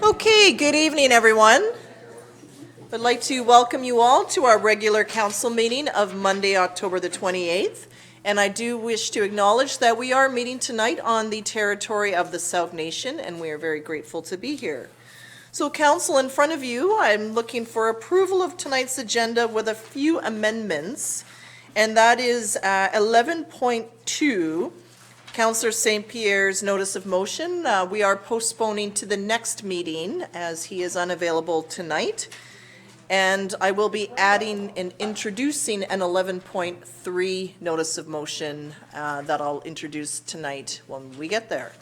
Okay, good evening, everyone. I'd like to welcome you all to our regular council meeting of Monday, October the 28th. And I do wish to acknowledge that we are meeting tonight on the territory of the Sauk Nation, and we are very grateful to be here. So, council, in front of you, I'm looking for approval of tonight's agenda with a few amendments, and that is 11.2. Councillor St. Pierre's notice of motion. We are postponing to the next meeting as he is unavailable tonight. And I will be adding and introducing an 11.3 notice of motion that I'll introduce tonight when we get there.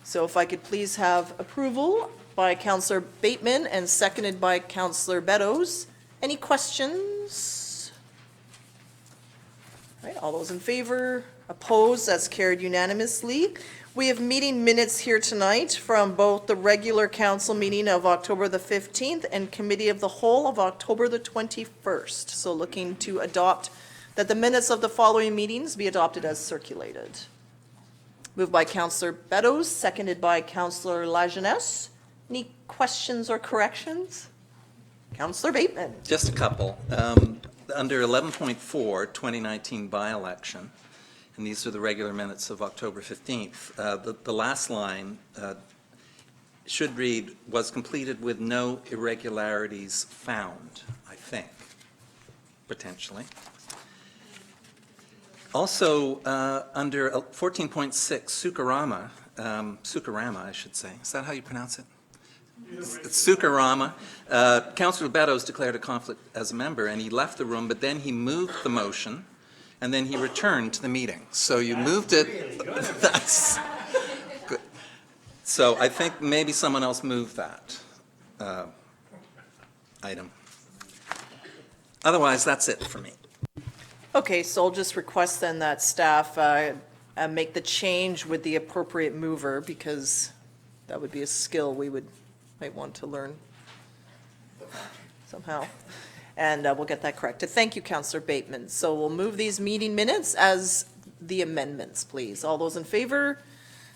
So if I could please have approval by Councillor Bateman and seconded by Councillor Beddoes. Any questions? All right, all those in favor? Opposed? That's carried unanimously. We have meeting minutes here tonight from both the regular council meeting of October the 15th and committee of the whole of October the 21st. So looking to adopt that the minutes of the following meetings be adopted as circulated. Moved by Councillor Beddoes, seconded by Councillor Lajeunesse. Any questions or corrections? Councillor Bateman. Just a couple. Under 11.4, 2019 by-election, and these are the regular minutes of October 15th, the last line should read, was completed with no irregularities found, I think, potentially. Also, under 14.6, Sukarama, I should say. Is that how you pronounce it? It's Sukarama. Councillor Beddoes declared a conflict as a member, and he left the room, but then he moved the motion, and then he returned to the meeting. So you moved it. Really that's good. So I think maybe someone else moved that item. Otherwise, that's it for me. Okay, so I'll just request then that staff make the change with the appropriate mover, because that would be a skill we might want to learn somehow. And we'll get that corrected. Thank you, Councillor Bateman. So we'll move these meeting minutes as the amendments, please. All those in favor?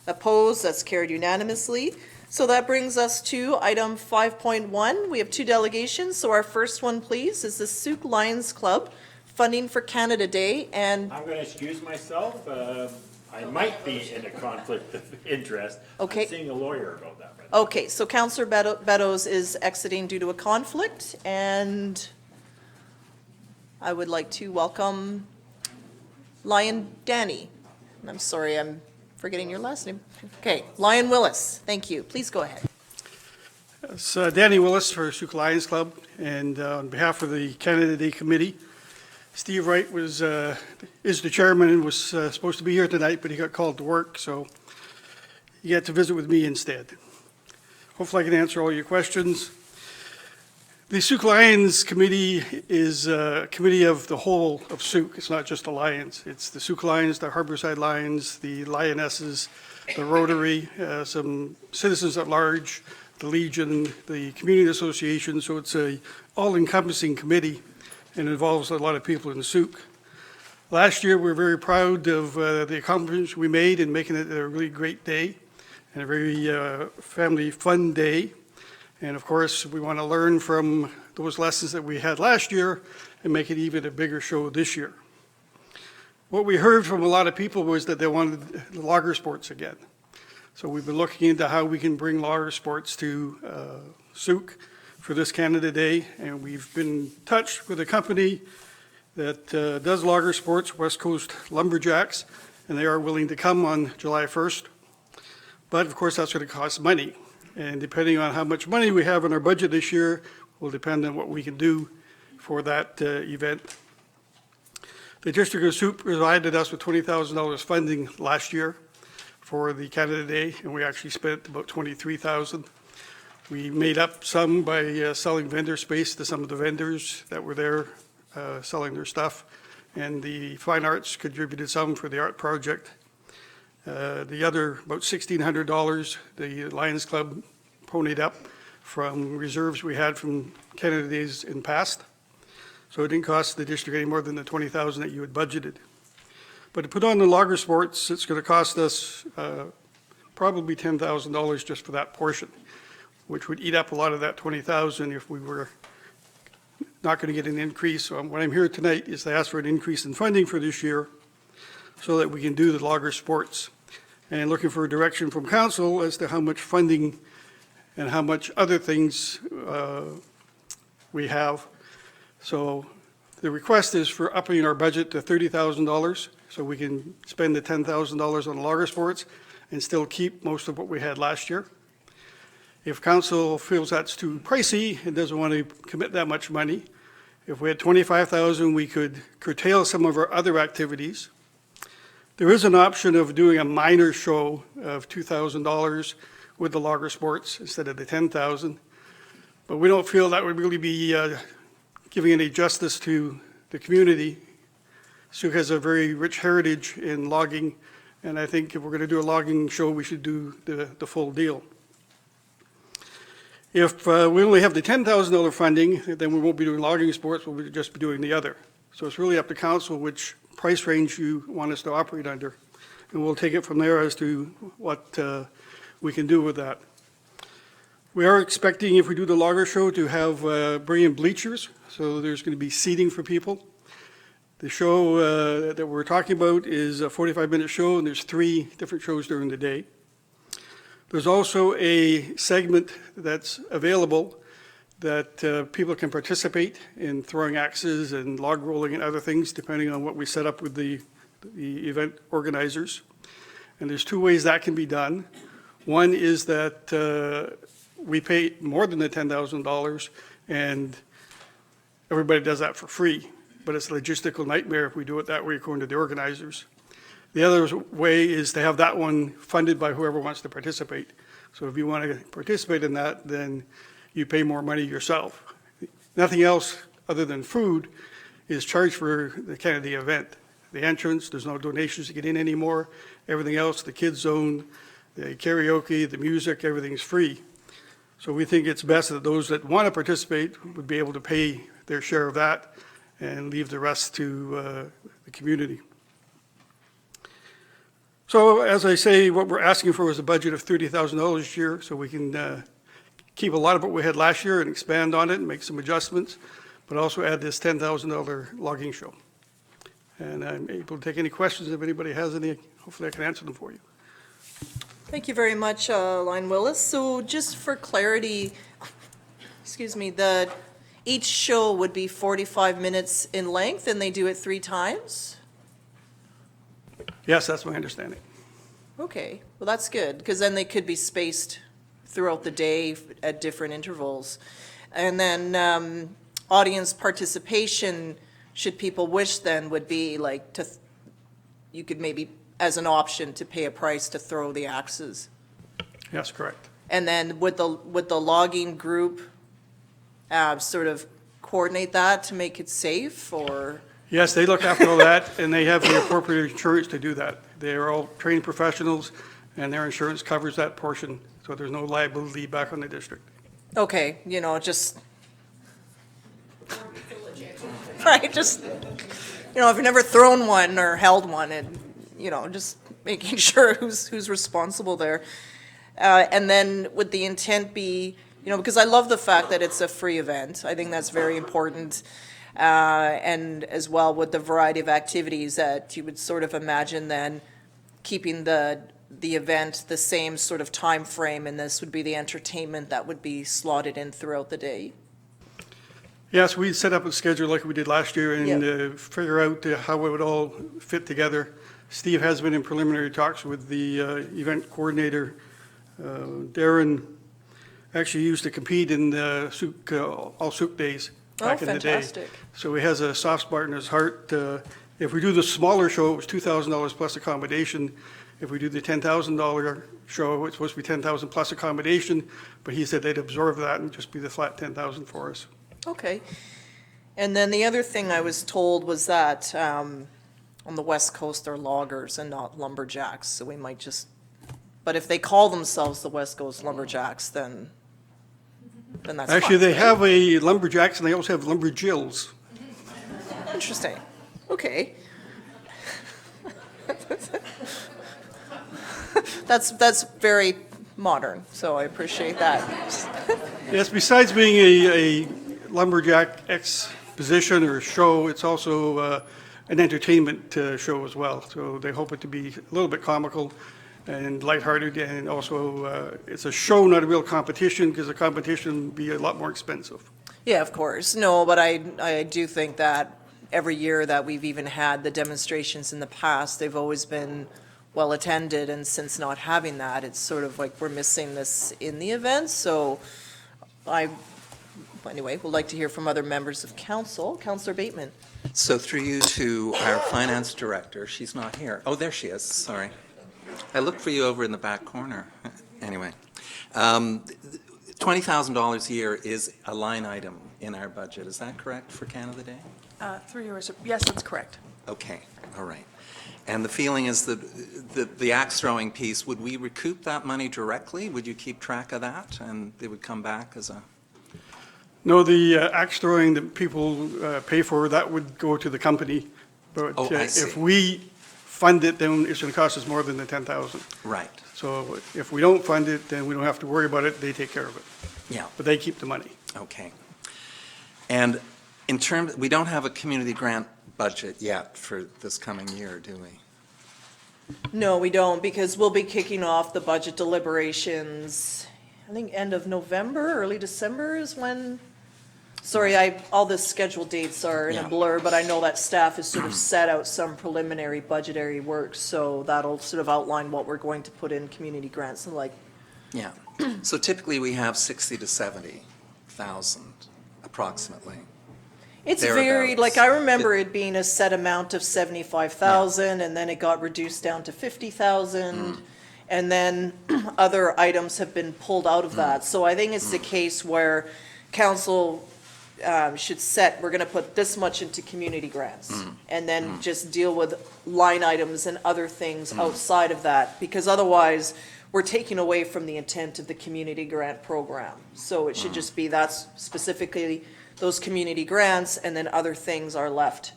Opposed? That's carried unanimously. So that brings us to item 5.1. We have two delegations. So our first one, please, is the Sauk Lions Club funding for Canada Day. And I'm going to excuse myself. I might be in a conflict of interest. Okay. I'm seeing a lawyer about that. Right now. Okay, so Councillor Beddoes is exiting due to a conflict, and I would like to welcome Lion Danny. I'm sorry, I'm forgetting your last name. Okay, Lion Willis, thank you. Please go ahead. It's Danny Willis for Sauk Lions Club, and on behalf of the Canada Day Committee, Steve Wright is the chairman and was supposed to be here tonight, but he got called to work, so he got to visit with me instead. Hopefully I can answer all your questions. The Sauk Lions Committee is a committee of the whole of Sauk. It's not just the Lions. It's the Sauk Lions, the Harborside Lions, the Lionesses, the Rotary, some citizens at large, the Legion, the Community Association. So it's a all-encompassing committee and involves a lot of people in Sauk. Last year, we were very proud of the accomplishments we made in making it a really great day and a very family fun day. And of course, we want to learn from those lessons that we had last year and make it even a bigger show this year. What we heard from a lot of people was that they wanted the lager sports again. So we've been looking into how we can bring lager sports to Sauk for this Canada Day, and we've been in touch with a company that does lager sports, West Coast Lumberjacks, and they are willing to come on July 1st. But of course, that's going to cost money. And depending on how much money we have in our budget this year will depend on what we can do for that event. The District of Sauk provided us with $20,000 funding last year for the Canada Day, and we actually spent about $23,000. We made up some by selling vendor space to some of the vendors that were there selling their stuff, and the Fine Arts contributed some for the art project. The other, about $1,600, the Lions Club ponied up from reserves we had from Canada Days in past. So it didn't cost the district any more than the $20,000 that you had budgeted. But to put on the lager sports, it's going to cost us probably $10,000 just for that portion. which would eat up a lot of that 20,000 if we were not going to get an increase. So what I'm here tonight is to ask for an increase in funding for this year so that we can do the logger sports. And looking for a direction from council as to how much funding and how much other things we have. So the request is for upping our budget to $30,000 so we can spend the $10,000 on logger sports and still keep most of what we had last year. If council feels that's too pricey and doesn't want to commit that much money, if we had $25,000, we could curtail some of our other activities. There is an option of doing a minor show of $2,000 with the logger sports instead of the $10,000, but we don't feel that would really be giving any justice to the community. Sioux has a very rich heritage in logging, and I think if we're going to do a logging show, we should do the full deal. If we only have the $10,000 funding, then we won't be doing logging sports, we'll just be doing the other. So it's really up to council which price range you want us to operate under. And we'll take it from there as to what we can do with that. We are expecting, if we do the logger show, to have bring in bleachers. So there's going to be seating for people. The show that we're talking about is a 45-minute show, and there's 3 different shows during the day. There's also a segment that's available that people can participate in throwing axes and log rolling and other things, depending on what we set up with the event organizers. And there's 2 ways that can be done. One is that we pay more than the $10,000 and everybody does that for free, but it's a logistical nightmare if we do it that way according to the organizers. The other way is to have that one funded by whoever wants to participate. So if you want to participate in that, then you pay more money yourself. Nothing else other than food is charged for the kind of the event. The entrance, there's no donations to get in anymore. Everything else, the kids zone, the karaoke, the music, everything's free. So we think it's best that those that want to participate would be able to pay their share of that and leave the rest to the community. So as I say, what we're asking for is a budget of $30,000 this year so we can keep a lot of what we had last year and expand on it and make some adjustments, but also add this $10,000 logging show. And I'm able to take any questions if anybody has any. Hopefully I can answer them for you. Thank you very much, Line Willis. So just for clarity, excuse me, each show would be 45 minutes in length and they do it 3 times? Yes, that's my understanding. Okay, well, that's good, because then they could be spaced throughout the day at different intervals. And then audience participation, should people wish then, would be like you could maybe, as an option, to pay a price to throw the axes. Yes, correct. And then would the logging group sort of coordinate that to make it safe, or? Yes, they look after all that, and they have the appropriate insurance to do that. They are all trained professionals, and their insurance covers that portion, so there's no liability back on the district. Okay, just. Right, just, if you've never thrown one or held one, and, just making sure who's responsible there. And then would the intent be, because I love the fact that it's a free event. I think that's very important. And as well with the variety of activities that you would sort of imagine then keeping the event the same sort of time frame, and this would be the entertainment that would be slotted in throughout the day. Yes, we set up a schedule like we did last year and Yep. figure out how it would all fit together. Steve has been in preliminary talks with the event coordinator. Darren actually used to compete in the Souk, all Souk days back in the day. Fantastic. So he has a soft spot in his heart. If we do the smaller show, it was $2,000 plus accommodation. If we do the $10,000 show, it's supposed to be $10,000 plus accommodation, but he said they'd absorb that and just be the flat $10,000 for us. Okay. And then the other thing I was told was that on the West Coast they're loggers and not lumberjacks, so we might just, but if they call themselves the West Coast Lumberjacks, then that's fine, Actually, they right? have a lumberjacks and they also have lumberjills. Interesting. Okay. That's very modern, so I appreciate that. Yes, besides being a lumberjack exposition or show, it's also an entertainment show as well. So they hope it to be a little bit comical and lighthearted, and also it's a show, not a real competition, because a competition would be a lot more expensive. Yeah, of course. No, but I do think that every year that we've even had the demonstrations in the past, they've always been well attended, and since not having that, it's sort of like we're missing this in the event. So anyway, would like to hear from other members of council. Councillor Bateman. So through you to our finance director, she's not here. Oh, there she is, sorry. I looked for you over in the back corner. Anyway, $20,000 a year is a line item in our budget. Is that correct for Canada Day? Through yours, yes, that's correct. Okay, all right. And the feeling is that the axe throwing piece, would we recoup that money directly? Would you keep track of that and it would come back as a? No, the axe throwing that people pay for, that would go to the company. But Oh, I see. if we fund it, then it's going to cost us more than the 10,000. Right, So if we don't fund it, then we don't have to worry about it. They take care of it. yeah, But they keep the money. okay. And in terms, we don't have a community grant budget yet for this coming year, do we? No, we don't, because we'll be kicking off the budget deliberations, I think end of November, early December is when, sorry, all the scheduled dates are in a Yeah. blur, but I know that staff has sort of set out some preliminary budgetary work, so that'll sort of outline what we're going to put in community grants and like. Yeah. So typically we have 60 to 70,000 approximately. It's Thereabouts. varied, like I remember it being a set amount of 75,000 and then it got reduced down to 50,000. And then other items have been pulled out of that. So I think it's the case where council should set, we're gonna put this much into community grants. And then just deal with line items and other things outside of that. Because otherwise, we're taking away from the intent of the community grant program. So it should just be that's specifically those community grants, and then other things are left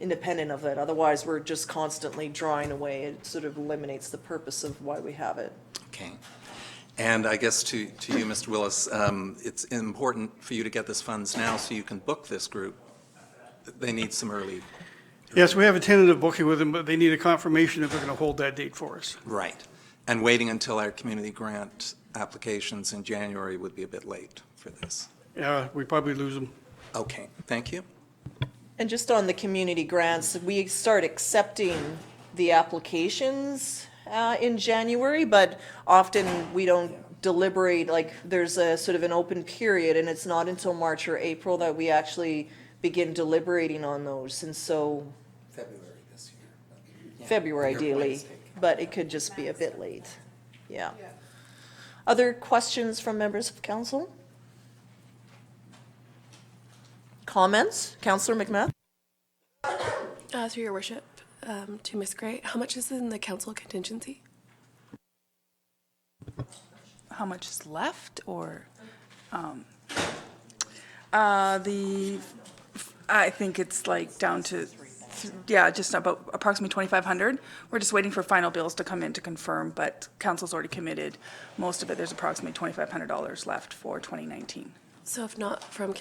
independent of it. Otherwise, we're just constantly drawing away. It sort of eliminates the purpose of why we have it. Okay. And I guess to you, Mr. Willis, it's important for you to get this funds now so you can book this group. They need some early. Yes, we have a tentative booking with them, but they need a confirmation if they're going to hold that date for us. Right. And waiting until our community grant applications in January would be a bit late for this. Yeah, we probably lose them. Okay, thank you. And just on the community grants, we start accepting the applications in January, but often we don't deliberate, like, there's a sort of an open period, and it's not until March or April that we actually begin deliberating on those, and so. February this year. February Your ideally, point's taken. but it could just be a bit late, yeah. Other questions from members of council? Comments? Councillor McMath? Through your worship, to Ms. Gray, how much is in the council contingency? How much is left, or? I think it's like down to, just about approximately 2,500. We're just waiting for final bills to come in to confirm, but council's already committed most of it. There's approximately $2,500 left for 2019. So if not from,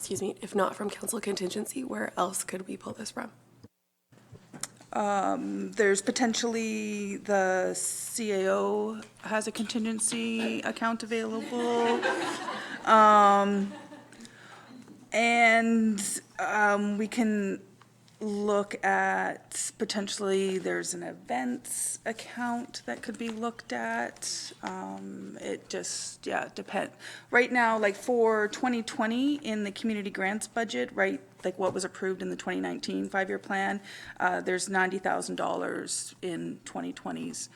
if not from council contingency, where else could we pull this from? There's potentially the CAO has a contingency account available. We can look at potentially there's an events account that could be looked at. It just, depend. Right now, like for 2020 in the community grants budget, right, like what was approved in the 2019 five-year plan, there's $90,000 in 2020's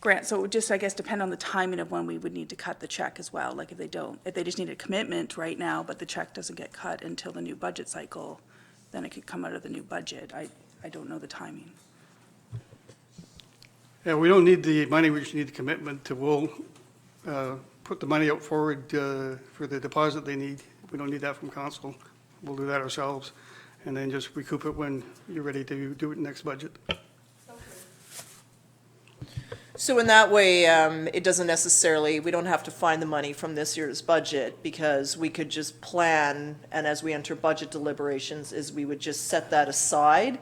grant. So it would just, I guess, depend on the timing of when we would need to cut the check as well. Like if they just need a commitment right now, but the check doesn't get cut until the new budget cycle, then it could come out of the new budget. I don't know the timing. Yeah, we don't need the money, we just need the commitment to, we'll put the money out forward for the deposit they need. We don't need that from council. We'll do that ourselves, and then just recoup it when you're ready to do it next budget. So in that way, it doesn't necessarily, we don't have to find the money from this year's budget, because we could just plan, and as we enter budget deliberations, is we would just set that aside.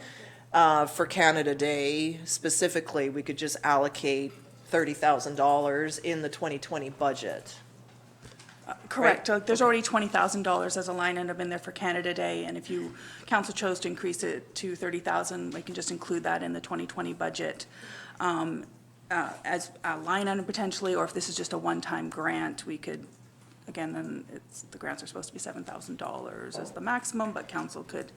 For Canada Day specifically, we could just allocate $30,000 in the 2020 budget. Correct. There's already $20,000 as a line item in there for Canada Day, and if you, council chose to increase it to $30,000, we can just include that in the 2020 budget as a line item potentially, or if this is just a one-time grant, we could, again, then the grants are supposed to be $7,000 as the maximum, but council could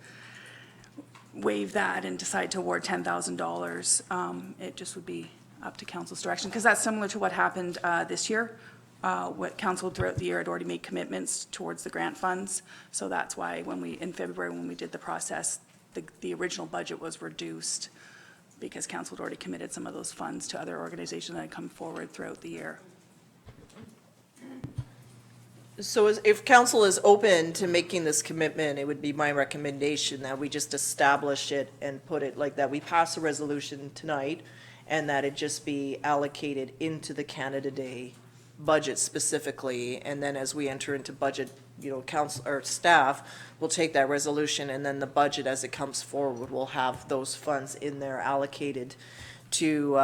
waive that and decide to award $10,000. It just would be up to council's direction, because that's similar to what happened this year. What council throughout the year had already made commitments towards the grant funds. So that's why when we, in February, when we did the process, the original budget was reduced because council had already committed some of those funds to other organizations that had come forward throughout the year. So if council is open to making this commitment, it would be my recommendation that we just establish it and put it like that. We pass a resolution tonight, and that it just be allocated into the Canada Day budget specifically, and then as we enter into budget, council or staff will take that resolution, and then the budget as it comes forward will have those funds in there allocated to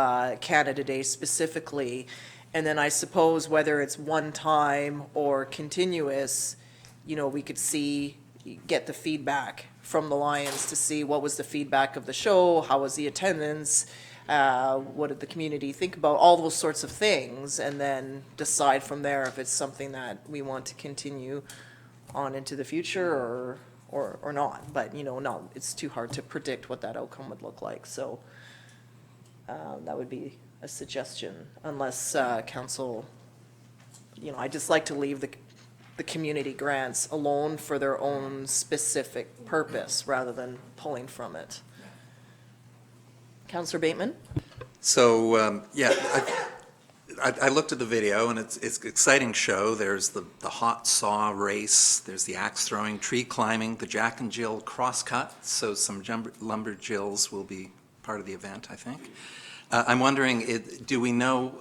Canada Day specifically. And then I suppose whether it's one time or continuous, we could get the feedback from the Lions to see what was the feedback of the show, how was the attendance, what did the community think about, all those sorts of things, and then decide from there if it's something that we want to continue on into the future or not. But, no, it's too hard to predict what that outcome would look like. So that would be a suggestion, unless council, I just like to leave the community grants alone for their own specific purpose rather than pulling from it. Councillor Bateman? So, I looked at the video, and it's an exciting show. There's the hot saw race, there's the axe throwing, tree climbing, the Jack and Jill crosscut, so some lumberjills will be part of the event, I think. I'm wondering, do we know,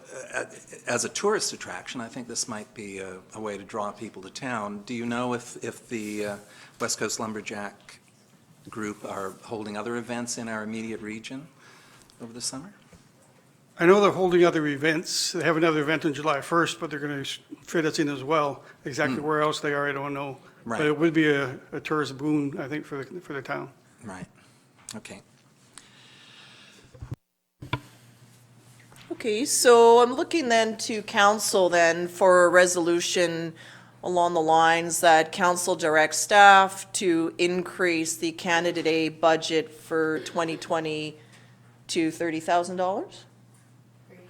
as a tourist attraction, I think this might be a way to draw people to town. Do you know if the West Coast Lumberjack group are holding other events in our immediate region over the summer? I know they're holding other events. They have another event on July 1st, but they're going to fit us in as well. Exactly where else they are, I don't know. Right. But it would be a tourist boon, I think, for the town. Right. Okay. Okay, so I'm looking then to council then for a resolution along the lines that council directs staff to increase the Canada Day budget for 2020 to $30,000?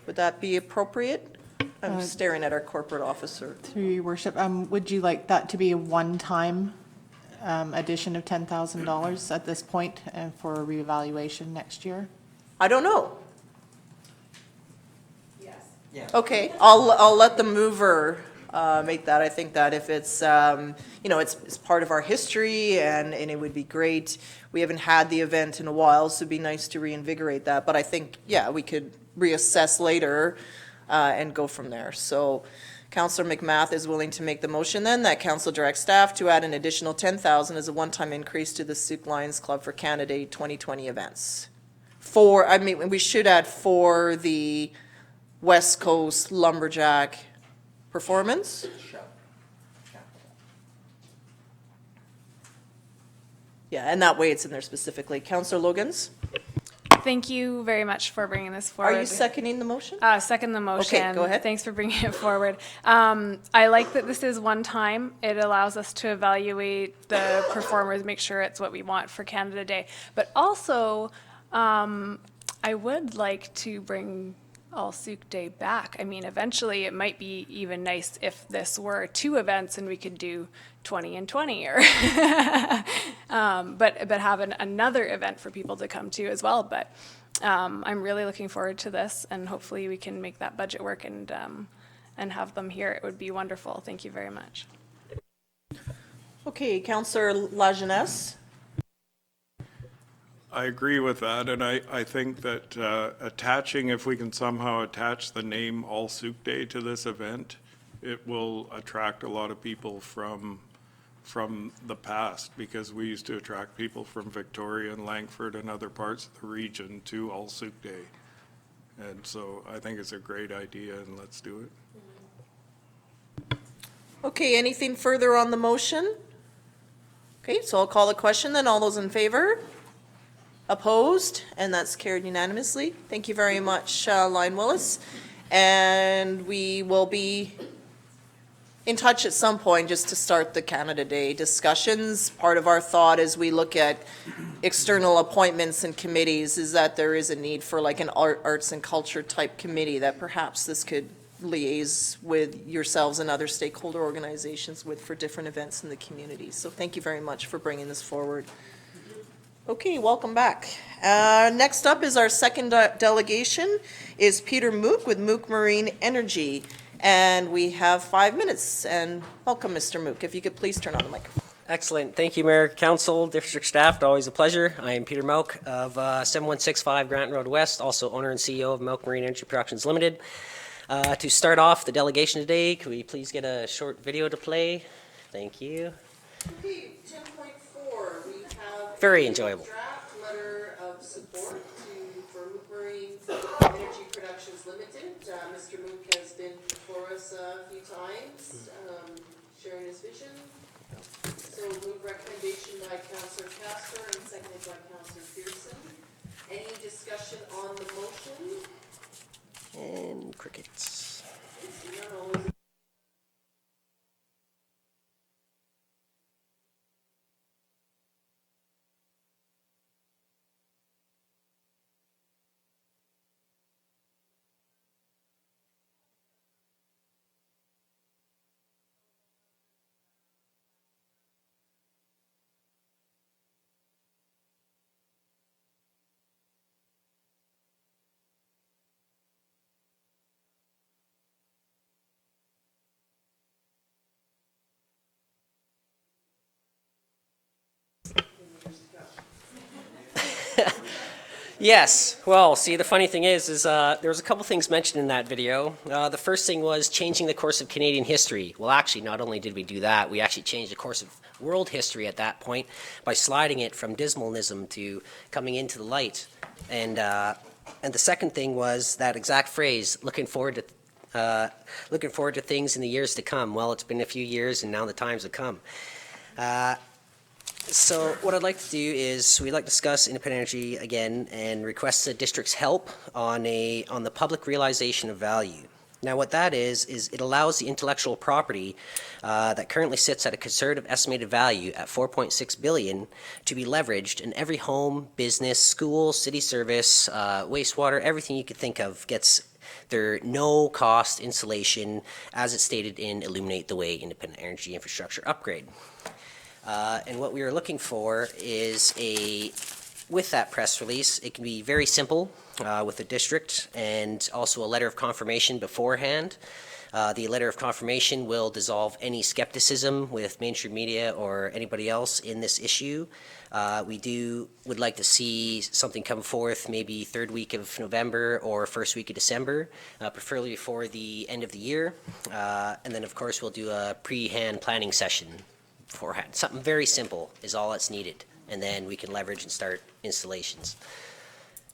Would that be appropriate? I'm staring at our corporate officer. Through your worship, would you like that to be a one-time addition of $10,000 at this point for a reevaluation next year? I don't know. Yes. Okay, I'll let the mover make that. I think that if it's, it's part of our history, and it would be great. We haven't had the event in a while, so it'd be nice to reinvigorate that. But I think, we could reassess later and go from there. So Councillor McMath is willing to make the motion then that council directs staff to add an additional $10,000 as a one-time increase to the Sauk Lions Club for Canada Day 2020 events. We should add for the West Coast Lumberjack performance. Yeah, and that way it's in there specifically. Councillor Logans? Thank you very much for bringing this forward. Are you seconding the motion? Second the motion. Okay, go ahead. Thanks for bringing it forward. I like that this is one time. It allows us to evaluate the performers, make sure it's what we want for Canada Day. But also, I would like to bring All Sauk Day back. I mean, eventually it might be even nice if this were 2 events and we could do 20 and 20, or but have another event for people to come to as well. But I'm really looking forward to this, and hopefully we can make that budget work and have them here. It would be wonderful. Thank you very much. Okay, Councillor Lajeunesse? I agree with that, and I think that attaching, if we can somehow attach the name All Souk Day to this event, it will attract a lot of people from the past, because we used to attract people from Victoria and Langford and other parts of the region to All Souk Day. And so I think it's a great idea, and let's do it. Okay, anything further on the motion? Okay, so I'll call the question then. All those in favor? Opposed? And that's carried unanimously. Thank you very much, Lyon Willis. And we will be in touch at some point just to start the Canada Day discussions. Part of our thought as we look at external appointments and committees is that there is a need for like an arts and culture type committee that perhaps this could liaise with yourselves and other stakeholder organizations with for different events in the community. So thank you very much for bringing this forward. Okay, welcome back. Next up is our second delegation is Peter Mouck with Mouck Marine Energy. And we have 5 minutes. And welcome, Mr. Mouck. If you could please turn on the microphone. Excellent. Thank you, Mayor, Council, District staff. Always a pleasure. I am Peter Mouck of 7165 Grant Road West, also owner and CEO of Mouck Marine Energy Productions Limited. To start off the delegation today, could we please get a short video to play? Thank you. Okay, 10.4, we have Very enjoyable. Draft letter of support for Mouck Marine Energy Productions Limited. Mr. Mouck has been before us a few times, sharing his vision. So move recommendation by Councillor Castor and seconded by Councillor Pearson. Any discussion on the motion? And crickets. Yes. Well, see, the funny thing is there was a couple things mentioned in that video. The first thing was changing the course of Canadian history. Well, actually, not only did we do that, we actually changed the course of world history at that point by sliding it from dismalism to coming into the light. And the second thing was that exact phrase, looking forward to things in the years to come. Well, it's been a few years, and now the times have come. So what I'd like to do is we'd like to discuss independent energy again and request the district's help on the public realization of value. Now what that is it allows the intellectual property that currently sits at a conservative estimated value at $4.6 billion to be leveraged, and every home, business, school, city service, wastewater, everything you could think of gets their no-cost installation as it's stated in Illuminate the Way Independent Energy Infrastructure Upgrade. And what we are looking for is with that press release, it can be very simple with the district and also a letter of confirmation beforehand. The letter of confirmation will dissolve any skepticism with mainstream media or anybody else in this issue. We would like to see something come forth maybe third week of November or first week of December, preferably before the end of the year. And then, of course, we'll do a pre-hand planning session beforehand. Something very simple is all that's needed, and then we can leverage and start installations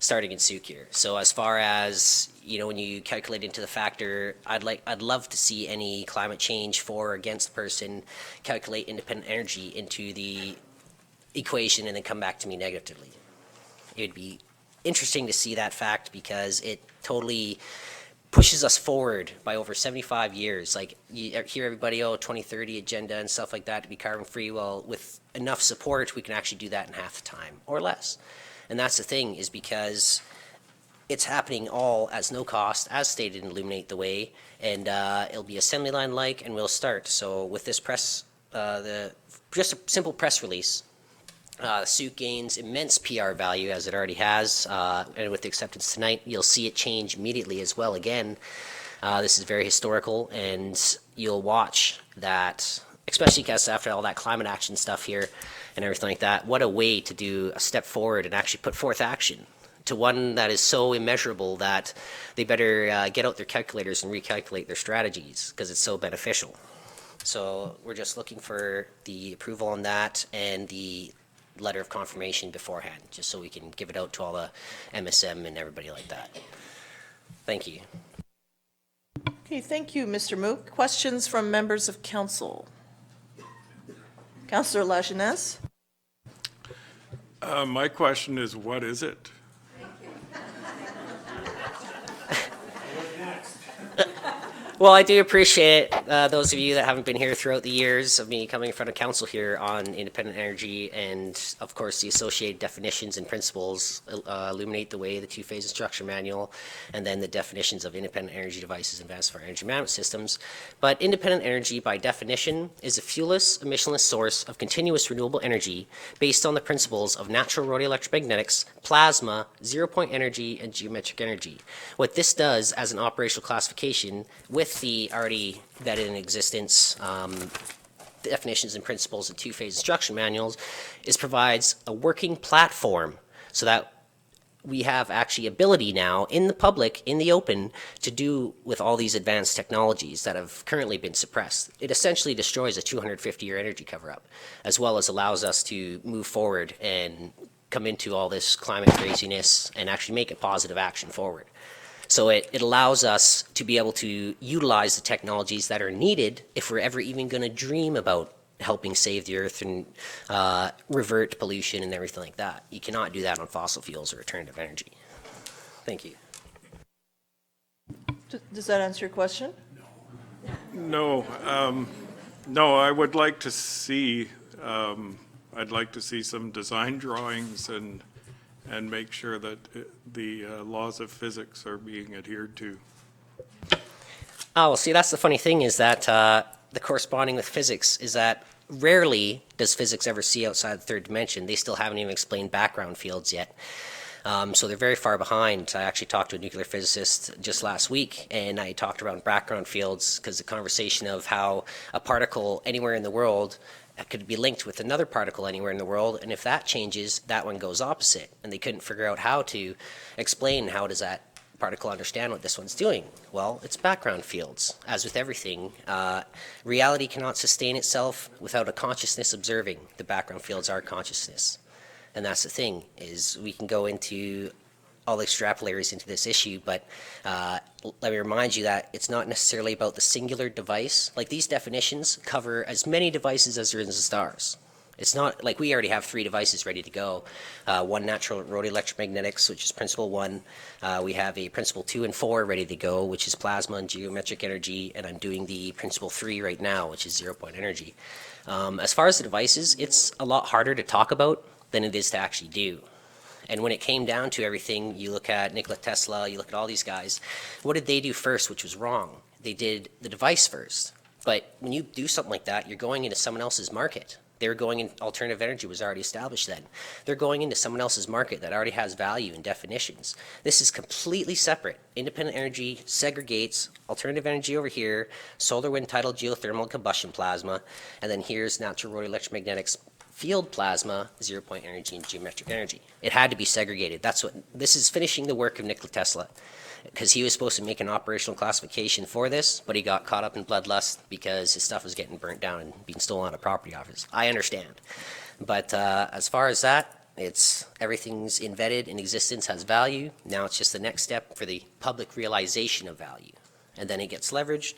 starting in Souk here. So as far as, you know, when you calculate into the factor, I'd love to see any climate change for or against person calculate independent energy into the equation and then come back to me negatively. It would be interesting to see that fact because it totally pushes us forward by over 75 years. Like, you hear everybody, 2030 agenda and stuff like that to be carbon free. Well, with enough support, we can actually do that in half the time or less. And that's the thing, is because it's happening all as no cost, as stated in Illuminate the Way, and it'll be assembly line like, and we'll start. So with this press, just a simple press release, Souk gains immense PR value as it already has, and with the acceptance tonight, you'll see it change immediately as well again. This is very historical, and you'll watch that especially because after all that climate action stuff here and everything like that, what a way to do a step forward and actually put forth action to one that is so immeasurable that they better get out their calculators and recalculate their strategies because it's so beneficial. So we're just looking for the approval on that and the letter of confirmation beforehand, just so we can give it out to all the MSM and everybody like that. Thank you. Okay, thank you, Mr. Mouck. Questions from members of council? Councillor Lajeunesse? My question is, what is it? Well, I do appreciate those of you that haven't been here throughout the years of me coming in front of council here on independent energy, and of course the associated definitions and principles illuminate the way, the two-phase instruction manual, and then the definitions of independent energy devices and advanced fire energy management systems. But independent energy, by definition, is a fuelless, emissionless source of continuous renewable energy based on the principles of natural radioelectromagnetics, plasma, zero-point energy, and geometric energy. What this does as an operational classification with the already vetted in existence definitions and principles and two-phase instruction manuals is provides a working platform so that we have actually ability now in the public, in the open, to do with all these advanced technologies that have currently been suppressed. It essentially destroys a 250-year energy cover-up, as well as allows us to move forward and come into all this climate craziness and actually make a positive action forward. So it allows us to be able to utilize the technologies that are needed if we're ever even going to dream about helping save the earth and revert pollution and everything like that. You cannot do that on fossil fuels or alternative energy. Thank you. Does that answer your question? No, no, I would like to see, I'd like to see some design drawings and make sure that the laws of physics are being adhered to. Oh, well, see, that's the funny thing is that the corresponding with physics is that rarely does physics ever see outside the third dimension. They still haven't even explained background fields yet. So they're very far behind. I actually talked to a nuclear physicist just last week, and I talked around background fields because the conversation of how a particle anywhere in the world could be linked with another particle anywhere in the world, and if that changes, that one goes opposite. And they couldn't figure out how to explain how does that particle understand what this one's doing. Well, it's background fields. As with everything, reality cannot sustain itself without a consciousness observing. The background fields are consciousness. And that's the thing, is we can go into all the extrapolaries into this issue, but let me remind you that it's not necessarily about the singular device. Like, these definitions cover as many devices as there is in the stars. It's not like we already have 3 devices ready to go. One natural radioelectromagnetics, which is principle 1. We have a principle 2 and 4 ready to go, which is plasma and geometric energy, and I'm doing the principle 3 right now, which is zero-point energy. As far as the devices, it's a lot harder to talk about than it is to actually do. And when it came down to everything, you look at Nikola Tesla, you look at all these guys, what did they do first, which was wrong? They did the device first. But when you do something like that, you're going into someone else's market. They were going in, alternative energy was already established then. They're going into someone else's market that already has value and definitions. This is completely separate. Independent energy segregates alternative energy over here, solar, wind, tidal, geothermal, combustion plasma, and then here's natural radioelectromagnetics, field plasma, zero-point energy, and geometric energy. It had to be segregated. That's what, this is finishing the work of Nikola Tesla, because he was supposed to make an operational classification for this, but he got caught up in bloodlust because his stuff was getting burnt down and being stolen out of property office. I understand. But as far as that, it's everything's embedded in existence, has value. Now it's just the next step for the public realization of value. And then it gets leveraged,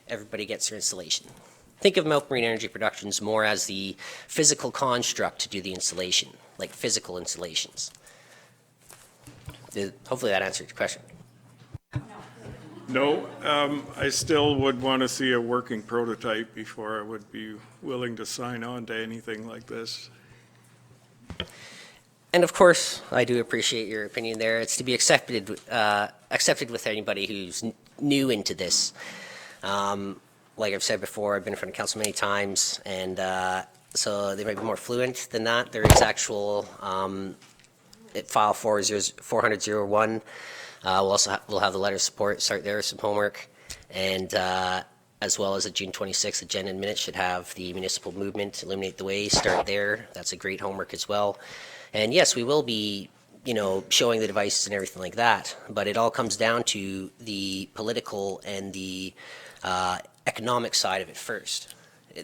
everybody gets their installation. Think of Mouck Marine Energy Productions more as the physical construct to do the installation, like physical installations. Hopefully that answered your question. No, I still would want to see a working prototype before I would be willing to sign on to anything like this. And of course, I do appreciate your opinion there. It's to be accepted with anybody who's new into this. Like I've said before, I've been in front of council many times, and so they might be more fluent than that. There is actual file 40001. We'll have the letter of support, start there, some homework, and as well as the June 26th agenda and minutes should have the municipal movement, illuminate the way, start there. That's a great homework as well. And yes, we will be, showing the devices and everything like that, but it all comes down to the political and the economic side of it first.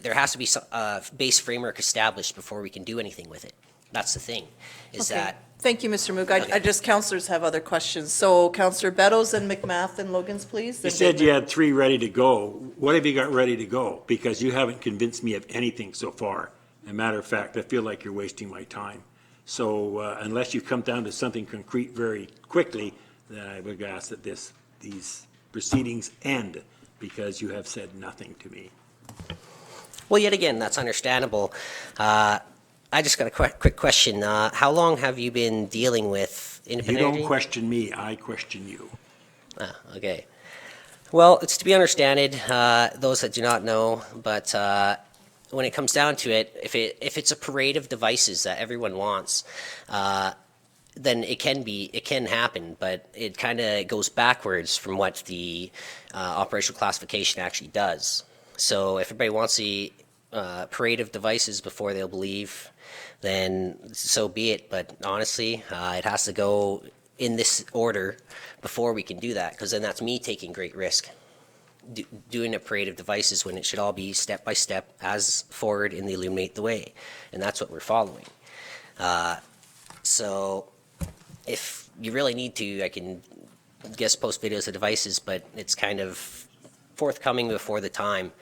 There has to be a base framework established before we can do anything with it. That's the thing, is Okay. that Thank you, Mr. Mook. I just, councillors have other questions. So Councillor Beddoes and McMath and Logans, please. You then said Bateman. you had 3 ready to go. What have you got ready to go? Because you haven't convinced me of anything so far. As a matter of fact, I feel like you're wasting my time. So unless you come down to something concrete very quickly, then I would ask that these proceedings end, because you have said nothing to me. Well, yet again, that's understandable. I just got a quick question. How long have you been dealing with You independent energy? don't question me, I question you. Okay. Well, it's to be understood, those that do not know, but when it comes down to it, if it's a parade of devices that everyone wants, then it can happen, but it kind of goes backwards from what the operational classification actually does. So if everybody wants the parade of devices before they'll believe, then so be it. But honestly, it has to go in this order before we can do that, because then that's me taking great risk. Doing a parade of devices when it should all be step by step as forward in the illuminate the way, and that's what we're following. So if you really need to, I can post videos of devices, but it's kind of forthcoming before the time.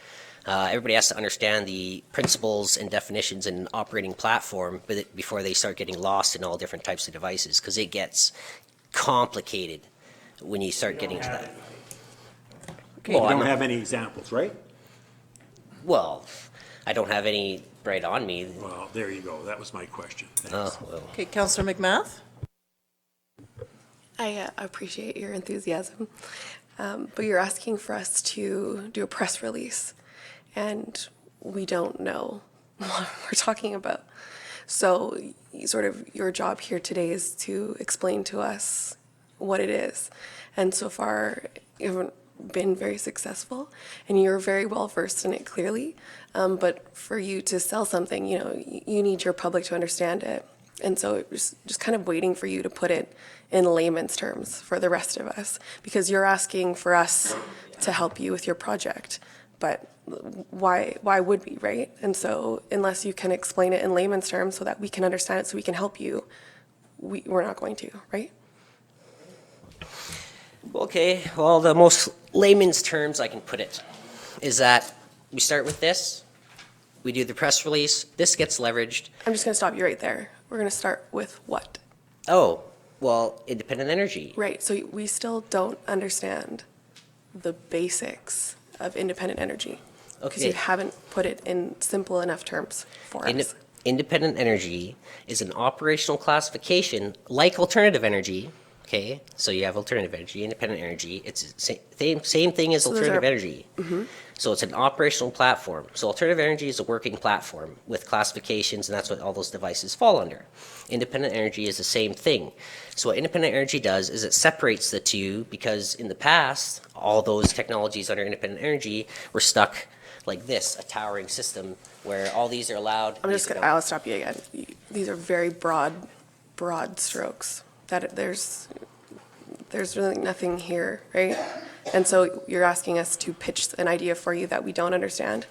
Everybody has to understand the principles and definitions in an operating platform before they start getting lost in all different types of devices, because it gets complicated when you start getting to that. You don't have any examples, right? Well, I don't have any right on me. Well, there you go. That was my question. Thanks. Oh, well. Okay, Councillor McMath? I appreciate your enthusiasm, but you're asking for us to do a press release, and we don't know what we're talking about. So sort of your job here today is to explain to us what it is. And so far, you haven't been very successful, and you're very well versed in it clearly. But for you to sell something, you need your public to understand it. And so it was just kind of waiting for you to put it in layman's terms for the rest of us, because you're asking for us to help you with your project. But why would we, right? And so unless you can explain it in layman's terms so that we can understand it, so we can help you, we're not going to, right? Okay, well, the most layman's terms I can put it is that we start with this, we do the press release, this gets leveraged. I'm just going to stop you right there. We're going to start with what? Oh, well, independent energy. Right, so we still don't understand the basics of independent energy. Because Okay. you haven't put it in simple enough terms for us. Independent energy is an operational classification like alternative energy. Okay, so you have alternative energy, independent energy. It's the same thing as So those alternative are- energy. So it's an operational platform. So alternative energy is a working platform with classifications, and that's what all those devices fall under. Independent energy is the same thing. So what independent energy does is it separates the two, because in the past, all those technologies under independent energy were stuck like this, a towering system where all these are allowed. I'll stop you again. These are very broad strokes. That there's really nothing here, right? And so you're asking us to pitch an idea for you that we don't understand.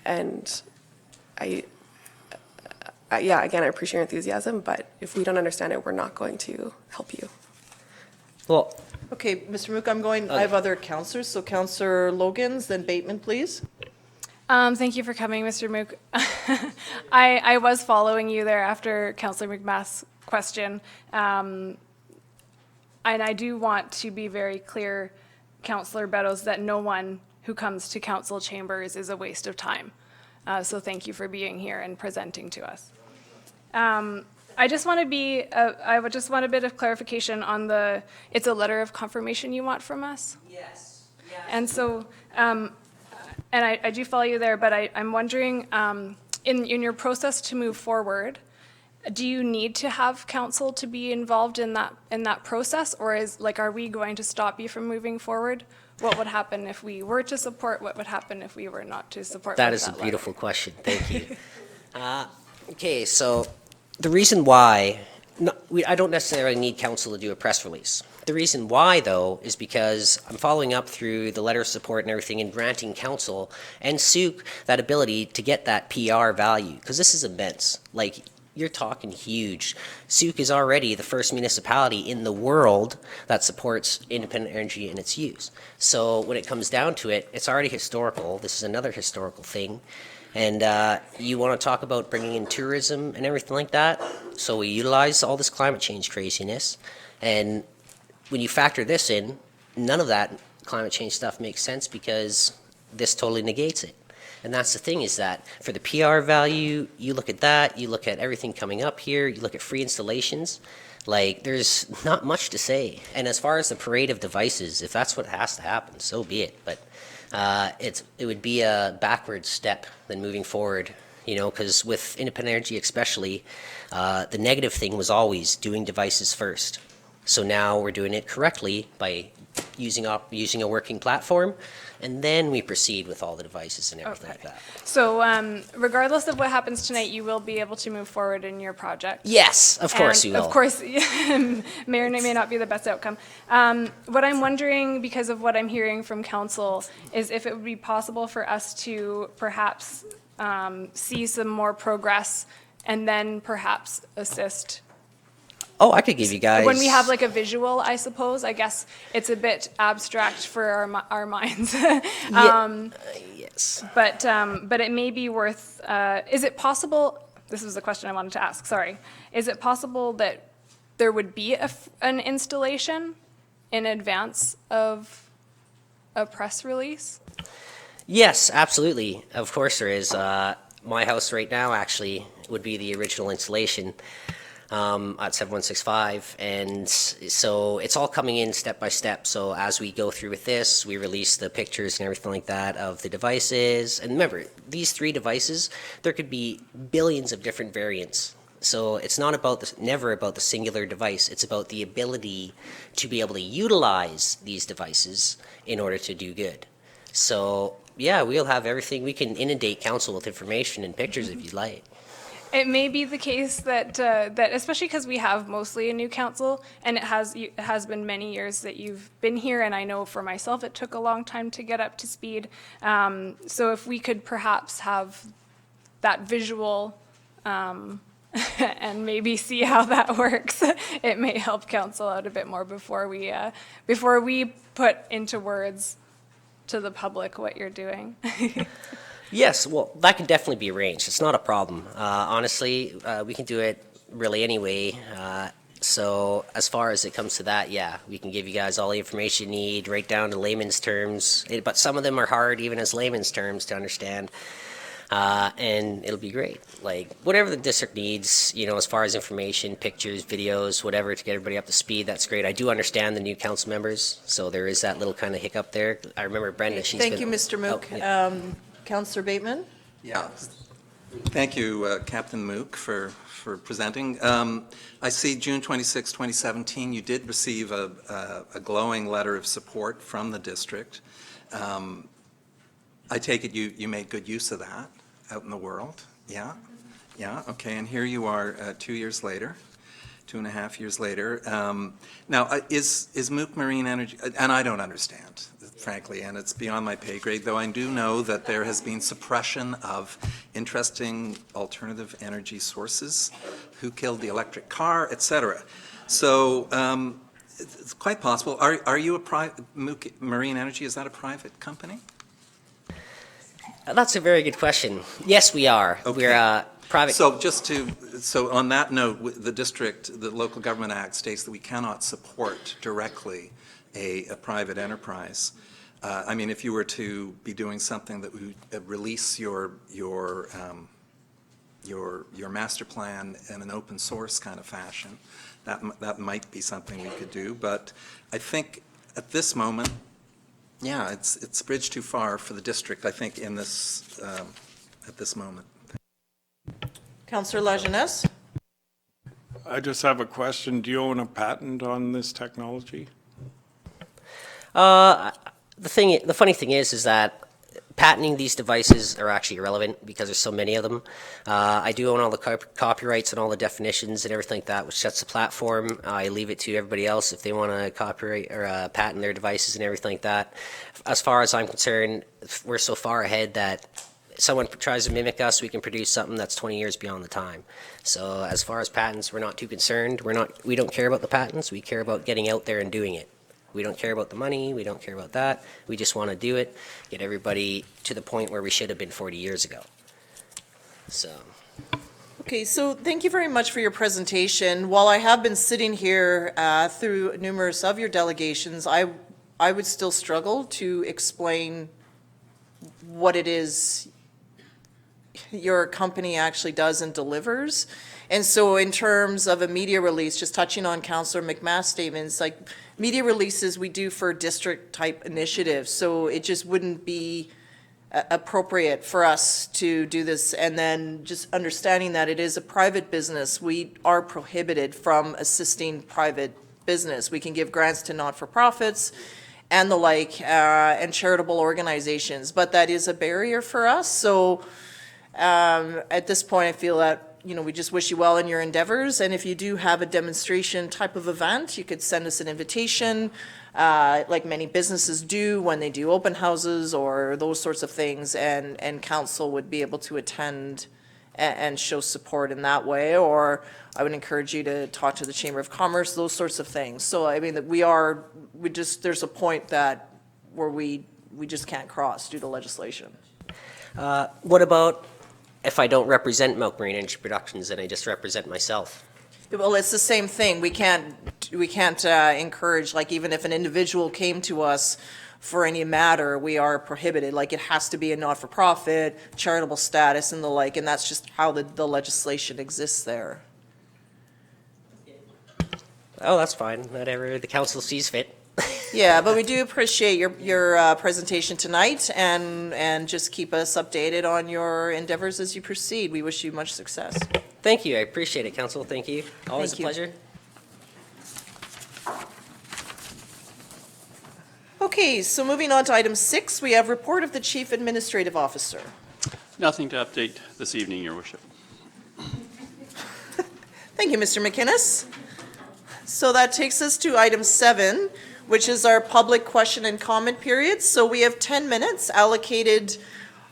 And again, I appreciate your enthusiasm, but if we don't understand it, we're not going to help you. Well, Okay, Mr. Mook, I have other councillors, so Councillor Logans, then Bateman, please. Thank you for coming, Mr. Mook. I was following you there after Councillor McMath's question. And I do want to be very clear, Councillor Beddoes, that no one who comes to council chambers is a waste of time. So thank you for being here and presenting to us. I just want I would just want a bit of clarification on it's a letter of confirmation you want from us? yes. And so, and I do follow you there, but I'm wondering, in your process to move forward, do you need to have council to be involved in that process, or are we going to stop you from moving forward? what would happen if we were to support, what would happen if we were not to support. That with is a letter. beautiful question. Thank you. Okay, so the reason why, I don't necessarily need council to do a press release. The reason why, though, is because I'm following up through the letter of support and everything and granting council and Souk that ability to get that PR value, because this is immense. Like, you're talking huge. Souk is already the first municipality in the world that supports independent energy and its use. So when it comes down to it, it's already historical. This is another historical thing. And you want to talk about bringing in tourism and everything like that. So we utilize all this climate change craziness. And when you factor this in, none of that climate change stuff makes sense because this totally negates it. And that's the thing, is that for the PR value, you look at that, you look at everything coming up here, you look at free installations, like, there's not much to say. And as far as the parade of devices, if that's what has to happen, so be it. But it would be a backward step than moving forward, you know, because with independent energy especially, the negative thing was always doing devices first. So now we're doing it correctly by using a working platform, and then we proceed with all the devices and everything like that. So regardless of what happens tonight, you will be able to move forward in your project? Yes, of course And you will. Of course, may or may not be the best outcome. What I'm wondering, because of what I'm hearing from council, is if it would be possible for us to perhaps see some more progress and then perhaps assist. Oh, I could give you guys. When we have like a visual, I suppose, I guess it's a bit abstract for our minds. Yes. But it may be worth, is it possible, this is the question I wanted to ask, sorry. Is it possible that there would be an installation in advance of a press release? Yes, absolutely. Of course there is. My house right now actually would be the original installation at 7165, and so it's all coming in step by step. So as we go through with this, we release the pictures and everything like that of the devices. And remember, these 3 devices, there could be billions of different variants. So it's not about never about the singular device. It's about the ability to be able to utilize these devices in order to do good. So yeah, we'll have everything. We can inundate council with information and pictures if you'd like. It may be the case that, that especially because we have mostly a new council, and it has been many years that you've been here, and I know for myself it took a long time to get up to speed. So if we could perhaps have that visual and maybe see how that works, it may help council out a bit more before we put into words to the public what you're doing. Yes, well, that can definitely be arranged. It's not a problem. Honestly, we can do it really anyway. So as far as it comes to that, yeah, we can give you guys all the information you need, right down to layman's terms. But some of them are hard, even as layman's terms, to understand. And it'll be great. Like, whatever the district needs, you know, as far as information, pictures, videos, whatever, to get everybody up to speed, that's great. I do understand the new council members, so there is that little kind of hiccup there. I remember Brenda, she's been... Thank you, Mr. Mouck. Oh, yeah. Councillor Bateman? Yeah. Thank you, Captain Mouck, for presenting. I see June 26, 2017, you did receive a glowing letter of support from the district. I take it you made good use of that out in the world? Yeah? Yeah, okay, and here you are 2 years later, 2.5 years later. Now, is Mouck Marine Energy, and I don't understand, frankly, and it's beyond my pay grade, though I do know that there has been suppression of interesting alternative energy sources, who killed the electric car, etc. So it's quite possible. Are you a Mouck Marine Energy, is that a private company? That's a very good question. Yes, we are. Okay. We're a private... So on that note, the district, the Local Government Act states that we cannot support directly a private enterprise. I mean, if you were to be doing something that would release your master plan in an open source kind of fashion, that might be something we could do. But I think at this moment, yeah, it's a bridge too far for the district, I think, in this at this moment. Councillor Lajeunesse? I just have a question. Do you own a patent on this technology? the funny thing is that patenting these devices are actually irrelevant because there's so many of them. I do own all the copyrights and all the definitions and everything like that, which sets the platform. I leave it to everybody else if they want to copyright or patent their devices and everything like that. As far as I'm concerned, we're so far ahead that someone tries to mimic us, we can produce something that's 20 years beyond the time. So as far as patents, we're not too concerned. We don't care about the patents. We care about getting out there and doing it. We don't care about the money. We don't care about that. We just want to do it, get everybody to the point where we should have been 40 years ago. So. Okay, so thank you very much for your presentation. While I have been sitting here through numerous of your delegations, I would still struggle to explain what it is your company actually does and delivers. And so in terms of a media release, just touching on Councillor McMath's statements, like media releases we do for district type initiatives, so it just wouldn't be appropriate for us to do this. And then just understanding that it is a private business, we are prohibited from assisting private business. We can give grants to not-for-profits and the like, and charitable organizations, but that is a barrier for us. So at this point, I feel that, you know, we just wish you well in your endeavors, and if you do have a demonstration type of event, you could send us an invitation, like many businesses do when they do open houses or those sorts of things, and council would be able to attend and show support in that way. Or I would encourage you to talk to the Chamber of Commerce, those sorts of things. So I mean, that there's a point that where we just can't cross due to legislation. What about if I don't represent Mouck Marine Energy Productions and I just represent myself? Well, it's the same thing. We can't encourage, like, even if an individual came to us for any matter, we are prohibited. Like, it has to be a not-for-profit, charitable status and the like, and that's just how the legislation exists there. Oh, that's fine. Whatever the council sees fit. Yeah, but we do appreciate your presentation tonight, and just keep us updated on your endeavors as you proceed. We wish you much success. Thank you. I appreciate it, council. Thank you. Always Thank a you. pleasure. Okay, so moving on to item 6, we have report of the Chief Administrative Officer. Nothing to update this evening, Your Worship. Thank you, Mr. McInnes. So that takes us to item 7, which is our public question and comment period. So we have 10 minutes allocated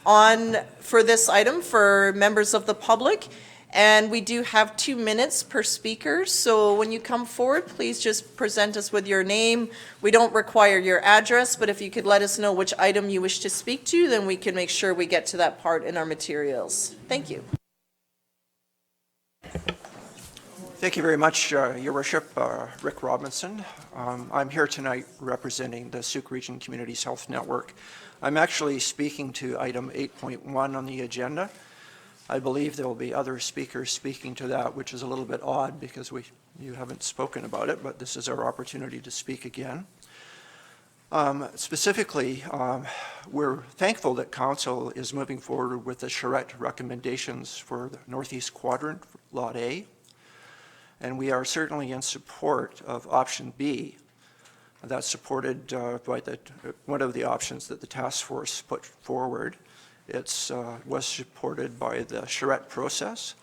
for this item for members of the public, and we do have 2 minutes per speaker. So when you come forward, please just present us with your name. We don't require your address, but if you could let us know which item you wish to speak to, then we can make sure we get to that part in our materials. Thank you. Thank you very much, Your Worship. Rick Robinson. I'm here tonight representing the Sauk Region Communities Health Network. I'm actually speaking to item 8.1 on the agenda. I believe there will be other speakers speaking to that, which is a little bit odd because you haven't spoken about it, but this is our opportunity to speak again. Specifically, we're thankful that Council is moving forward with the charrette recommendations for the Northeast Quadrant, Lot A. And we are certainly in support of option B. That's supported by one of the options that the task force put forward. It was supported by the charrette process.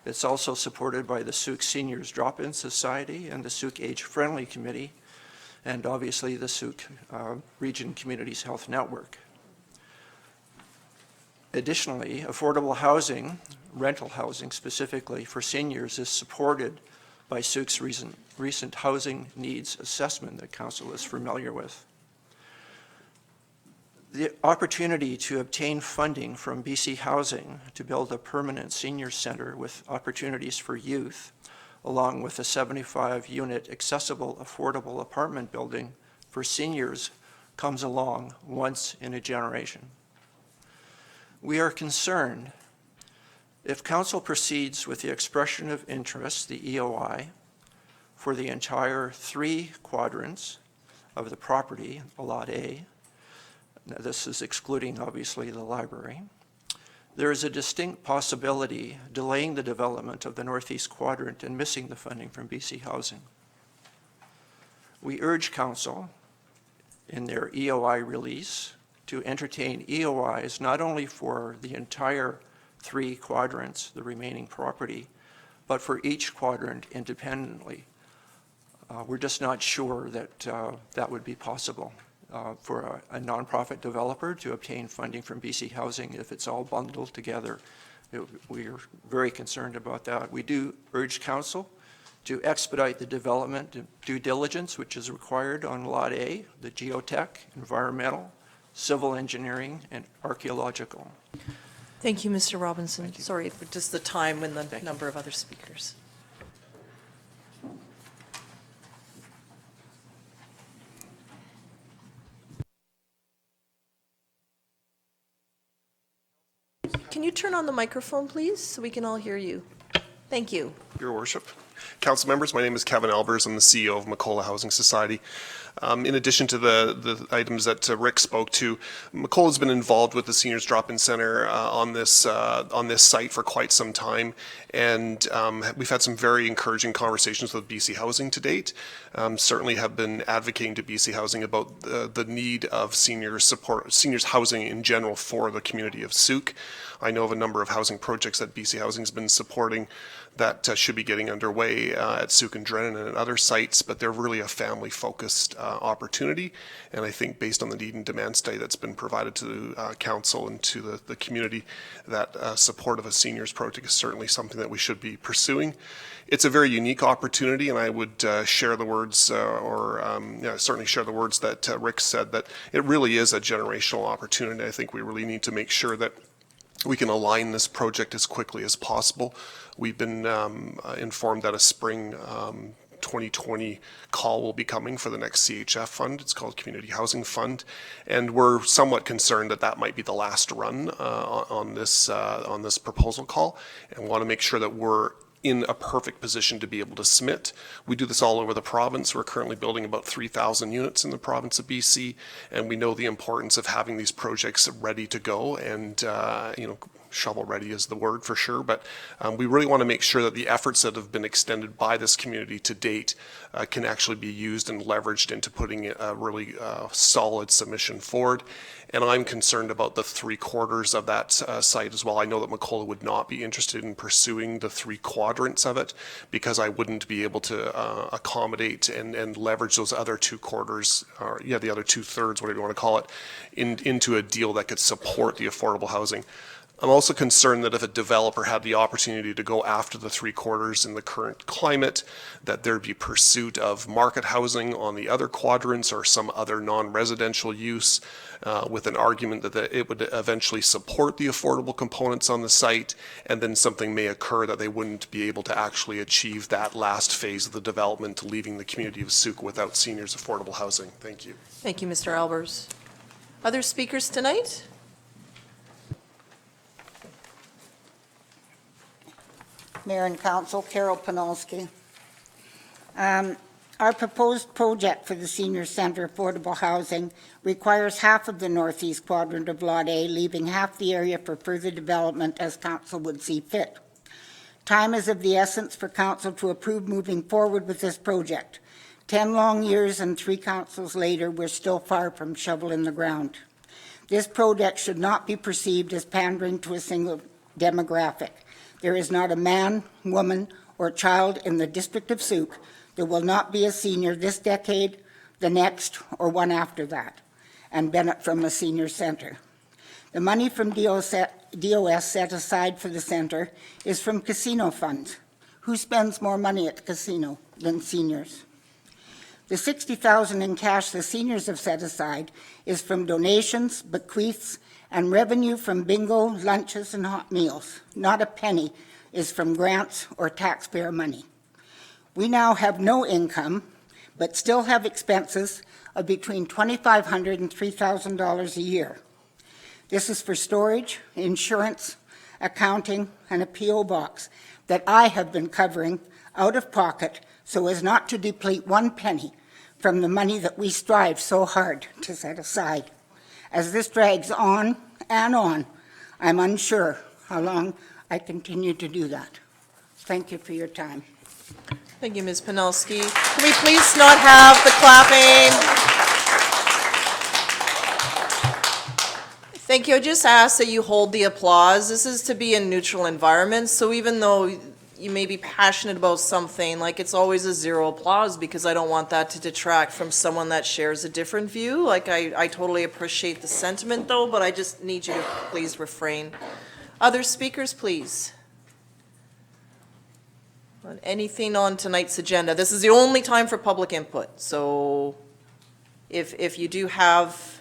It's also supported by the Sauk Seniors Drop-In Society and the Sauk Age Friendly Committee, and obviously the Sauk Region Communities Health Network. Additionally, affordable housing, rental housing specifically for seniors, is supported by Sauk's recent housing needs assessment that Council is familiar with. The opportunity to obtain funding from BC Housing to build a permanent senior center with opportunities for youth, along with a 75-unit accessible, affordable apartment building for seniors, comes along once in a generation. We are concerned if Council proceeds with the expression of interest, the EOI, for the entire 3 quadrants of the property, Lot A, now this is excluding obviously the library, there is a distinct possibility delaying the development of the Northeast Quadrant and missing the funding from BC Housing. We urge Council, in their EOI release to entertain EOIs not only for the entire 3 quadrants, the remaining property, but for each quadrant independently. We're just not sure that that would be possible for a nonprofit developer to obtain funding from BC Housing if it's all bundled together. We are very concerned about that. We do urge council to expedite the development and due diligence which is required on Lot A, the geotech, environmental, civil engineering, and archaeological. Thank you, Mr. Robinson. Sorry for just the time and the number of other speakers. Can you turn on the microphone, please, so we can all hear you? Thank you. Your Worship. Council members, my name is Kevin Albers. I'm the CEO of McCullough Housing Society. In addition to the items that Rick spoke to, McCullough has been involved with the Seniors Drop-In Center on this site for quite some time, and we've had some very encouraging conversations with BC Housing to date. Certainly have been advocating to BC Housing about the need of seniors housing in general for the community of Souk. I know of a number of housing projects that BC Housing has been supporting that should be getting underway at Souk and Drennan and at other sites, but they're really a family-focused opportunity. And I think based on the need and demand study that's been provided to council and to the community, that support of a seniors project is certainly something that we should be pursuing. It's a very unique opportunity, and I would share the words, certainly share the words that Rick said, that it really is a generational opportunity. I think we really need to make sure that we can align this project as quickly as possible. We've been informed that a spring 2020 call will be coming for the next CHF fund. It's called Community Housing Fund, and we're somewhat concerned that that might be the last run on this proposal call, and want to make sure that we're in a perfect position to be able to submit. We do this all over the province. We're currently building about 3,000 units in the province of BC, and we know the importance of having these projects ready to go, and shovel ready is the word for sure, but we really want to make sure that the efforts that have been extended by this community to date can actually be used and leveraged into putting a really solid submission forward. And I'm concerned about the 3/4 of that site as well. I know that McCullough would not be interested in pursuing the 3 quadrants of it, because I wouldn't be able to accommodate and leverage those other 2/4, or the other 2/3, whatever you want to call it, into a deal that could support the affordable housing. I'm also concerned that if a developer had the opportunity to go after the 3/4 in the current climate, that there'd be pursuit of market housing on the other quadrants or some other non-residential use, with an argument that it would eventually support the affordable components on the site, and then something may occur that they wouldn't be able to actually achieve that last phase of the development, leaving the community of Souk without seniors affordable housing. Thank you. Thank you, Mr. Albers. Other speakers tonight? Mayor and Council, Carol Panolsky. Our proposed project for the Senior Centre Affordable Housing requires half of the northeast quadrant of Lot A, leaving half the area for further development as Council would see fit. Time is of the essence for Council to approve moving forward with this project. 10 long years and 3 councils later, we're still far from shovel in the ground. This project should not be perceived as pandering to a single demographic. There is not a man, woman, or child in the district of Souk that will not be a senior this decade, the next, or one after that, and benefit from a senior centre. The money from DOS set aside for the centre is from casino funds. Who spends more money at the casino than seniors? The $60,000 in cash the seniors have set aside is from donations, bequeaths, and revenue from bingo, lunches, and hot meals. Not a penny is from grants or taxpayer money. We now have no income, but still have expenses of between $2,500 and $3,000 a year. This is for storage, insurance, accounting, and a P.O. box that I have been covering out of pocket so as not to deplete one penny from the money that we strive so hard to set aside. As this drags on and on, I'm unsure how long I continue to do that. Thank you for your time. Thank you, Ms. Panelski. Can we please not have the clapping? Thank you. I just ask that you hold the applause. This is to be a neutral environment, so even though you may be passionate about something, like, it's always a zero applause, because I don't want that to detract from someone that shares a different view. Like, I totally appreciate the sentiment though, but I just need you to please refrain. Other speakers, please. On anything on tonight's agenda. This is the only time for public input, so if you do have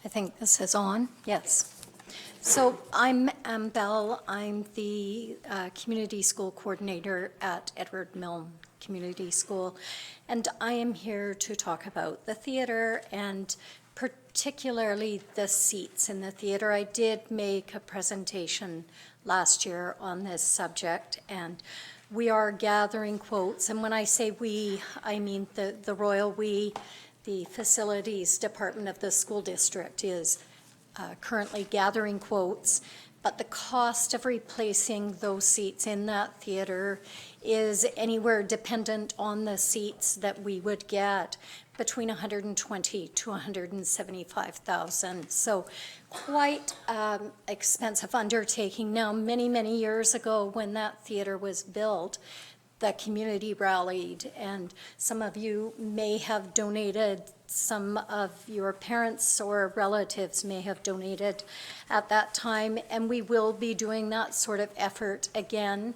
I think this is on, yes. So I'm Bell, I'm the Community School Coordinator at Edward Milne Community School, and I am here to talk about the theatre and particularly the seats in the theatre. I did make a presentation last year on this subject, and we are gathering quotes, and when I say we, I mean the royal we. The Facilities Department of the school district is currently gathering quotes, but the cost of replacing those seats in that theatre is anywhere, dependent on the seats that we would get, between $120,000 to $175,000. So quite expensive undertaking. Now, many, many years ago, when that theatre was built, the community rallied, and some of you may have donated, some of your parents or relatives may have donated at that time, and we will be doing that sort of effort again.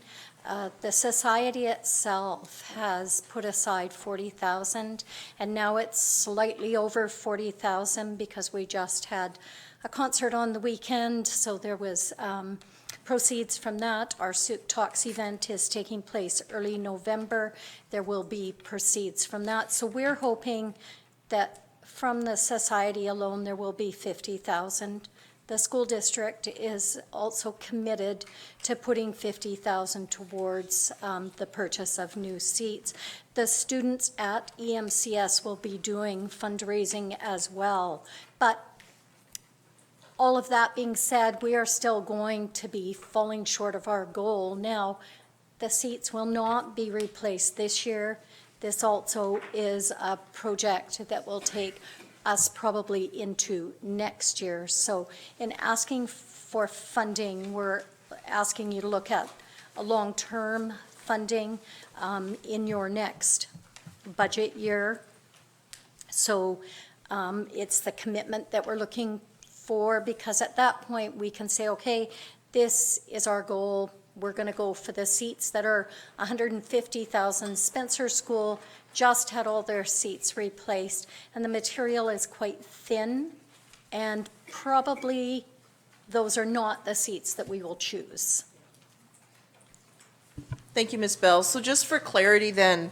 The society itself has put aside $40,000, and now it's slightly over $40,000 because we just had a concert on the weekend, so there was proceeds from that. Our Souk Talks event is taking place early November. There will be proceeds from that. So we're hoping that from the society alone, there will be $50,000. The school district is also committed to putting $50,000 towards the purchase of new seats. The students at EMCS will be doing fundraising as well. But all of that being said, we are still going to be falling short of our goal. Now, the seats will not be replaced this year. This also is a project that will take us probably into next year. So in asking for funding, we're asking you to look at a long-term funding in your next budget year. So it's the commitment that we're looking for, because at that point we can say, okay, this is our goal. We're going to go for the seats that are $150,000. Spencer School just had all their seats replaced, and the material is quite thin, and probably those are not the seats that we will choose. Thank you, Ms. Bell. So just for clarity then,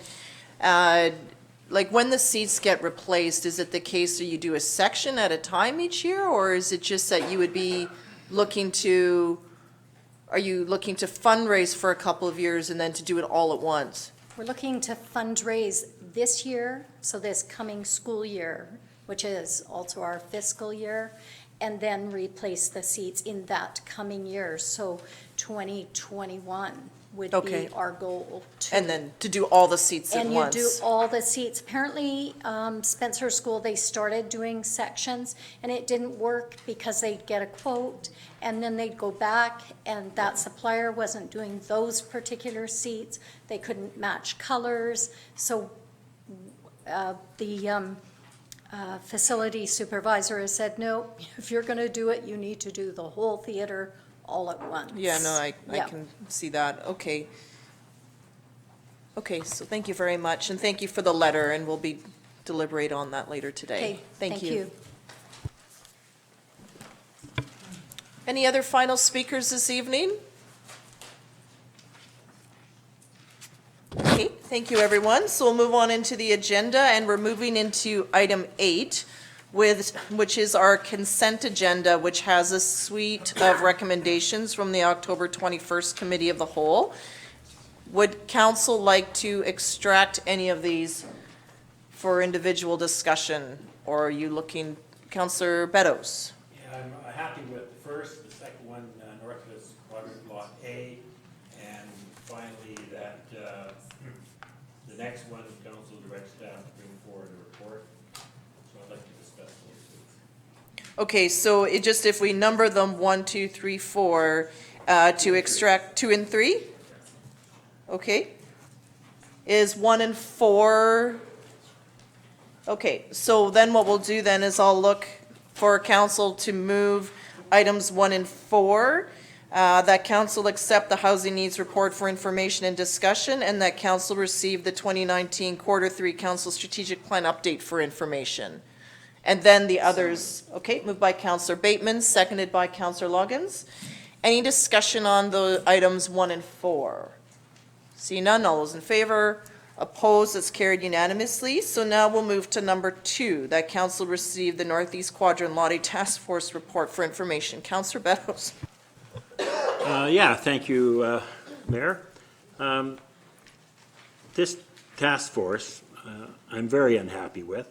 like when the seats get replaced, is it the case that you do a section at a time each year, or is it just that you would be looking to, are you looking to fundraise for a couple of years and then to do it all at once? We're looking to fundraise this year, so this coming school year, which is also our fiscal year, and then replace the seats in that coming year. So 2021 would Okay. be our goal. And then to do all the seats at And once? you do all the seats. Apparently, Spencer School, they started doing sections, and it didn't work because they'd get a quote, and then they'd go back, and that supplier wasn't doing those particular seats. They couldn't match colors. So the facility supervisor has said, no, if you're going to do it, you need to do the whole theater all at once. Yeah, no, I Yeah. can see that. Okay. Okay, so thank you very much, and thank you for the letter, and we'll be deliberate on that later today. Okay, thank you. Any other final speakers this evening? Okay, thank you, everyone. So we'll move on into the agenda, and we're moving into item 8, which is our consent agenda, which has a suite of recommendations from the October 21st Committee of the Whole. Would council like to extract any of these for individual discussion, or are you looking, Councillor Beddoes? Yeah, happy with the first, the second one, Northwest Quadrant Lot A, and finally that the next one, council directs staff to bring forward a report. So I'd like to discuss those two. Okay, so it just, if we number them 1, 2, 3, 4, to extract 2 and 3? Okay. Is 1 and 4? Okay, so then what we'll do then is I'll look for council to move items 1 and 4, that council accept the housing needs report for information and discussion, and that council receive the 2019 Q3 council strategic plan update for information. And then the others, okay, moved by Councillor Bateman, seconded by Councillor Loggins. Any discussion on the items 1 and 4? See none, all those in favor? Opposed, it's carried unanimously. So now we'll move to number 2, that council received the Northeast Quadrant Lot A Task Force report for information. Councillor Beddoes. Yeah, thank you, Mayor. This task force, I'm very unhappy with,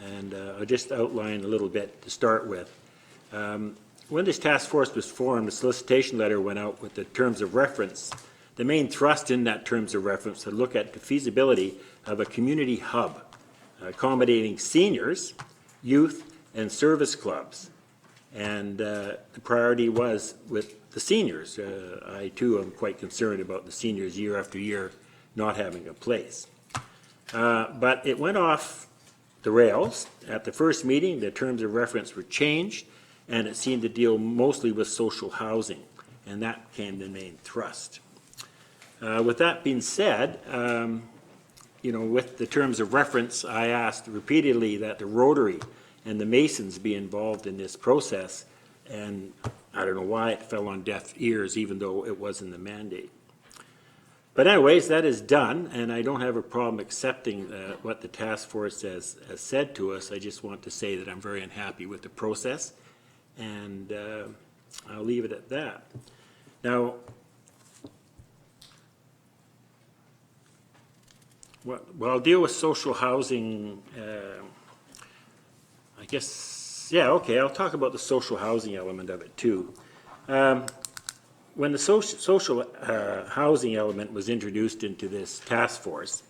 and I'll just outline a little bit to start with. When this task force was formed, a solicitation letter went out with the terms of reference. The main thrust in that terms of reference to look at the feasibility of a community hub accommodating seniors, youth, and service clubs. And the priority was with the seniors. I too am quite concerned about the seniors year after year not having a place. But it went off the rails. At the first meeting, the terms of reference were changed, and it seemed to deal mostly with social housing, and that became the main thrust. With that being said, with the terms of reference, I asked repeatedly that the Rotary and the Masons be involved in this process, and I don't know why it fell on deaf ears, even though it was in the mandate. But anyways, that is done, and I don't have a problem accepting what the task force has said to us. I just want to say that I'm very unhappy with the process, and I'll leave it at that. Now, well, I'll deal with social housing, I guess, yeah, okay, I'll talk about the social housing element of it too. When the social housing element was introduced into this task force,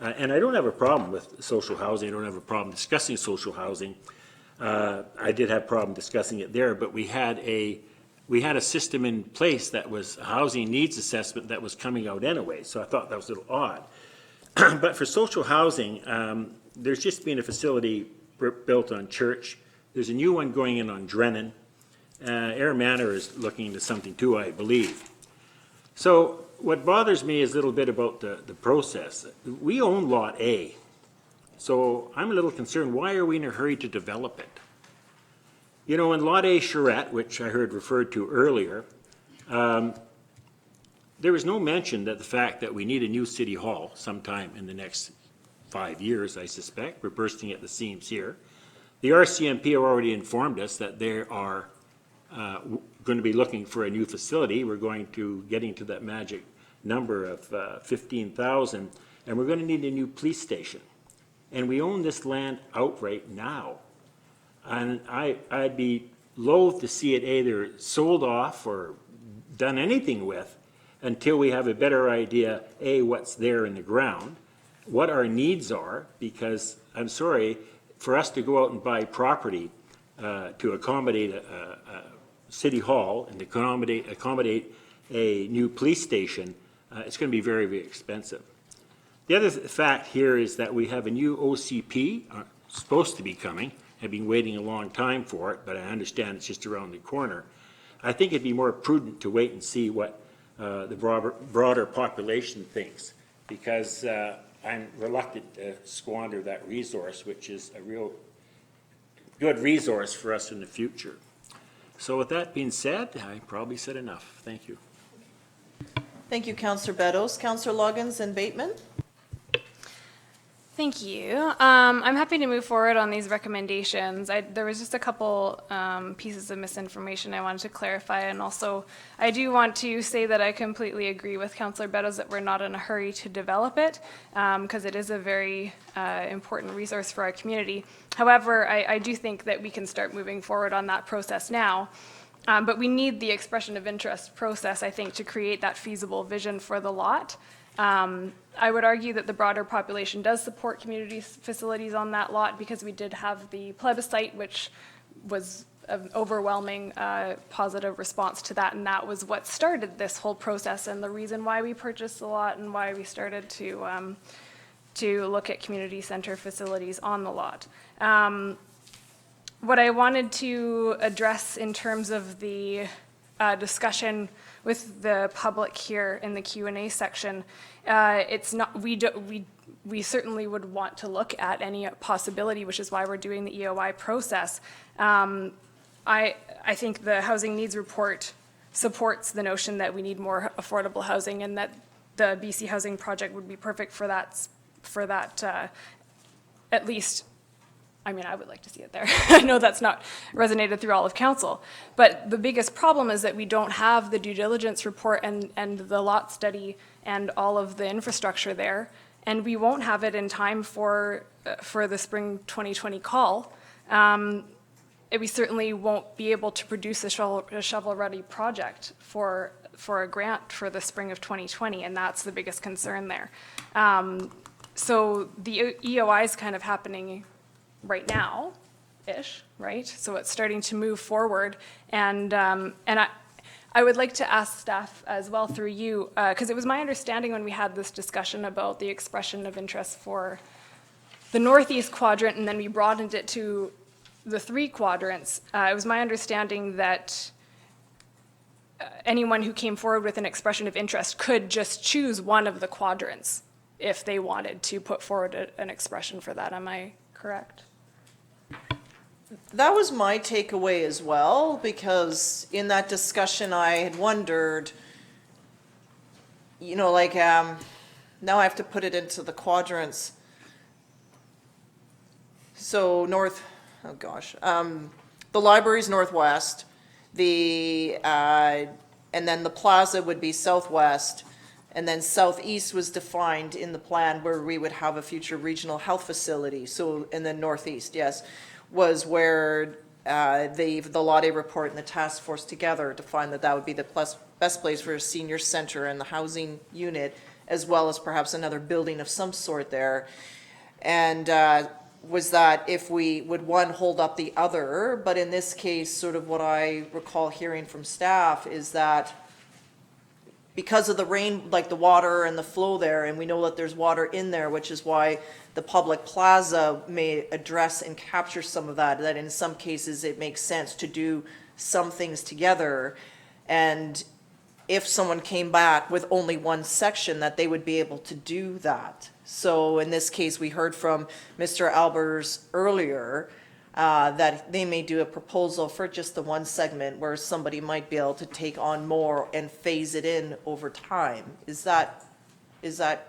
and I don't have a problem with social housing, I don't have a problem discussing social housing. I did have a problem discussing it there, but we had a system in place that was a housing needs assessment that was coming out anyway, so I thought that was a little odd. But for social housing, there's just been a facility built on Church. There's a new one going in on Drennan. Air Manor is looking into something too, I believe. So what bothers me is a little bit about the process. We own Lot A, so I'm a little concerned, why are we in a hurry to develop it? You know, in Lot A Charette, which I heard referred to earlier, there was no mention that the fact that we need a new city hall sometime in the next 5 years, I suspect. We're bursting at the seams here. The RCMP have already informed us that they are going to be looking for a new facility. We're going to getting to that magic number of 15,000, and we're going to need a new police station. And we own this land outright now. And I'd be loath to see it either sold off or done anything with until we have a better idea, A, what's there in the ground, what our needs are, because I'm sorry, for us to go out and buy property to accommodate a city hall and to accommodate a new police station, it's going to be very, very expensive. The other fact here is that we have a new OCP, supposed to be coming. I've been waiting a long time for it, but I understand it's just around the corner. I think it'd be more prudent to wait and see what the broader population thinks, because I'm reluctant to squander that resource, which is a real good resource for us in the future. So with that being said, I probably said enough. Thank you. Thank you, Councillor Beddoes. Councillor Loggins and Bateman? Thank you. I'm happy to move forward on these recommendations. There was just a couple pieces of misinformation I wanted to clarify, and also I do want to say that I completely agree with Councillor Beddoes that we're not in a hurry to develop it, because it is a very important resource for our community. However, I do think that we can start moving forward on that process now. But we need the expression of interest process, I think, to create that feasible vision for the lot. I would argue that the broader population does support community facilities on that lot because we did have the plebiscite, which was an overwhelming positive response to that, and that was what started this whole process and the reason why we purchased the lot and why we started to look at community center facilities on the lot. What I wanted to address in terms of the discussion with the public here in the Q&A section, it's not, we certainly would want to look at any possibility, which is why we're doing the EOI process. I think the housing needs report supports the notion that we need more affordable housing and that the BC Housing Project would be perfect for that, at least. I mean, I would like to see it there. I know that's not resonated through all of council, but the biggest problem is that we don't have the due diligence report and the lot study and all of the infrastructure there, and we won't have it in time for the spring 2020 call. We certainly won't be able to produce a shovel-ready project for a grant for the spring of 2020, and that's the biggest concern there. So the EOI is kind of happening right now-ish, right? So it's starting to move forward, and I would like to ask staff as well through you, because it was my understanding when we had this discussion about the expression of interest for the northeast quadrant, and then we broadened it to the 3 quadrants. It was my understanding that anyone who came forward with an expression of interest could just choose one of the quadrants if they wanted to put forward an expression for that. Am I correct? That was my takeaway as well, because in that discussion I had wondered, you know, like, now I have to put it into the quadrants. So the library's northwest, and then the plaza would be southwest, and then southeast was defined in the plan where we would have a future regional health facility. So, and then northeast, yes, was where the Lot A report and the task force together defined that would be the best place for a senior center and the housing unit, as well as perhaps another building of some sort there. And was that if we would one hold up the other, but in this case, sort of what I recall hearing from staff is that because of the rain, like the water and the flow there, and we know that there's water in there, which is why the public plaza may address and capture some of that, that in some cases it makes sense to do some things together. And if someone came back with only one section, that they would be able to do that. So in this case, we heard from Mr. Albers earlier that they may do a proposal for just the one segment where somebody might be able to take on more and phase it in over time. Is that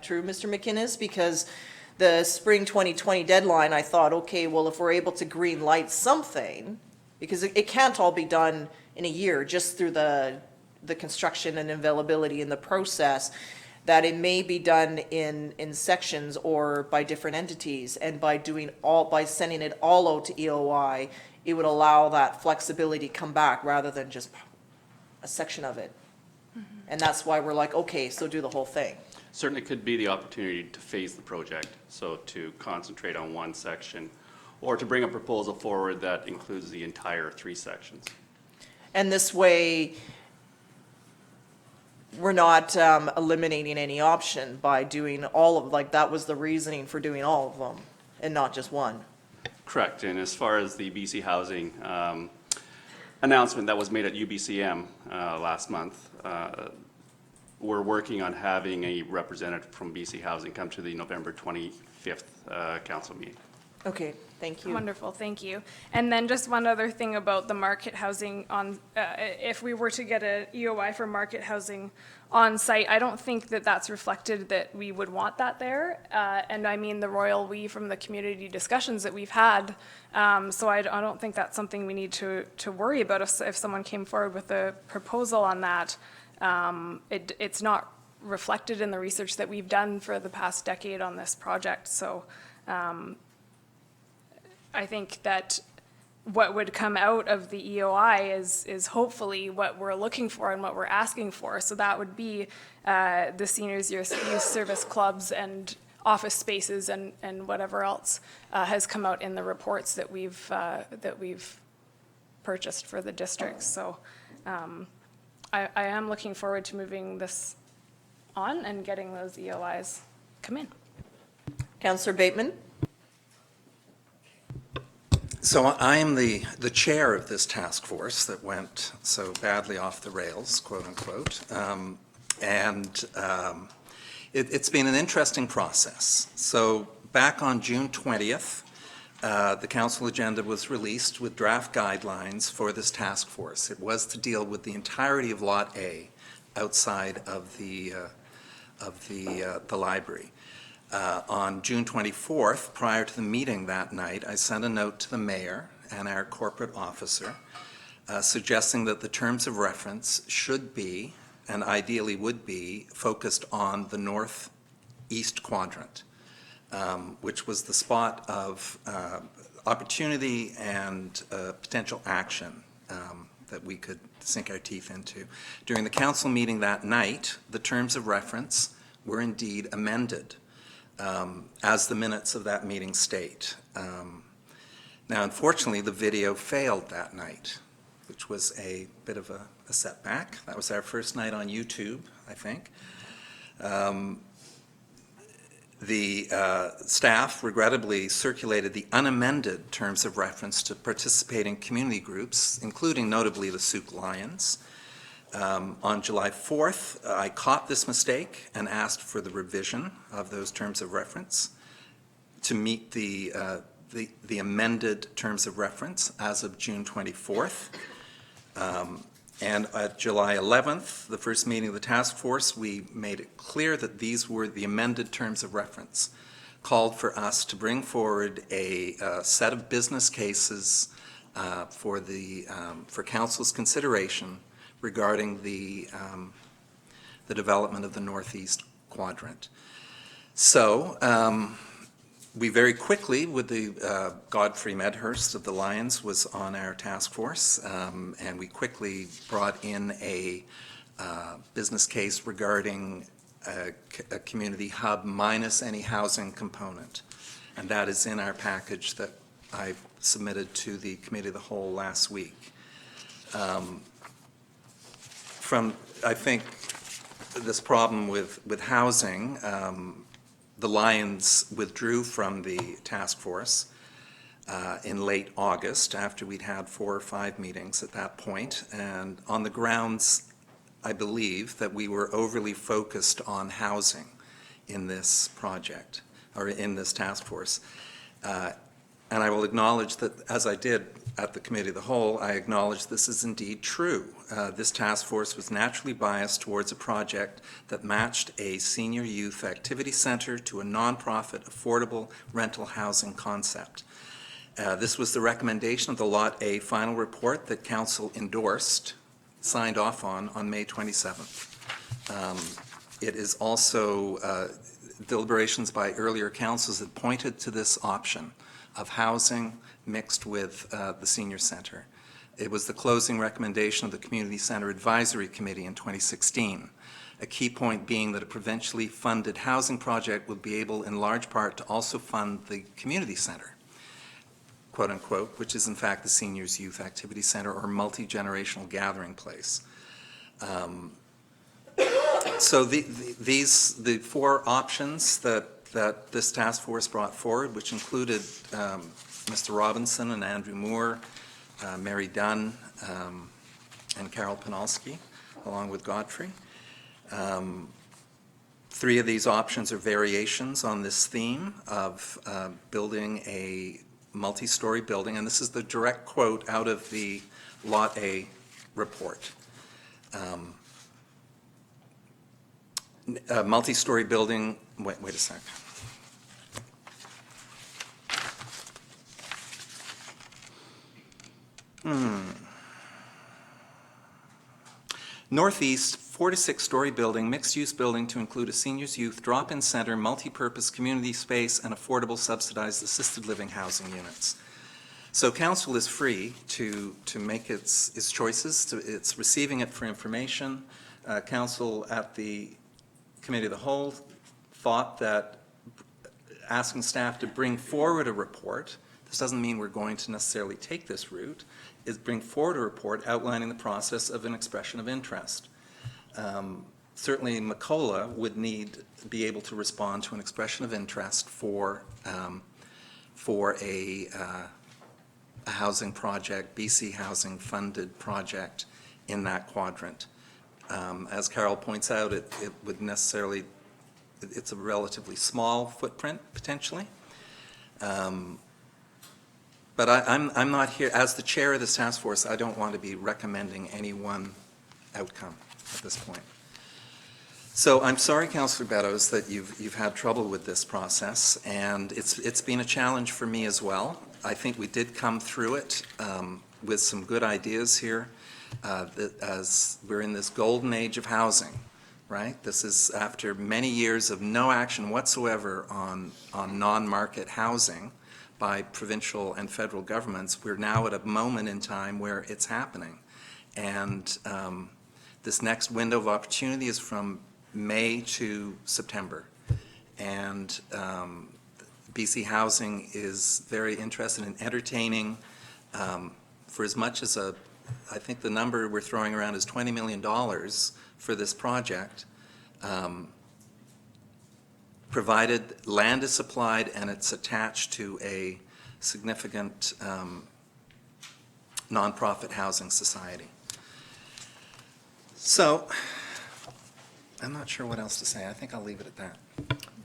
true, Mr. McInnes? Because the spring 2020 deadline, I thought, okay, well, if we're able to green light something, because it can't all be done in a year just through the construction and availability in the process, that it may be done in sections or by different entities, and by sending it all out to EOI, it would allow that flexibility to come back rather than just a section of it. Mm-hmm. And that's why we're like, okay, so do the whole thing. Certainly could be the opportunity to phase the project, so to concentrate on one section, or to bring a proposal forward that includes the entire 3 sections. And this way, we're not eliminating any option by doing all of, like, that was the reasoning for doing all of them and not just one. Correct. And as far as the BC Housing announcement that was made at UBCM last month, we're working on having a representative from BC Housing come to the November 25th council meeting. Okay, thank you. Wonderful, thank you. And then just one other thing about the market housing on, if we were to get a EOI for market housing on site, I don't think that that's reflected that we would want that there. And I mean the royal we from the community discussions that we've had. So I don't think that's something we need to worry about if someone came forward with a proposal on that. It's not reflected in the research that we've done for the past decade on this project. So I think that what would come out of the EOI is hopefully what we're looking for and what we're asking for. So that would be the seniors youth service clubs and office spaces and whatever else has come out in the reports that we've purchased for the districts. So I am looking forward to moving this on and getting those EOIs come in. Councillor Bateman? So I am the chair of this task force that went so badly off the rails, quote unquote. It's been an interesting process. So back on June 20th, the council agenda was released with draft guidelines for this task force. It was to deal with the entirety of Lot A outside of the library. On June 24th, prior to the meeting that night, I sent a note to the mayor and our corporate officer suggesting that the terms of reference should be, and ideally would be, focused on the northeast quadrant, which was the spot of opportunity and potential action that we could sink our teeth into. During the council meeting that night, the terms of reference were indeed amended, as the minutes of that meeting state. Now, unfortunately, the video failed that night, which was a bit of a setback. That was our first night on YouTube, I think. The staff regrettably circulated the unamended terms of reference to participating community groups, including notably the Souk Lions. On July 4th, I caught this mistake and asked for the revision of those terms of reference to meet the amended terms of reference as of June 24th. And at July 11th, the first meeting of the task force, we made it clear that these were the amended terms of reference, called for us to bring forward a set of business cases for council's consideration regarding the development of the northeast quadrant. So we very quickly, with the Godfrey Medhurst of the Lions was on our task force, and we quickly brought in a business case regarding a community hub minus any housing component. And that is in our package that I submitted to the Committee of the Whole last week. I think, this problem with housing, the Lions withdrew from the task force in late August after we'd had 4 or 5 meetings at that point, and on the grounds, I believe, that we were overly focused on housing in this project, or in this task force. And I will acknowledge that, as I did at the Committee of the Whole, I acknowledge this is indeed true. This task force was naturally biased towards a project that matched a senior youth activity center to a nonprofit affordable rental housing concept. This was the recommendation of the Lot A final report that Council endorsed, signed off on May 27th. It is also deliberations by earlier councils that pointed to this option of housing mixed with the senior center. It was the closing recommendation of the Community Center Advisory Committee in 2016, a key point being that a provincially funded housing project would be able in large part to also fund the community center, quote unquote, which is in fact the seniors youth activity center or multi-generational gathering place. So the 4 options that this task force brought forward, which included Mr. Robinson and Andrew Moore, Mary Dunn, and Carol Panalski, along with Godfrey. 3 of these options are variations on this theme of building a multi-story building, and this is the direct quote out of the Lot A report. A multi-story building, wait a sec. Northeast, 4 to 6 story building, mixed-use building to include a seniors youth drop-in center, multi-purpose community space, and affordable subsidized assisted living housing units. So council is free to make its choices. It's receiving it for information. Council at the Committee of the Whole thought that asking staff to bring forward a report, this doesn't mean we're going to necessarily take this route, is bring forward a report outlining the process of an expression of interest. Certainly Macola would be able to respond to an expression of interest for a housing project, BC Housing funded project in that quadrant. As Carol points out, it would necessarily, it's a relatively small footprint potentially. But I'm not here, as the chair of this task force, I don't want to be recommending any one outcome at this point. So I'm sorry, Councillor Beddoes, that you've had trouble with this process, and it's been a challenge for me as well. I think we did come through it with some good ideas here, as we're in this golden age of housing, right? This is after many years of no action whatsoever on non-market housing by provincial and federal governments. We're now at a moment in time where it's happening. And this next window of opportunity is from May to September. And BC Housing is very interested in entertaining for as much as I think the number we're throwing around is $20 million for this project, provided land is supplied and it's attached to a significant nonprofit housing society. So I'm not sure what else to say. I think I'll leave it at that.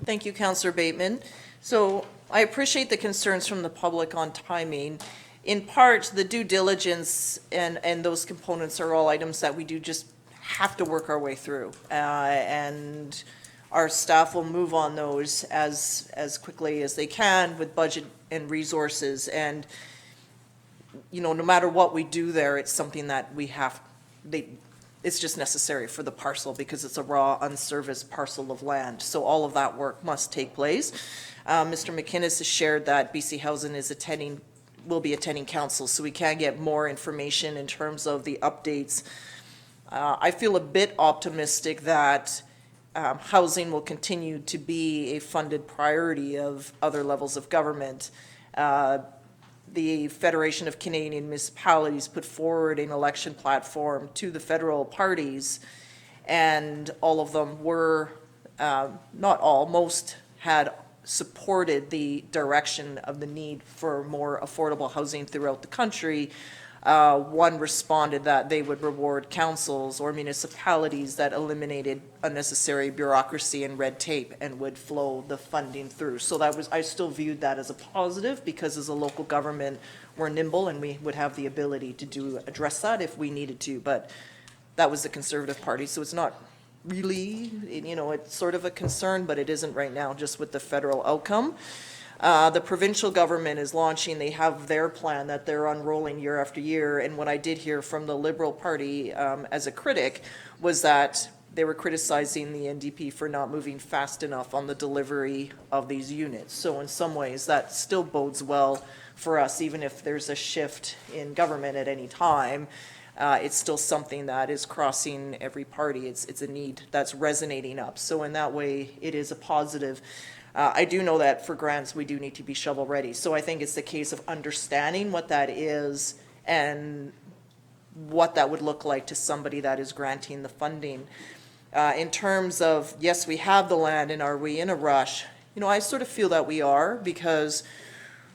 Thank you, Councillor Bateman. So I appreciate the concerns from the public on timing. In part, the due diligence and those components are all items that we do just have to work our way through. And our staff will move on those as quickly as they can with budget and resources. And, you know, no matter what we do there, it's something that we have, it's just necessary for the parcel because it's a raw, unserviced parcel of land. So all of that work must take place. Mr. McInnes has shared that BC Housing will be attending council, so we can get more information in terms of the updates. I feel a bit optimistic that housing will continue to be a funded priority of other levels of government. The Federation of Canadian Municipalities put forward an election platform to the federal parties, and all of them were, not all, most had supported the direction of the need for more affordable housing throughout the country. One responded that they would reward councils or municipalities that eliminated unnecessary bureaucracy and red tape and would flow the funding through. So I still viewed that as a positive because as a local government, we're nimble and we would have the ability to address that if we needed to. But that was the Conservative Party, so it's not really, you know, it's sort of a concern, but it isn't right now just with the federal outcome. The provincial government is launching, they have their plan that they're unrolling year after year, and what I did hear from the Liberal Party as a critic was that they were criticizing the NDP for not moving fast enough on the delivery of these units. So in some ways that still bodes well for us, even if there's a shift in government at any time. It's still something that is crossing every party. It's a need that's resonating up. So in that way, it is a positive. I do know that for grants, we do need to be shovel ready. So I think it's the case of understanding what that is and what that would look like to somebody that is granting the funding. In terms of, yes, we have the land and are we in a rush? You know, I sort of feel that we are because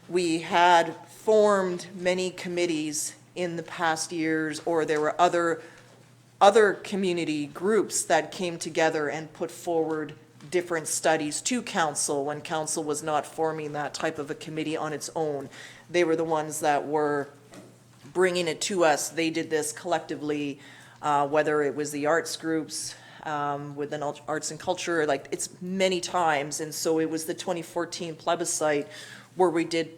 we had formed many committees in the past years, or there were other community groups that came together and put forward different studies to council when council was not forming that type of a committee on its own. They were the ones that were bringing it to us. They did this collectively, whether it was the arts groups, within arts and culture, like it's many times. And so it was the 2014 plebiscite where we did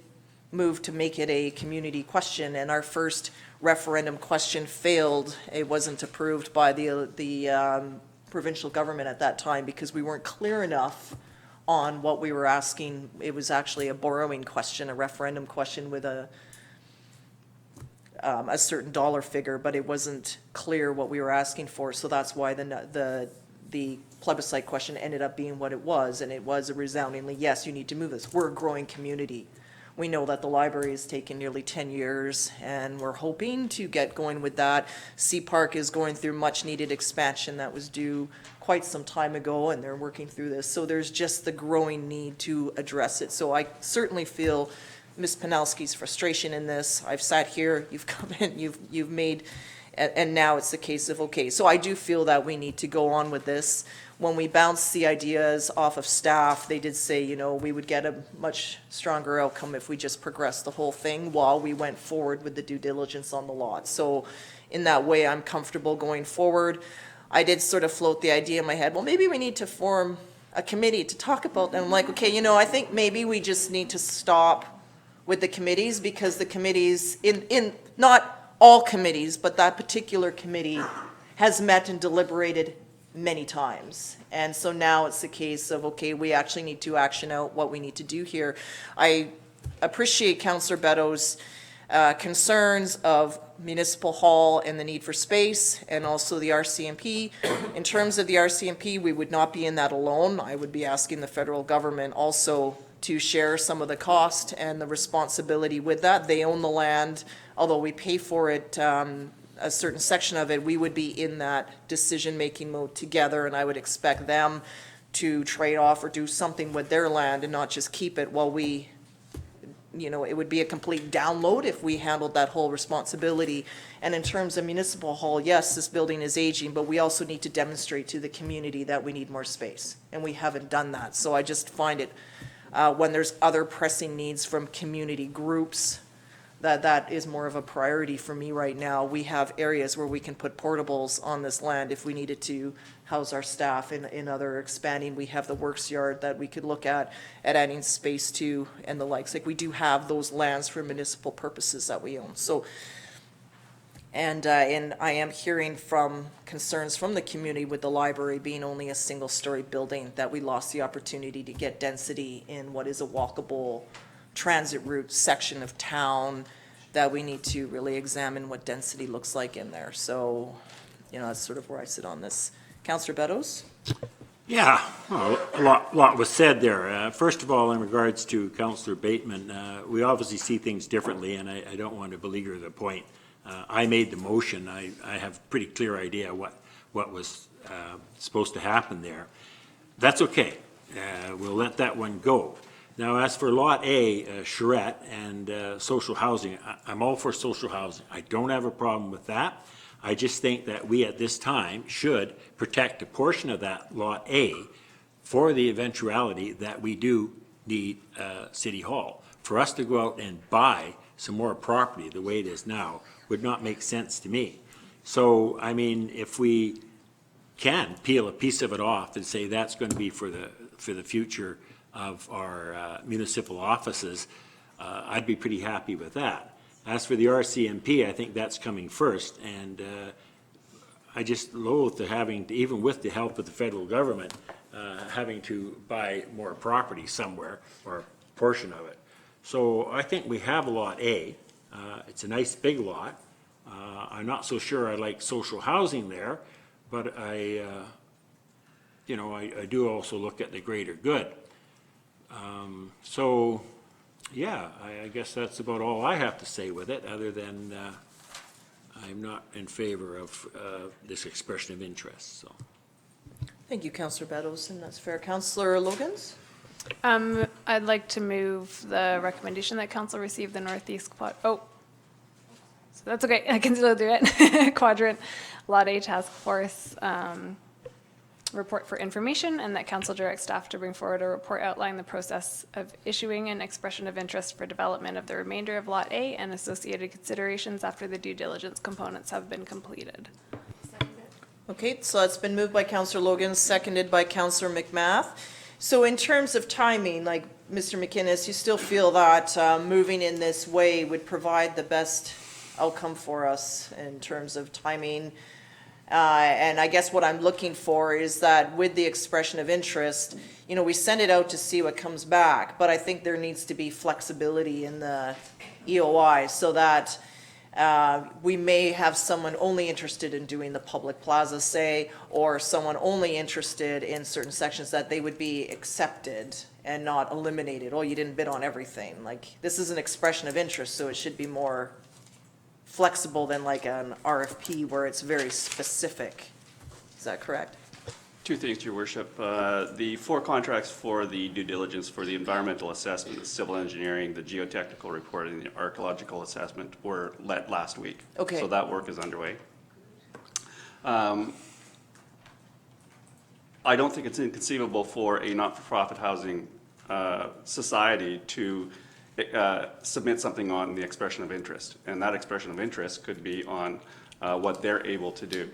move to make it a community question, and our first referendum question failed. It wasn't approved by the provincial government at that time because we weren't clear enough on what we were asking. It was actually a borrowing question, a referendum question with a certain dollar figure, but it wasn't clear what we were asking for. So that's why the plebiscite question ended up being what it was, and it was a resoundingly, yes, you need to move this. We're a growing community. We know that the library has taken nearly 10 years, and we're hoping to get going with that. Sea Park is going through much-needed expansion that was due quite some time ago, and they're working through this. So there's just the growing need to address it. So I certainly feel Ms. Panalski's frustration in this. I've sat here, you've come in, you've made, and now it's the case of, okay, so I do feel that we need to go on with this. When we bounced the ideas off of staff, they did say, you know, we would get a much stronger outcome if we just progressed the whole thing while we went forward with the due diligence on the lot. So in that way, I'm comfortable going forward. I did sort of float the idea in my head, well, maybe we need to form a committee to talk about that. I'm like, okay, you know, I think maybe we just need to stop with the committees, because the committees, in not all committees, but that particular committee has met and deliberated many times. And so now it's the case of, okay, we actually need to action out what we need to do here. I appreciate Councillor Beto's concerns of municipal hall and the need for space, and also the RCMP. In terms of the RCMP, we would not be in that alone. I would be asking the federal government also to share some of the cost and the responsibility with that. They own the land, although we pay for it, a certain section of it, we would be in that decision-making mode together, and I would expect them to trade off or do something with their land and not just keep it while we, you know, it would be a complete download if we handled that whole responsibility. And in terms of municipal hall, yes, this building is aging, but we also need to demonstrate to the community that we need more space, and we haven't done that. So I just find it, when there's other pressing needs from community groups, that is more of a priority for me right now. We have areas where we can put portables on this land if we needed to house our staff in other expanding. We have the works yard that we could look at adding space to and the likes. Like, we do have those lands for municipal purposes that we own. So, and I am hearing from concerns from the community with the library being only a single-story building, that we lost the opportunity to get density in what is a walkable transit route section of town, that we need to really examine what density looks like in there. So, you know, that's sort of where I sit on this. Councillor Beddoes? Yeah, well, a lot was said there. First of all, in regards to Councillor Bateman, we obviously see things differently, and I don't want to beleaguer the point. I made the motion. I have a pretty clear idea what was supposed to happen there. That's okay. We'll let that one go. Now, as for Lot A, Charette, and social housing, I'm all for social housing. I don't have a problem with that. I just think that we at this time should protect a portion of that Lot A for the eventuality that we do need City Hall. For us to go out and buy some more property the way it is now would not make sense to me. So, I mean, if we can peel a piece of it off and say that's going to be for the future of our municipal offices, I'd be pretty happy with that. As for the RCMP, I think that's coming first, and I just loathe to having to, even with the help of the federal government, having to buy more property somewhere, or a portion of it. So I think we have a Lot A. It's a nice big lot. I'm not so sure I like social housing there, but I do also look at the greater good. So, yeah, I guess that's about all I have to say with it, other than I'm not in favor of this expression of interest. So, thank you, Councillor Beddoes, and that's fair. Councillor Logans? I'd like to move the recommendation that council receive the Northeast so that's okay, I can still do it. Quadrant Lot A Task Force report for information, and that council direct staff to bring forward a report outlining the process of issuing an expression of interest for development of the remainder of Lot A and associated considerations after the due diligence components have been completed. Okay, so it's been moved by Councillor Logan, seconded by Councillor McMath. So in terms of timing, like Mr. McInnes, you still feel that moving in this way would provide the best outcome for us in terms of timing? And I guess what I'm looking for is that with the expression of interest, you know, we send it out to see what comes back, but I think there needs to be flexibility in the EOI so that we may have someone only interested in doing the public plaza, say, or someone only interested in certain sections, that they would be accepted and not eliminated. Oh, you didn't bid on everything. Like, this is an expression of interest, so it should be more flexible than like an RFP where it's very specific. Is that correct? Two things, Your Worship. The 4 contracts for the due diligence for the environmental assessment, the civil engineering, the geotechnical report, and the archaeological assessment were let last week. Okay. So that work is underway. I don't think it's inconceivable for a not-for-profit housing society to submit something on the expression of interest. And that expression of interest could be on what they're able to do.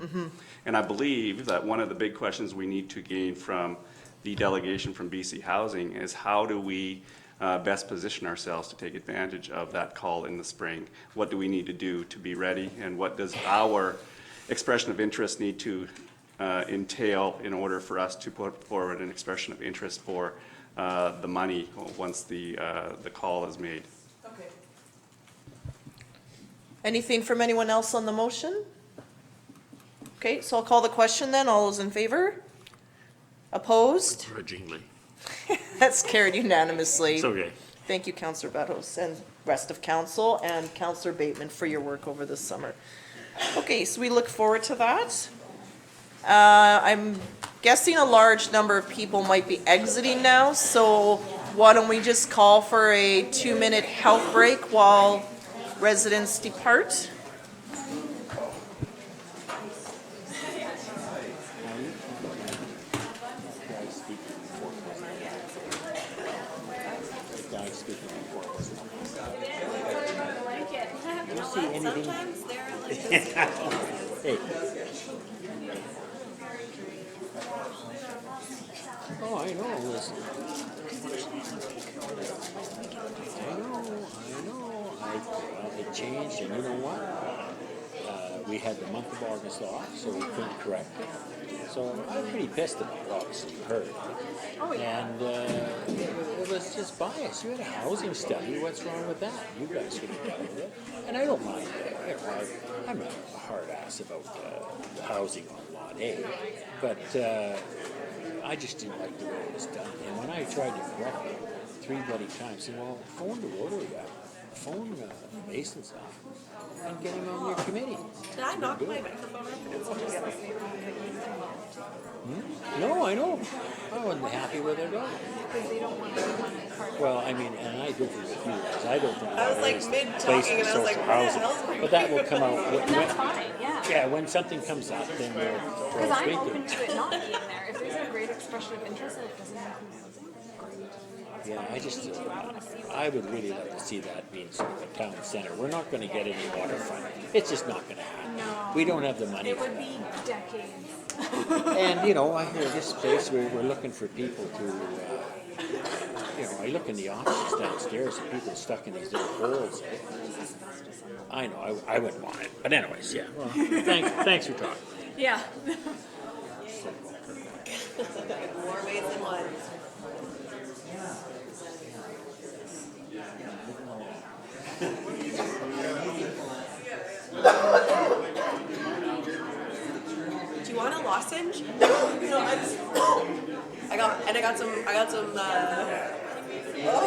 And I believe that one of the big questions we need to gain from the delegation from BC Housing is how do we best position ourselves to take advantage of that call in the spring? What do we need to do to be ready? And what does our expression of interest need to entail in order for us to put forward an expression of interest for the money once the call is made? Okay. Anything from anyone else on the motion? Okay, so I'll call the question then. All those in favor? Opposed? Grudgingly. That's carried unanimously. It's okay. Thank you, Councillor Batos, and rest of council, and Councillor Bateman for your work over this summer. Okay, so we look forward to that. I'm guessing a large number of people might be exiting now, so why don't we just call for a 2-minute health break while residents depart? Hey. Oh, I know. Listen. I know. It changed, and you know what? We had the month of August off, so we couldn't correct it. So I'm pretty pissed about it, obviously, you heard. And it was just bias. You had a housing study. What's wrong with that? You guys could have done it. And I don't mind. I'm not a hard ass about the housing on Lot A, but I just didn't like the way it was done. And when I tried to correct it 3 bloody times, I said, well, phone the Rotary guy, phone Mason's off, and get him on your committee. Did I knock my microphone off? No, I know. I wasn't happy with it at all. Well, I mean, and I differ with you, because I don't think I was like mid-talking, and I was like, what the hell's going on? But that will come out. And that's fine, yeah. Yeah, when something comes up, then we'll Because I'm speak to open it. to it not being there. If there's a great expression of interest and it doesn't include housing, great. Yeah, I would really like to see that being sort of a town center. We're not going to get any waterfront. It's just not going to happen. No. We don't have the money It for would that. be decades. And, you know, I hear this place, we're looking for people to, you know, I look in the offices downstairs and people stuck in these little holes. I know, I wouldn't want it. But anyways, yeah. Well, thanks for talking. Yeah. More ways than one. Do you want a lozenge? No, I got some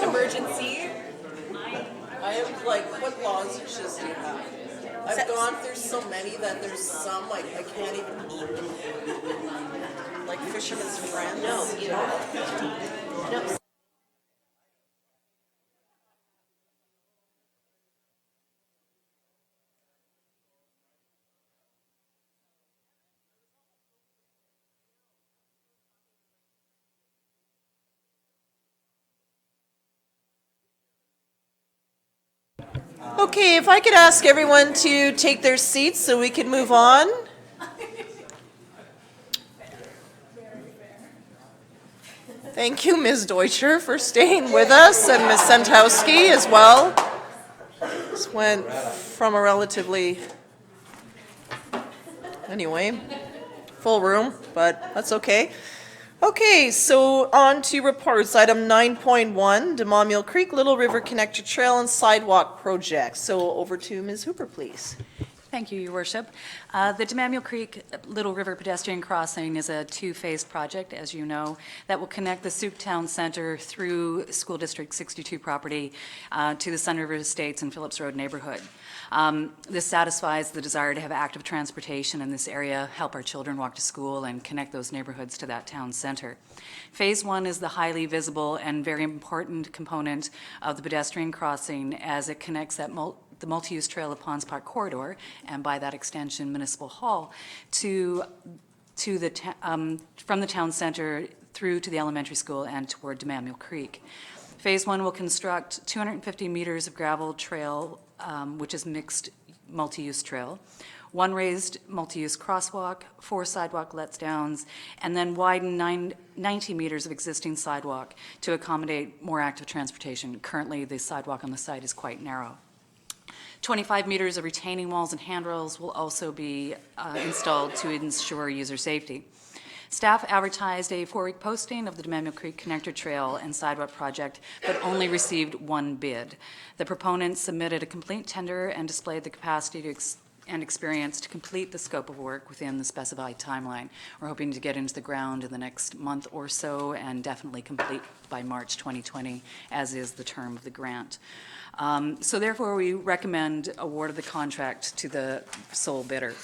emergency. I have like, what lozenges do you have? I've gone through so many that there's some like I can't even eat. Like Fisherman's Friend. No, you don't. No. Okay, if I could ask everyone to take their seats so we can move on. Thank you, Ms. Deutscher, for staying with us, and Ms. Sentowski as well. This went from a relatively, anyway, full room, but that's okay. Okay, so on to reports. Item 9.1, DeMamiel Creek, Little River Connector Trail and Sidewalk Project. So over to Ms. Hooper, please. Thank you, Your Worship. The DeMamiel Creek Little River Pedestrian Crossing is a two-phase project, as you know, that will connect the Souk Town Center through School District 62 property to the Sun River Estates and Phillips Road neighborhood. This satisfies the desire to have active transportation in this area, help our children walk to school, and connect those neighborhoods to that town center. Phase 1 is the highly visible and very important component of the pedestrian crossing as it connects the multi-use trail of Ponds Park corridor, and by that extension, Municipal Hall, from the town center through to the elementary school and toward DeMamiel Creek. Phase 1 will construct 250 meters of gravel trail, which is mixed multi-use trail, 1 raised multi-use crosswalk, 4 sidewalk lets downs, and then widen 90 meters of existing sidewalk to accommodate more active transportation. Currently, the sidewalk on the site is quite narrow. 25 meters of retaining walls and handrails will also be installed to ensure user safety. Staff advertised a 4-week posting of the DeMamiel Creek Connector Trail and Sidewalk project, but only received 1 bid. The proponents submitted a complete tender and displayed the capacity and experience to complete the scope of work within the specified timeline. We're hoping to get into the ground in the next month or so and definitely complete by March 2020, as is the term of the grant. So therefore, we recommend award of the contract to the sole bidder.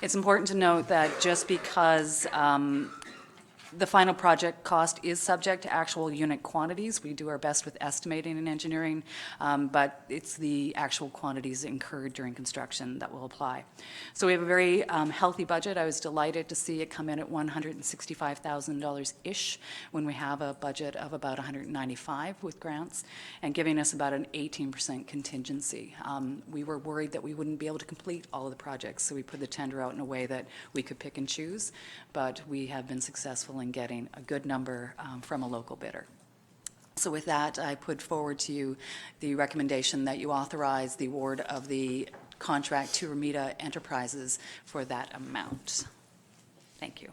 It's important to note that just because the final project cost is subject to actual unit quantities, we do our best with estimating and engineering, but it's the actual quantities incurred during construction that will apply. So we have a very healthy budget. I was delighted to see it come in at $165,000-ish when we have a budget of about $195 with grants, and giving us about an 18% contingency. We were worried that we wouldn't be able to complete all of the projects, so we put the tender out in a way that we could pick and choose, but we have been successful in getting a good number from a local bidder. So with that, I put forward to you the recommendation that you authorize the award of the contract to Remita Enterprises for that amount. Thank you.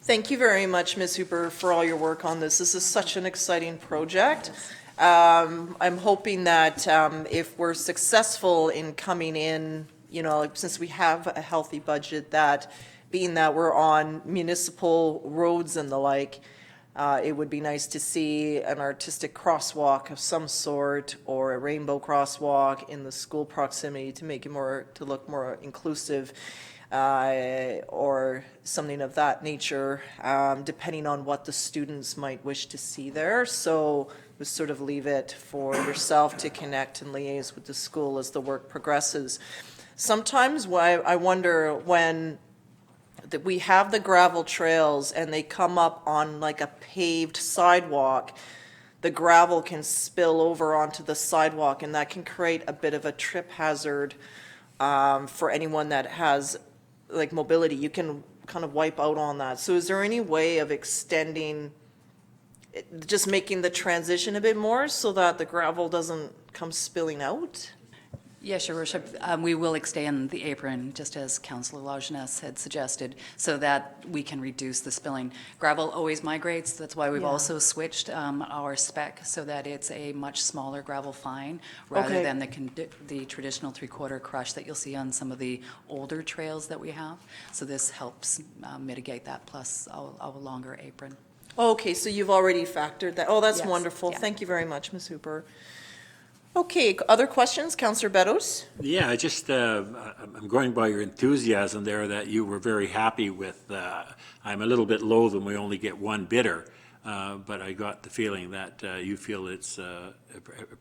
Thank you very much, Ms. Hooper, for all your work on this. This is such an exciting project. I'm hoping that if we're successful in coming in, you know, since we have a healthy budget, that being that we're on municipal roads and the like, it would be nice to see an artistic crosswalk of some sort or a rainbow crosswalk in the school proximity to make it to look more inclusive, or something of that nature, depending on what the students might wish to see there. So we sort of leave it for yourself to connect and liaise with the school as the work progresses. Sometimes I wonder when that we have the gravel trails and they come up on like a paved sidewalk, the gravel can spill over onto the sidewalk, and that can create a bit of a trip hazard for anyone that has like mobility. You can kind of wipe out on that. So is there any way of extending, just making the transition a bit more so that the gravel doesn't come spilling out? Yes, Your Worship. We will extend the apron, just as Councillor Lajeunesse had suggested, so that we can reduce the spilling. Gravel always migrates. That's why we've also switched our spec so that it's a much smaller gravel fine rather than the traditional 3/4 crush that you'll see on some of the older trails that we have. So this helps mitigate that, plus a longer apron. Okay, so you've already factored that. Oh, that's Yes. wonderful. Yeah. Thank you very much, Ms. Hooper. Okay, other questions? Councillor Beddoes? Yeah, I just, I'm going by your enthusiasm there that you were very happy with, I'm a little bit low when we only get 1 bidder, but I got the feeling that you feel it's a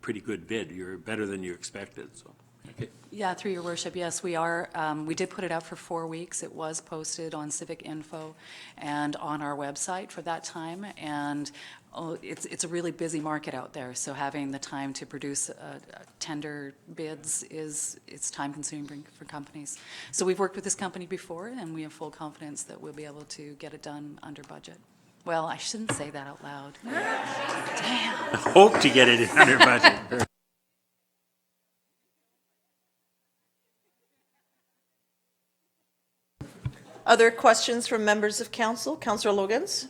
pretty good bid. You're better than you expected, so. Okay. Yeah, through your worship, yes, we are. We did put it out for 4 weeks. It was posted on Civic Info and on our website for that time, and it's a really busy market out there, so having the time to produce tender bids it's time consuming for companies. So we've worked with this company before, and we have full confidence that we'll be able to get it done under budget. Well, I shouldn't say that out loud. Damn. Hope to get it under budget. Other questions from members of council? Councillor Logans?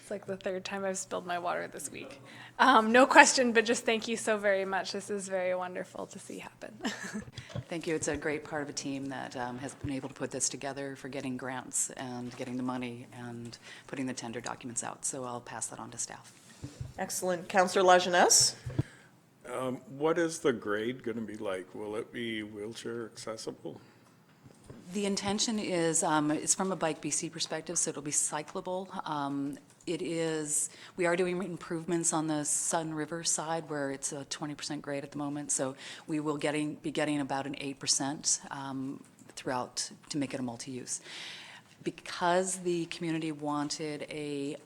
It's like the third time I've spilled my water this week. No question, but just thank you so very much. This is very wonderful to see happen. Thank you. It's a great part of a team that has been able to put this together for getting grants and getting the money and putting the tender documents out. So I'll pass that on to staff. Excellent. Councillor Lajeunesse? What is the grade going to be like? Will it be wheelchair accessible? The intention is, it's from a Bike BC perspective, so it'll be cyclable. We are doing improvements on the Sun River side where it's a 20% grade at the moment, so we will be getting about an 8% throughout to make it a multi-use. Because the community wanted a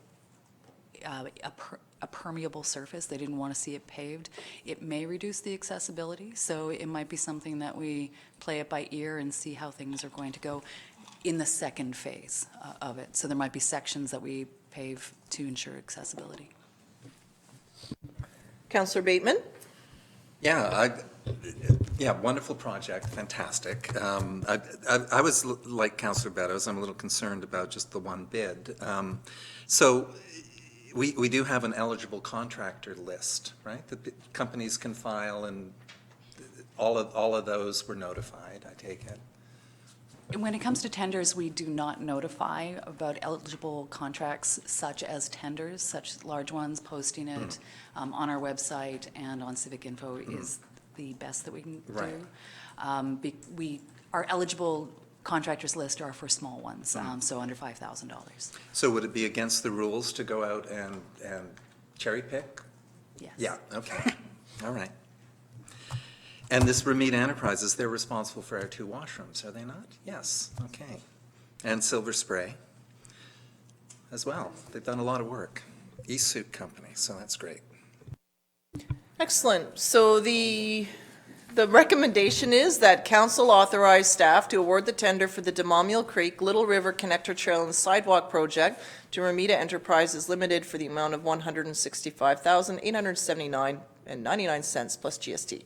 permeable surface, they didn't want to see it paved, it may reduce the accessibility, so it might be something that we play it by ear and see how things are going to go in the second phase of it. So there might be sections that we pave to ensure accessibility. Councillor Bateman? Yeah, wonderful project, fantastic. I was like Councillor Beddoes, I'm a little concerned about just the one bid. So we do have an eligible contractor list, right? That companies can file, and all of those were notified, I take it. When it comes to tenders, we do not notify about eligible contracts such as tenders, such large ones. Posting it on our website and on Civic Info is the best that we can do. Our eligible contractors list are for small ones, so under $5,000. So would it be against the rules to go out and cherry pick? Yes. Yeah, okay. All right. And this Ramita Enterprises, they're responsible for our 2 washrooms, are they not? Yes, okay. And Silver Spray as well. They've done a lot of work. East Suit Company, so that's great. Excellent. So the recommendation is that council authorize staff to award the tender for the DeMamiel Creek Little River Connector Trail and Sidewalk project to Ramita Enterprises Limited for the amount of $165,879.99 plus GST.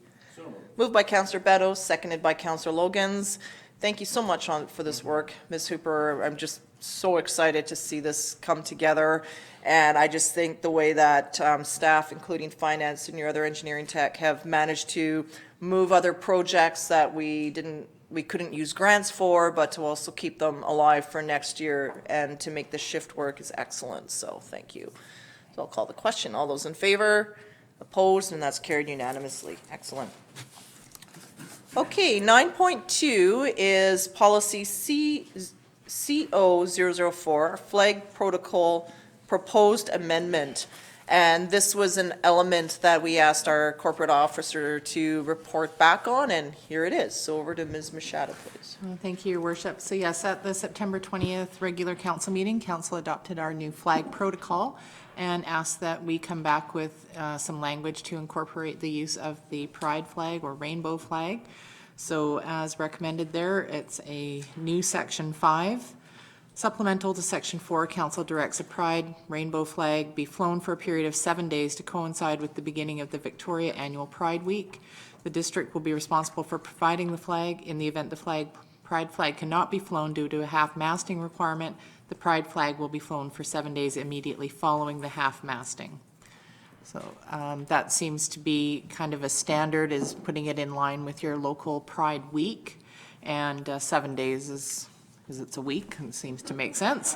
Moved by Councillor Beddoes, seconded by Councillor Logans. Thank you so much for this work, Ms. Hooper. I'm just so excited to see this come together. And I just think the way that staff, including finance and your other engineering tech, have managed to move other projects that we couldn't use grants for, but to also keep them alive for next year and to make the shift work is excellent. So thank you. So I'll call the question. All those in favor? Opposed? And that's carried unanimously. Excellent. Okay, 9.2 is policy CO004, flag protocol proposed amendment. And this was an element that we asked our corporate officer to report back on, and here it is. So over to Ms. Machado, please. Thank you, Your Worship. So yes, at the September 20th regular council meeting, council adopted our new flag protocol and asked that we come back with some language to incorporate the use of the pride flag or rainbow flag. So as recommended there, it's a new section 5. Supplemental to section 4, council directs a pride rainbow flag be flown for a period of 7 days to coincide with the beginning of the Victoria Annual Pride Week. The district will be responsible for providing the flag. In the event the pride flag cannot be flown due to a half-masting requirement, the pride flag will be flown for 7 days immediately following the half-masting. So that seems to be kind of a standard, is putting it in line with your local Pride Week, and 7 days is, because it's a week, and it seems to make sense.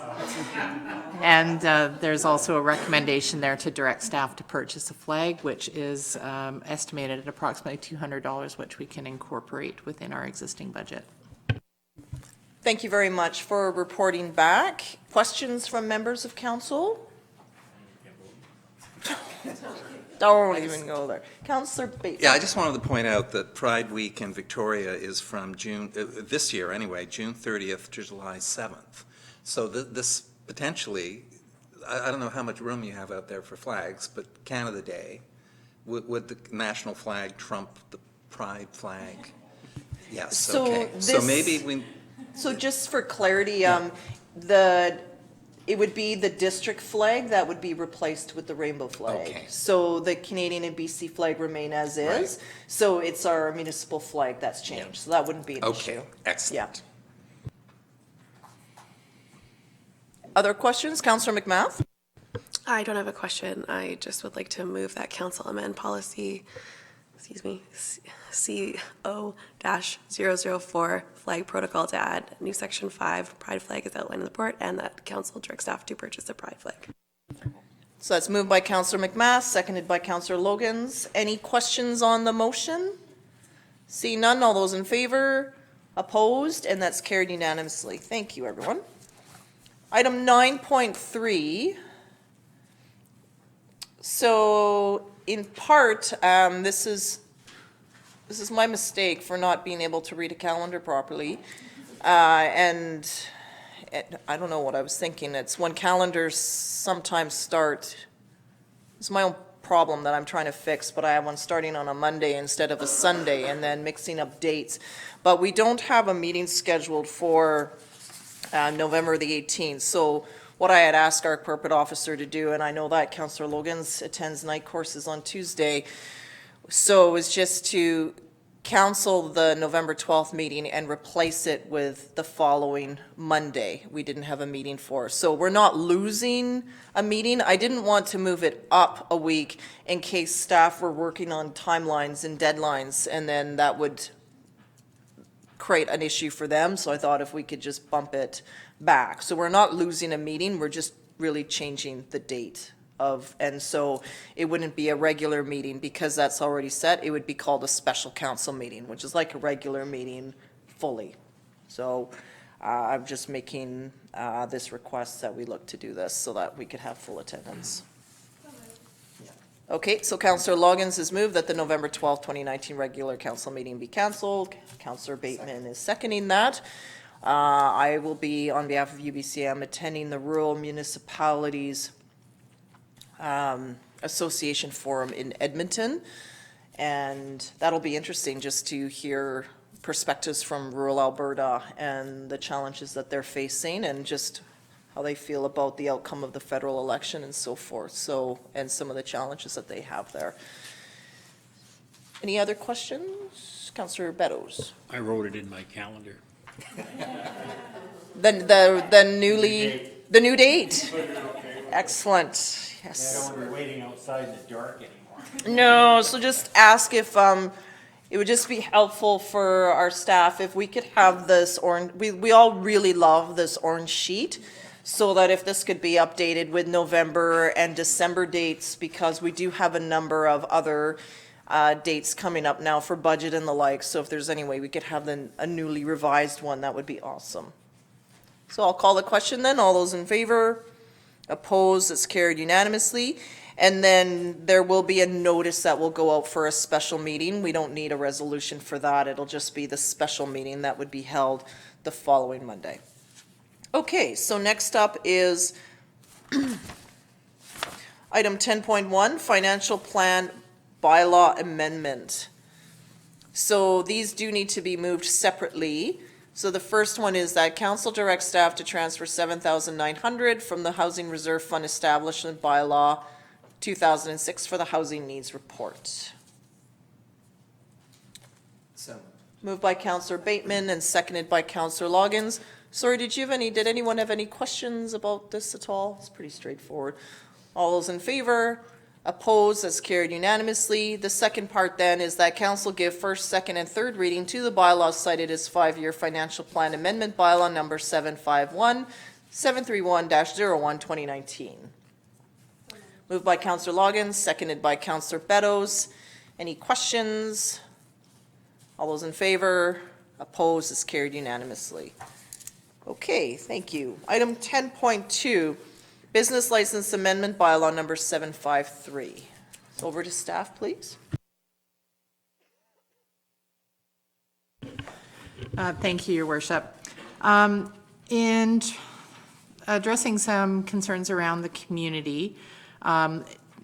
And there's also a recommendation there to direct staff to purchase a flag, which is estimated at approximately $200, which we can incorporate within our existing budget. Thank you very much for reporting back. Questions from members of council? Don't even go there. Councillor Bateman. Yeah, I just wanted to point out that Pride Week in Victoria is from June, this year anyway, June 30th to July 7th. So this potentially, I don't know how much room you have out there for flags, but Canada Day, would the national flag trump the pride flag? Yes, So okay. So this- maybe we, So just for clarity, it would be the district flag that would be replaced with the rainbow flag. Okay. So the Canadian and BC flag remain as is. Right. So it's our municipal flag that's changed. So that wouldn't be an issue. okay, excellent. Other questions? Councillor McMath? I don't have a question. I just would like to move that council amend policy, CO-004 flag protocol to add new section 5, pride flag is outlined in the report, and that council direct staff to purchase a pride flag. So that's moved by Councillor McMath, seconded by Councillor Logans. Any questions on the motion? See none, all those in favor? Opposed? And that's carried unanimously. Thank you, everyone. Item 9.3. So in part, this is my mistake for not being able to read a calendar properly. And I don't know what I was thinking. It's when calendars sometimes start, it's my own problem that I'm trying to fix, but I have one starting on a Monday instead of a Sunday and then mixing up dates. But we don't have a meeting scheduled for November the 18th. So what I had asked our corporate officer to do, and I know that Councillor Logans attends night courses on Tuesday, so it was just to cancel the November 12th meeting and replace it with the following Monday. We didn't have a meeting for. So we're not losing a meeting. I didn't want to move it up a week in case staff were working on timelines and deadlines, and then that would create an issue for them. So I thought if we could just bump it back. So we're not losing a meeting, we're just really changing the date of, and so it wouldn't be a regular meeting because that's already set. It would be called a special council meeting, which is like a regular meeting fully. So I'm just making this request that we look to do this so that we could have full attendance. Okay, so Councillor Loggins has moved that the November 12th, 2019 regular council meeting be cancelled. Councillor Bateman is seconding that. I will be, on behalf of UBCM, attending the Rural Municipalities Association Forum in Edmonton. And that'll be interesting just to hear perspectives from rural Alberta and the challenges that they're facing and just how they feel about the outcome of the federal election and so forth. So, and some of the challenges that they have there. Any other questions? Councillor Beddoes. I wrote it in my calendar. The new date. Excellent. Yes. I don't want to be waiting outside in the dark anymore. No, so just ask if it would just be helpful for our staff if we could have this orange. We all really love this orange sheet, so that if this could be updated with November and December dates, because we do have a number of other dates coming up now for budget and the like. So if there's any way we could have a newly revised one, that would be awesome. So I'll call the question then. All those in favor? Opposed? It's carried unanimously. And then there will be a notice that will go out for a special meeting. We don't need a resolution for that. It'll just be the special meeting that would be held the following Monday. Okay, so next up is item 10.1, financial plan bylaw amendment. So these do need to be moved separately. So the first one is that council directs staff to transfer $7,900 from the Housing Reserve Fund Establishment Bylaw 2006 for the Housing Needs Report. So, Moved by Councillor Bateman and seconded by Councillor Loggins. Sorry, did anyone have any questions about this at all? It's pretty straightforward. All those in favor? Opposed? That's carried unanimously. The second part then is that council give first, second, and third reading to the bylaws cited as 5-year financial plan amendment bylaw number 731-01 2019. Moved by Councillor Loggins, seconded by Councillor Beddoes. Any questions? All those in favor? Opposed? It's carried unanimously. Okay, thank you. Item 10.2, business license amendment bylaw number 753. Over to staff, please. Thank you, Your Worship. In addressing some concerns around the community.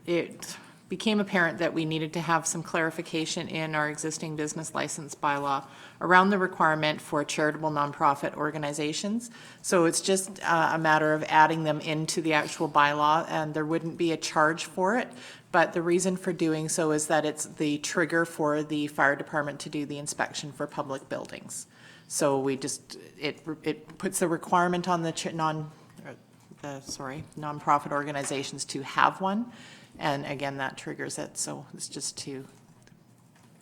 It became apparent that we needed to have some clarification in our existing business license bylaw around the requirement for charitable nonprofit organizations. So it's just a matter of adding them into the actual bylaw, and there wouldn't be a charge for it. But the reason for doing so is that it's the trigger for the fire department to do the inspection for public buildings. So we just, it puts the requirement on the nonprofit organizations to have one. And again, that triggers it. So it's just to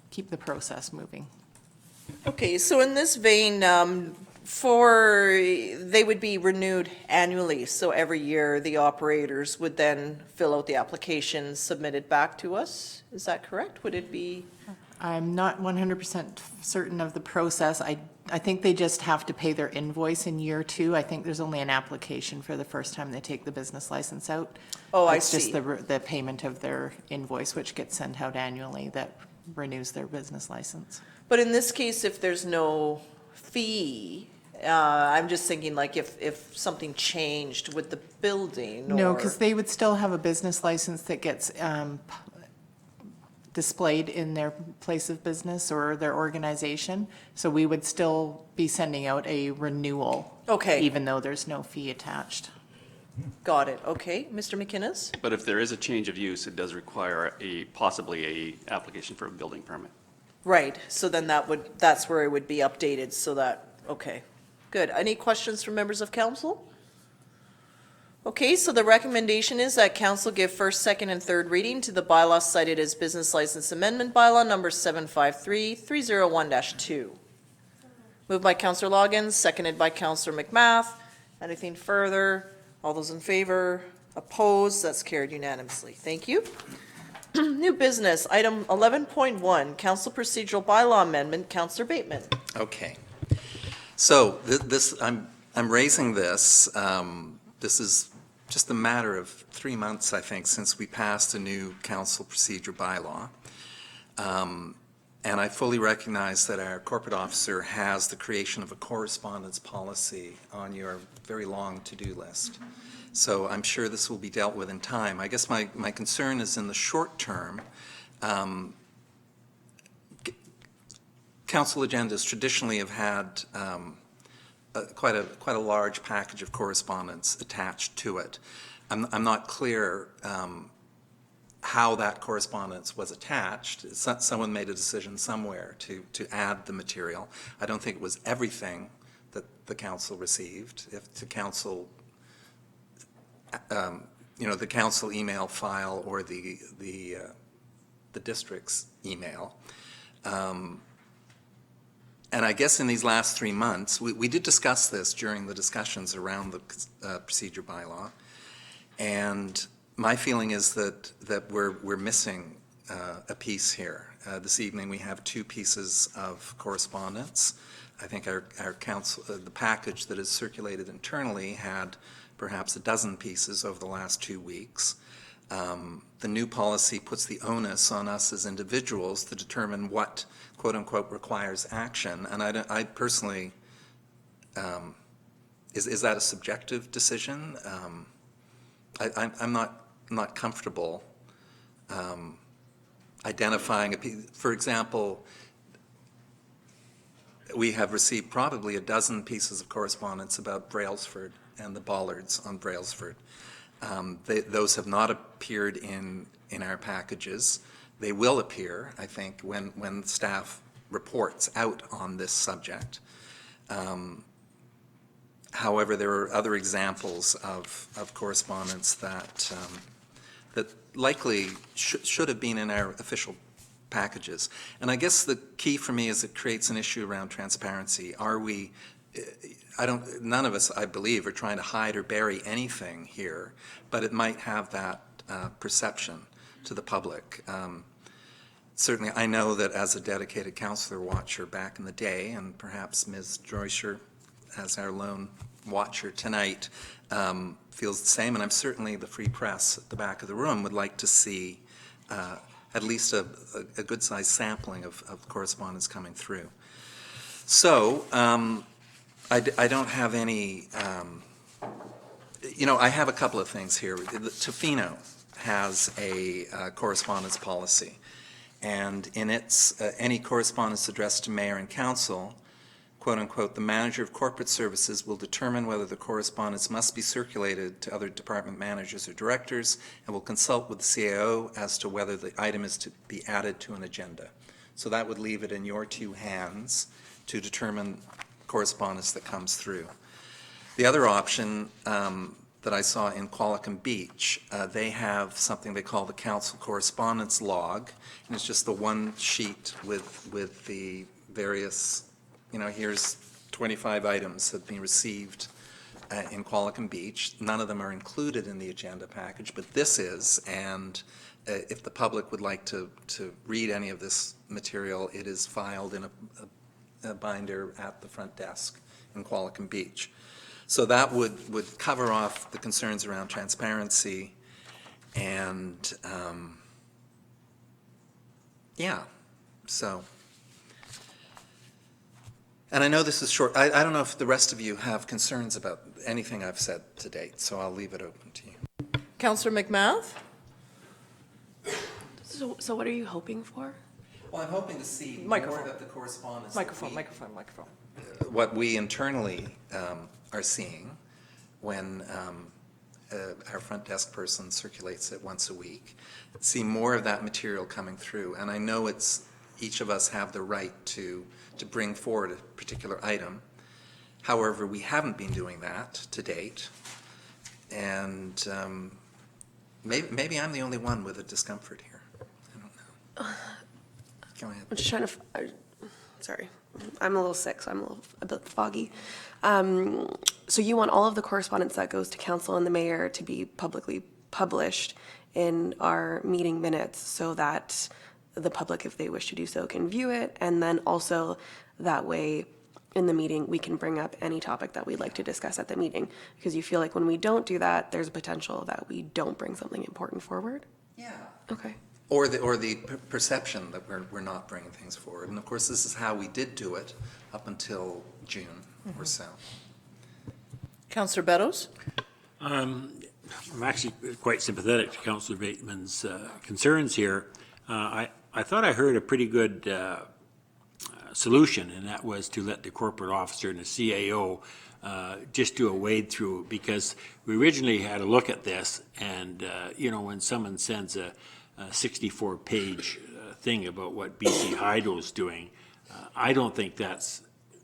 keep the process moving. Okay, so in this vein, they would be renewed annually. So every year, the operators would then fill out the application submitted back to us. Is that correct? Would it be? I'm not 100% certain of the process. I think they just have to pay their invoice in year 2. I think there's only an application for the first time they take the business license out. Oh, I It's see. just the payment of their invoice, which gets sent out annually, that renews their business license. But in this case, if there's no fee, I'm just thinking like if something changed with the building No, or- because they would still have a business license that gets displayed in their place of business or their organization. So we would still be sending out a renewal. Okay. Even though there's no fee attached. Got it. Okay, Mr. McInnes? But if there is a change of use, it does require possibly a application for a building permit. Right, so then that's where it would be updated so that, okay, good. Any questions from members of council? Okay, so the recommendation is that council give first, second, and third reading to the bylaw cited as Business License Amendment Bylaw number 753-301-2. Moved by Councillor Loggins, seconded by Councillor McMath. Anything further? All those in favor? Opposed? That's carried unanimously. Thank you. New business, item 11.1, council procedural bylaw amendment. Councillor Bateman. Okay. So I'm raising this. This is just a matter of 3 months, I think, since we passed a new council procedure bylaw. And I fully recognize that our corporate officer has the creation of a correspondence policy on your very long to-do list. So I'm sure this will be dealt with in time. I guess my concern is in the short term. Council agendas traditionally have had quite a large package of correspondence attached to it. I'm not clear how that correspondence was attached. Someone made a decision somewhere to add the material. I don't think it was everything that the council received. If the council, the council email file or the district's email. And I guess in these last 3 months, we did discuss this during the discussions around the procedure bylaw. And my feeling is that we're missing a piece here. This evening we have 2 pieces of correspondence. I think our council, the package that is circulated internally had perhaps a dozen pieces over the last 2 weeks. The new policy puts the onus on us as individuals to determine what, quote unquote, requires action. And I personally, is that a subjective decision? I'm not comfortable identifying for example, we have received probably a dozen pieces of correspondence about Brailsford and the bollards on Brailsford. Those have not appeared in our packages. They will appear, I think, when staff reports out on this subject. However, there are other examples of correspondence that likely should have been in our official packages. And I guess the key for me is it creates an issue around transparency. None of us, I believe, are trying to hide or bury anything here, but it might have that perception to the public. Certainly, I know that as a dedicated councillor watcher back in the day, and perhaps Ms. Droysher as our lone watcher tonight feels the same, and I'm certainly the Free Press at the back of the room would like to see at least a good-sized sampling of correspondence coming through. So I don't have any You know, I have a couple of things here. Tofino has a correspondence policy, and in its any correspondence addressed to mayor and council, quote unquote, the manager of corporate services will determine whether the correspondence must be circulated to other department managers or directors and will consult with the CAO as to whether the item is to be added to an agenda. So that would leave it in your two hands to determine correspondence that comes through. The other option that I saw in Qualicum Beach, they have something they call the council correspondence log, and it's just the one sheet with the various, you know, here's 25 items that have been received in Qualicum Beach. None of them are included in the agenda package, but this is, and if the public would like to read any of this material, it is filed in a binder at the front desk in Qualicum Beach. So that would cover off the concerns around transparency and, yeah, so. And I know this is short. I don't know if the rest of you have concerns about anything I've said to date, so I'll leave it open to you. Councillor McMath? So what are you hoping for? Well, I'm hoping to see Microphone. more of the correspondence. Microphone. What we internally are seeing when our front desk person circulates it once a week, see more of that material coming through. And I know it's, each of us have the right to bring forward a particular item. However, we haven't been doing that to date. And maybe I'm the only one with a discomfort here. I don't know. Go ahead. I'm just trying to, sorry, I'm a little sick, so I'm a bit foggy. So you want all of the correspondence that goes to council and the mayor to be publicly published in our meeting minutes so that the public, if they wish to do so, can view it, and then also that way in the meeting we can bring up any topic that we'd like to discuss at the meeting, because you feel like when we don't do that, there's a potential that we don't bring something important forward? Yeah. Okay. Or the perception that we're not bringing things forward. And of course, this is how we did do it up until June or so. Councillor Beddoes? I'm actually quite sympathetic to Councillor Bateman's concerns here. I thought I heard a pretty good solution, and that was to let the corporate officer and the CAO just do a wade through, because we originally had a look at this, and you know, when someone sends a 64-page thing about what BC Hydro is doing, I don't think that's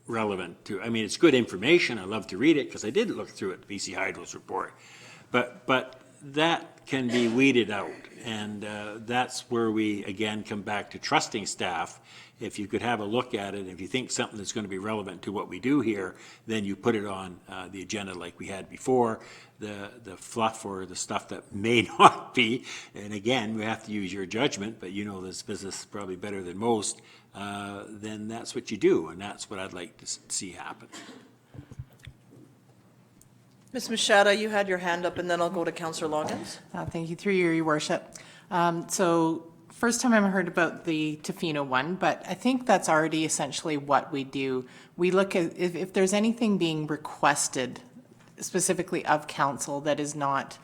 relevant to, I mean, it's good information, I love to read it, because I did look through it, BC Hydro's report, but that can be weeded out, and that's where we, again, come back to trusting staff. If you could have a look at it, if you think something that's going to be relevant to what we do here, then you put it on the agenda like we had before. The fluff or the stuff that may not be, and again, we have to use your judgment, but you know this business probably better than most, then that's what you do, and that's what I'd like to see happen. Ms. Machada, you had your hand up, and then I'll go to Councillor Loggins. Thank you, through you, Your Worship. So first time I've heard about the Tofino one, but I think that's already essentially what we do. We look at if there's anything being requested specifically of council that is not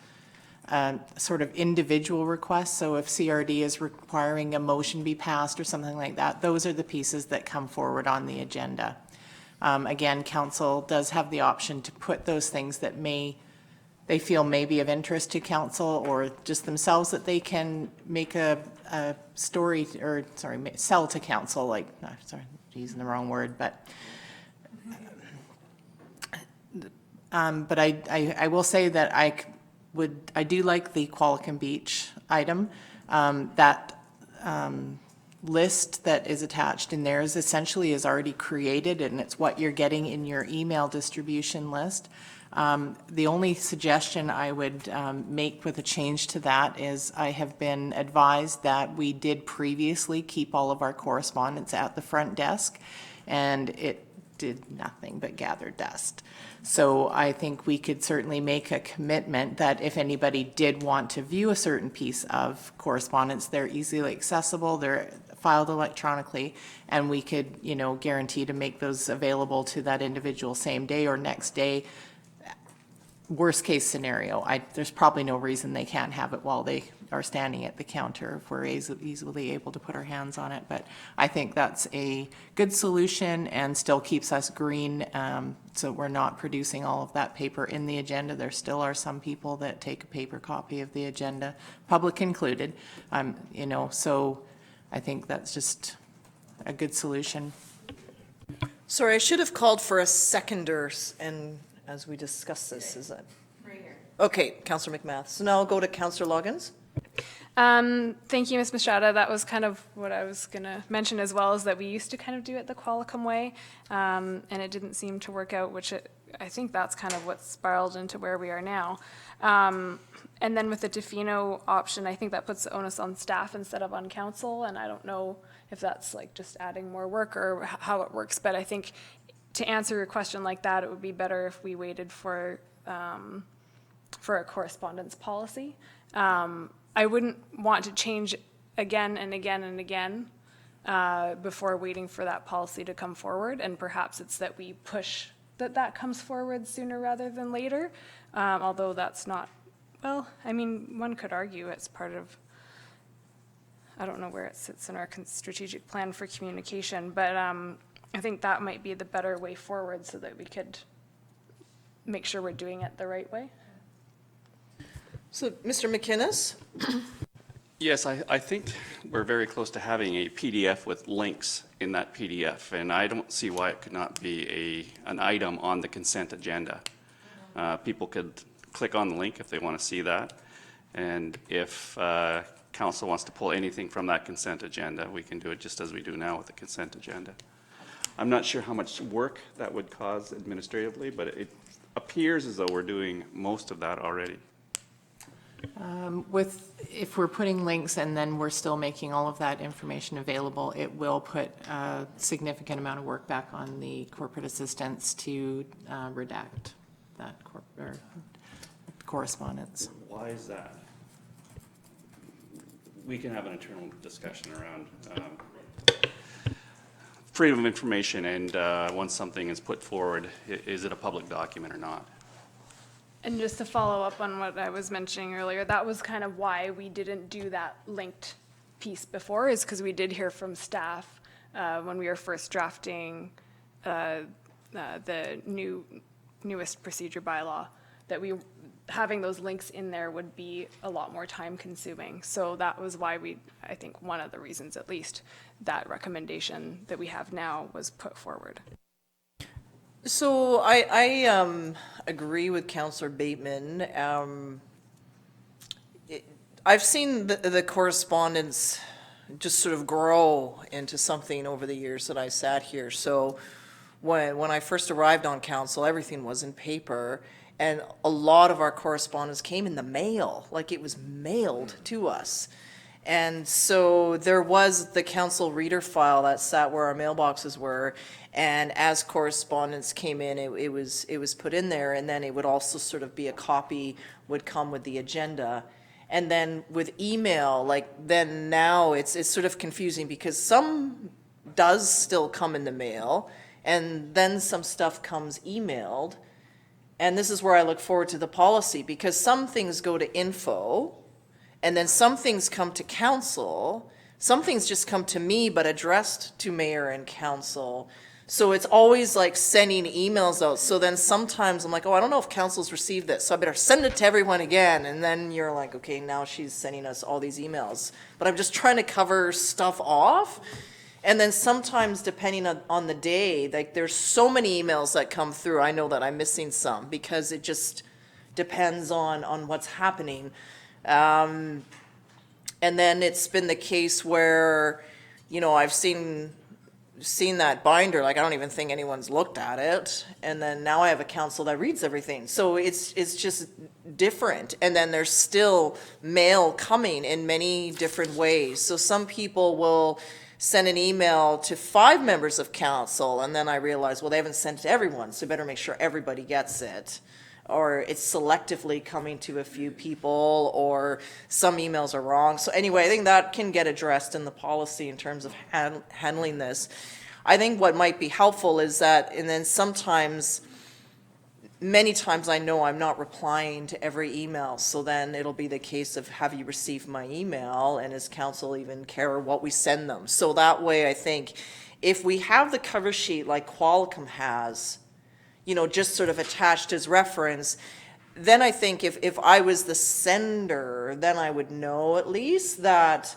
sort of individual requests. So if CRD is requiring a motion be passed or something like that, those are the pieces that come forward on the agenda. Again, council does have the option to put those things that they feel may be of interest to council, or just themselves that they can make a story, or sorry, sell to council, like, no, sorry, using the wrong word, but I will say that I do like the Qualicum Beach item. That list that is attached in there is essentially already created, and it's what you're getting in your email distribution list. The only suggestion I would make with a change to that is I have been advised that we did previously keep all of our correspondence at the front desk, and it did nothing but gather dust. So I think we could certainly make a commitment that if anybody did want to view a certain piece of correspondence, they're easily accessible, they're filed electronically, and we could, you know, guarantee to make those available to that individual same day or next day, worst-case scenario, there's probably no reason they can't have it while they are standing at the counter if we're easily able to put our hands on it. But I think that's a good solution and still keeps us green, so we're not producing all of that paper in the agenda. There still are some people that take a paper copy of the agenda, public included, you know, so I think that's just a good solution. Sorry, I should have called for a seconder, and as we discuss this, is that? Right here. Okay, Councillor McMath. So now I'll go to Councillor Loggins. Thank you, Ms. Machado. That was kind of what I was going to mention as well, is that we used to kind of do it the Qualicum way, and it didn't seem to work out, which I think that's kind of what spiraled into where we are now. And then with the Tofino option, I think that puts the onus on staff instead of on council, and I don't know if that's like just adding more work or how it works, but I think to answer your question like that, it would be better if we waited for a correspondence policy. I wouldn't want to change again and again and again before waiting for that policy to come forward, and perhaps it's that we push that comes forward sooner rather than later, although that's not, well, I mean, one could argue it's part of, I don't know where it sits in our strategic plan for communication, but I think that might be the better way forward so that we could make sure we're doing it the right way. So, Mr. McInnes? Yes, I think we're very close to having a PDF with links in that PDF, and I don't see why it could not be an item on the consent agenda. People could click on the link if they want to see that, and if council wants to pull anything from that consent agenda, we can do it just as we do now with the consent agenda. I'm not sure how much work that would cause administratively, but it appears as though we're doing most of that already. If we're putting links and then we're still making all of that information available, it will put a significant amount of work back on the corporate assistants to redact that correspondence. Why is that? We can have an internal discussion around freedom of information, and once something is put forward, is it a public document or not? And just to follow up on what I was mentioning earlier, that was kind of why we didn't do that linked piece before, is because we did hear from staff when we were first drafting the newest procedure bylaw, that having those links in there would be a lot more time consuming. So that was why I think one of the reasons at least, that recommendation that we have now was put forward. So I agree with Councillor Bateman. I've seen the correspondence just sort of grow into something over the years that I sat here. So when I first arrived on council, everything was in paper, and a lot of our correspondence came in the mail, like it was mailed to us. And so there was the council reader file that sat where our mailboxes were, and as correspondence came in, it was put in there, and then it would also sort of be a copy would come with the agenda. And then with email, like then now it's sort of confusing because some does still come in the mail, and then some stuff comes emailed. And this is where I look forward to the policy, because some things go to info, and then some things come to council, some things just come to me but addressed to mayor and council. So it's always like sending emails out. So then sometimes I'm like, oh, I don't know if council's received this, so I better send it to everyone again. And then you're like, okay, now she's sending us all these emails. But I'm just trying to cover stuff off. And then sometimes, depending on the day, like there's so many emails that come through, I know that I'm missing some because it just depends on what's happening. And then it's been the case where, you know, I've seen that binder, like I don't even think anyone's looked at it. And then now I have a council that reads everything. So it's just different. And then there's still mail coming in many different ways. So some people will send an email to 5 members of council, and then I realize, well, they haven't sent it to everyone, so I better make sure everybody gets it. Or it's selectively coming to a few people, or some emails are wrong. So anyway, I think that can get addressed in the policy in terms of handling this. I think what might be helpful is that, and then sometimes many times I know I'm not replying to every email, so then it'll be the case of, have you received my email, and does council even care what we send them? So that way, I think, if we have the cover sheet like Qualicum has, you know, just sort of attached as reference, then I think if I was the sender, then I would know at least that,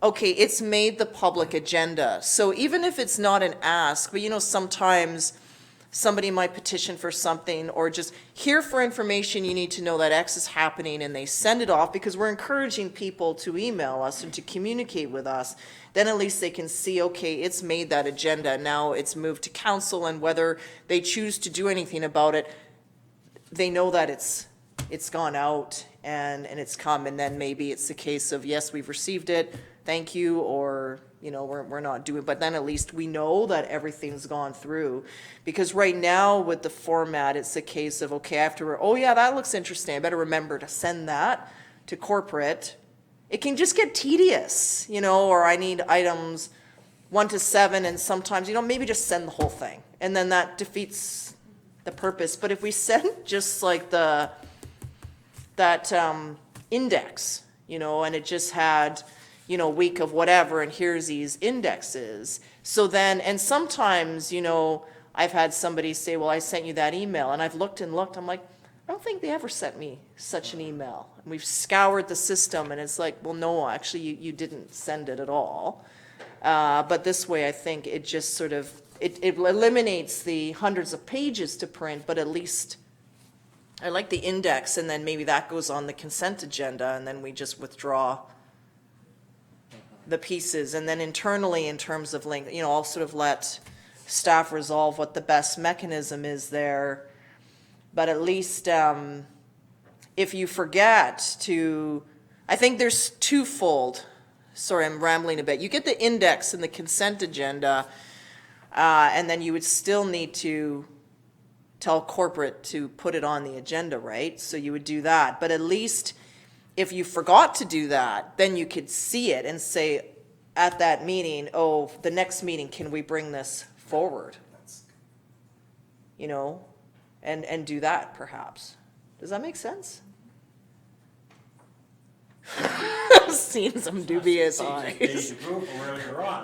okay, it's made the public agenda. So even if it's not an ask, but you know, sometimes somebody might petition for something, or just here for information, you need to know that X is happening, and they send it off because we're encouraging people to email us and to communicate with us. Then at least they can see, okay, it's made that agenda, now it's moved to council, and whether they choose to do anything about it, they know that it's gone out and it's come, and then maybe it's the case of, yes, we've received it, thank you, or, you know, we're not doing, but then at least we know that everything's gone through. Because right now with the format, it's a case of, okay, I have to, oh yeah, that looks interesting, I better remember to send that to corporate. It can just get tedious, you know, or I need items 1 to 7, and sometimes, you know, maybe just send the whole thing, and then that defeats the purpose. But if we send just like that index, you know, and it just had, you know, week of whatever, and here's these indexes. So then, and sometimes, you know, I've had somebody say, well, I sent you that email, and I've looked and looked, I'm like, I don't think they ever sent me such an email. And we've scoured the system, and it's like, well, no, actually, you didn't send it at all. But this way, I think it just sort of, it eliminates the hundreds of pages to print, but at least I like the index, and then maybe that goes on the consent agenda, and then we just withdraw the pieces. And then internally, in terms of link, you know, I'll sort of let staff resolve what the best mechanism is there. But at least if you forget to, I think there's twofold. Sorry, I'm rambling a bit. You get the index and the consent agenda, and then you would still need to tell corporate to put it on the agenda, right? So you would do that. But at least if you forgot to do that, then you could see it and say at that meeting, oh, the next meeting, can we bring this forward? You know, and do that perhaps. Does that make sense? I've seen some dubious eyes.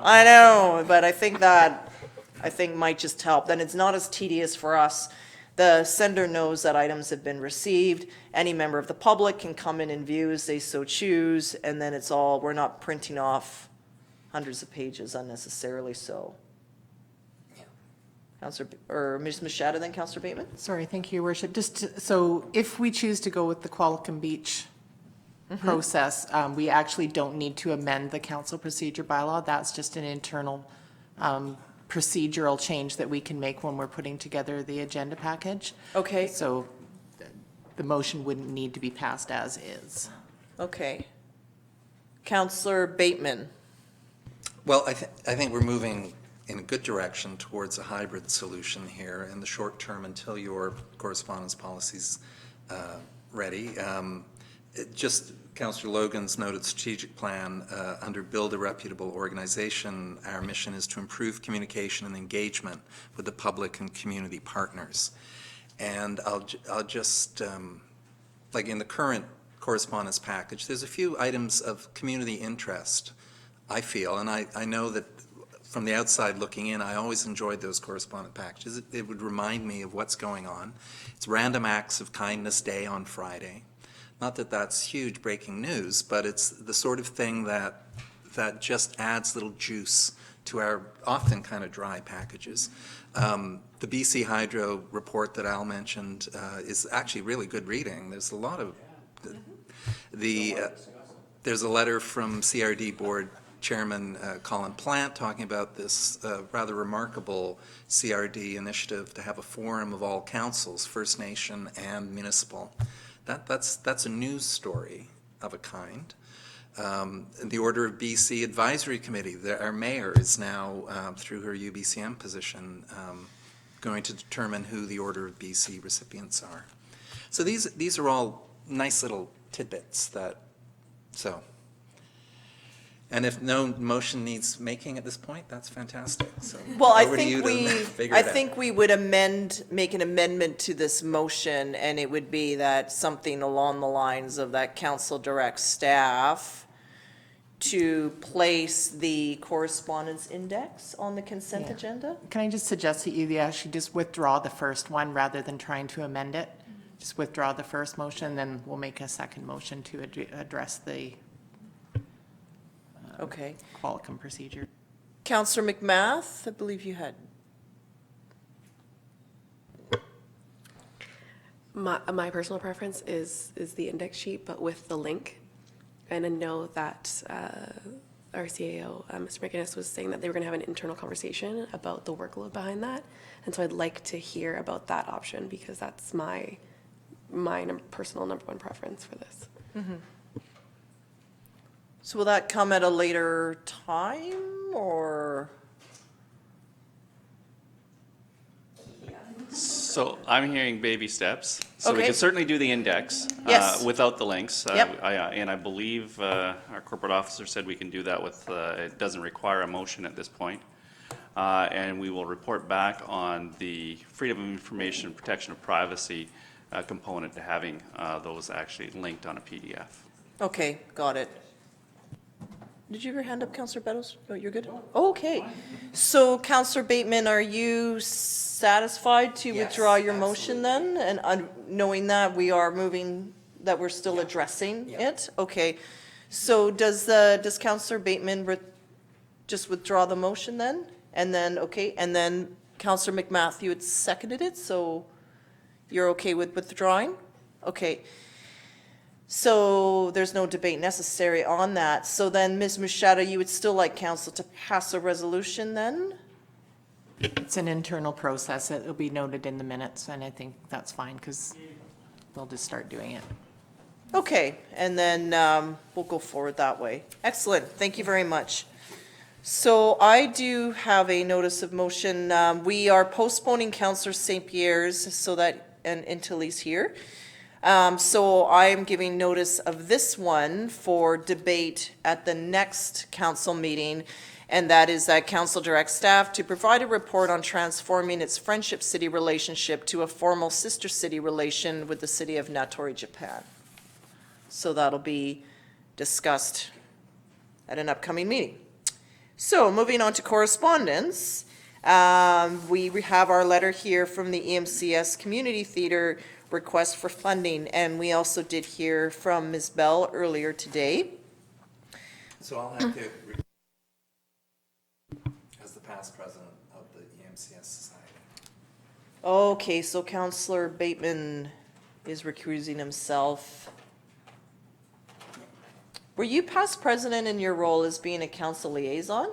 I know, but I think might just help. Then it's not as tedious for us. The sender knows that items have been received. Any member of the public can come in and view as they so choose, and then it's all, we're not printing off hundreds of pages unnecessarily so. Councillor, or Ms. Machado, then Councillor Bateman? Sorry, thank you, Your Worship. So if we choose to go with the Qualicum Beach process, we actually don't need to amend the council procedure bylaw. That's just an internal procedural change that we can make when we're putting together the agenda package. Okay. So the motion wouldn't need to be passed as is. Okay. Councillor Bateman. Well, I think we're moving in a good direction towards a hybrid solution here in the short term until your correspondence policy's ready. Just Councillor Logan's noted strategic plan under Build a Reputable Organization, our mission is to improve communication and engagement with the public and community partners. And I'll just, like in the current correspondence package, there's a few items of community interest, I feel, and I know that from the outside looking in, I always enjoyed those correspondence packages. It would remind me of what's going on. It's Random Acts of Kindness Day on Friday. Not that that's huge breaking news, but it's the sort of thing that just adds little juice to our often kind of dry packages. The BC Hydro report that Al mentioned is actually really good reading. There's a lot of there's a letter from CRD Board Chairman Colin Plant talking about this rather remarkable CRD initiative to have a forum of all councils, First Nation and municipal. That's a news story of a kind. The Order of BC Advisory Committee, our mayor is now, through her UBCM position, going to determine who the Order of BC recipients are. So these are all nice little tidbits that, so. And if no motion needs making at this point, that's fantastic. So Well, I over to you think to we, figure I it out. think we would make an amendment to this motion, and it would be that something along the lines of that council directs staff to place the correspondence index on the consent Yeah. agenda? Can I just suggest that you actually just withdraw the first one rather than trying to amend it? Just withdraw the first motion, then we'll make a second motion to address the Okay. Qualicum procedure. Councillor McMath, I believe you had. My personal preference is the index sheet, but with the link. And I know that our CAO, Mr. McInnes, was saying that they were going to have an internal conversation about the workload behind that. And so I'd like to hear about that option, because that's my personal number one preference for this. So will that come at a later time, or? So I'm hearing baby steps. So we Okay. can certainly do the index Yes. without the links. Yep. And I believe our corporate officer said we can do that with, it doesn't require a motion at this point. And we will report back on the freedom of information, protection of privacy component to having those actually linked on a PDF. Okay, got it. Did you have your hand up, Councillor Beddoes? Oh, you're good? Okay. So Councillor Bateman, are you satisfied to withdraw your motion then? And knowing that we are moving, that we're still addressing it? Okay. So does Councillor Bateman just withdraw the motion then? And then, okay, and then Councillor McMath, you had seconded it, so you're okay with withdrawing? Okay. So there's no debate necessary on that. So then, Ms. Muschetta, you would still like council to pass a resolution then? It's an internal process. It'll be noted in the minutes, and I think that's fine, because we'll just start doing it. Okay, and then we'll go forward that way. Excellent, thank you very much. So I do have a notice of motion. We are postponing Councillor St. Pierre's so that, and until he's here. So I am giving notice of this one for debate at the next council meeting, and that is that council directs staff to provide a report on transforming its friendship city relationship to a formal sister city relation with the city of Natori, Japan. So that'll be discussed at an upcoming meeting. So moving on to correspondence, we have our letter here from the EMCS Community Theater request for funding, and we also did hear from Ms. Bell earlier today. So I'll have to, as the past president of the EMCS Society. Okay, so Councillor Bateman is recusing himself. Were you past president in your role as being a council liaison?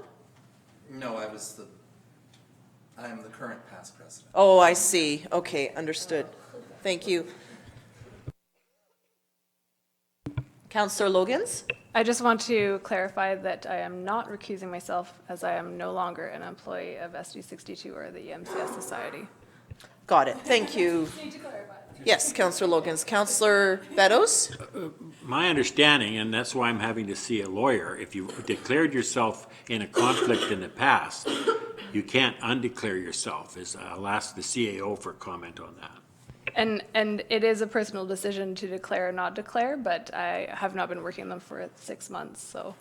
No, I am the current past president. Oh, I see. Okay, understood. Thank you. Councillor Logans? I just want to clarify that I am not recusing myself, as I am no longer an employee of SD 62 or the EMCS Society. Got it. Thank you. Yes, Councillor Logans. Councillor Beddoes? My understanding, and that's why I'm having to see a lawyer, if you declared yourself in a conflict in the past, you can't undeclare yourself. I'll ask the CAO for comment on that. And it is a personal decision to declare or not declare, but I have not been working them for 6 months, so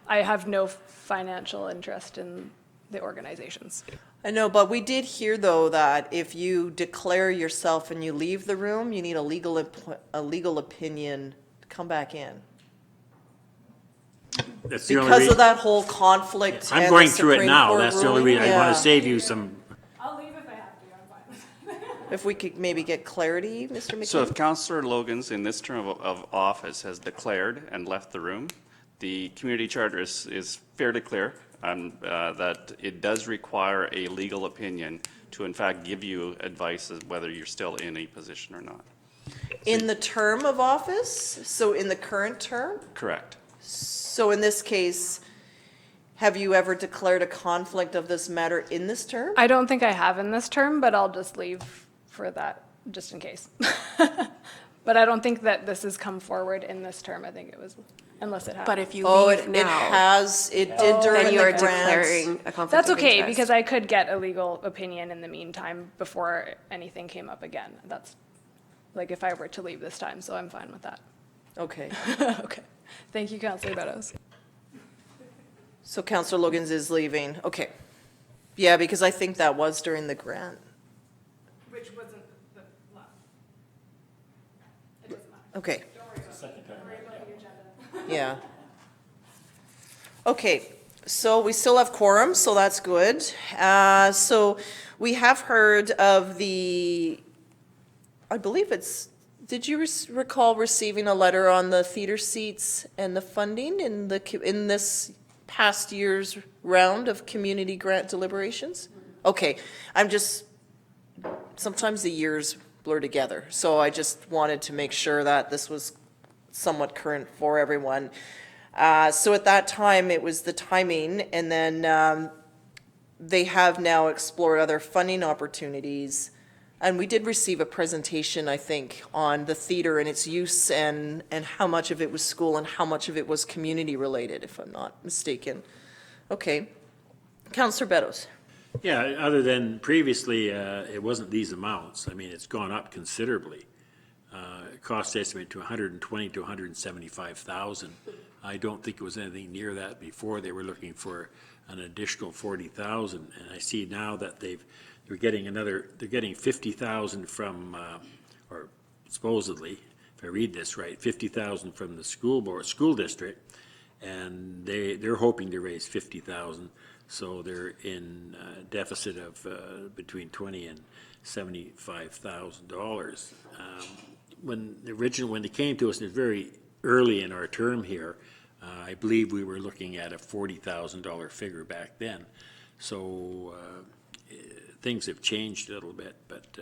I have no financial interest in the organizations. I know, but we did hear, though, that if you declare yourself and you leave the room, you need a legal opinion to come back in. That's the only Because reason. of that whole conflict. I'm and going the through it Supreme now. Court That's the only ruling. reason. I want Yeah. to save you some. I'll leave if I have to, I'm fine. If we could maybe get clarity, Mr. McKee? So if Councillor Logans in this term of office has declared and left the room, the community charter is fairly clear that it does require a legal opinion to in fact give you advice as whether you're still in a position or not. In the term of office? So in the current term? Correct. So in this case, have you ever declared a conflict of this matter in this term? I don't think I have in this term, but I'll just leave for that, just in case. But I don't think that this has come forward in this term. I think it was, unless it has. But if you Oh, leave it now, has, it did during then you are the grant. declaring a conflict That's of okay, interest. because I could get a legal opinion in the meantime before anything came up again. That's, like, if I were to leave this time, so I'm fine with that. Okay. Okay. Thank you, Councillor Beddoes. So Councillor Logans is leaving. Okay. Yeah, because I think that was during the grant. Which wasn't the last. It doesn't matter. Okay. Don't worry about the agenda. Yeah. Okay, so we still have quorum, so that's good. So we have heard of the, I believe it's, did you recall receiving a letter on the theater seats and the funding in this past year's round of community grant deliberations? Okay, sometimes the years blur together, so I just wanted to make sure that this was somewhat current for everyone. So at that time, it was the timing, and then they have now explored other funding opportunities. And we did receive a presentation, I think, on the theater and its use and how much of it was school and how much of it was community related, if I'm not mistaken. Okay. Councillor Beddoes. Yeah, other than previously, it wasn't these amounts. I mean, it's gone up considerably. Cost estimate to 120 to 175,000. I don't think it was anything near that before. They were looking for an additional 40,000, and I see now that they're getting 50,000 from, or supposedly, if I read this right, 50,000 from the school district, and they're hoping to raise 50,000. So they're in deficit of between $20,000 and $75,000. When they came to us, it was very early in our term here. I believe we were looking at a $40,000 figure back then. So things have changed a little bit, but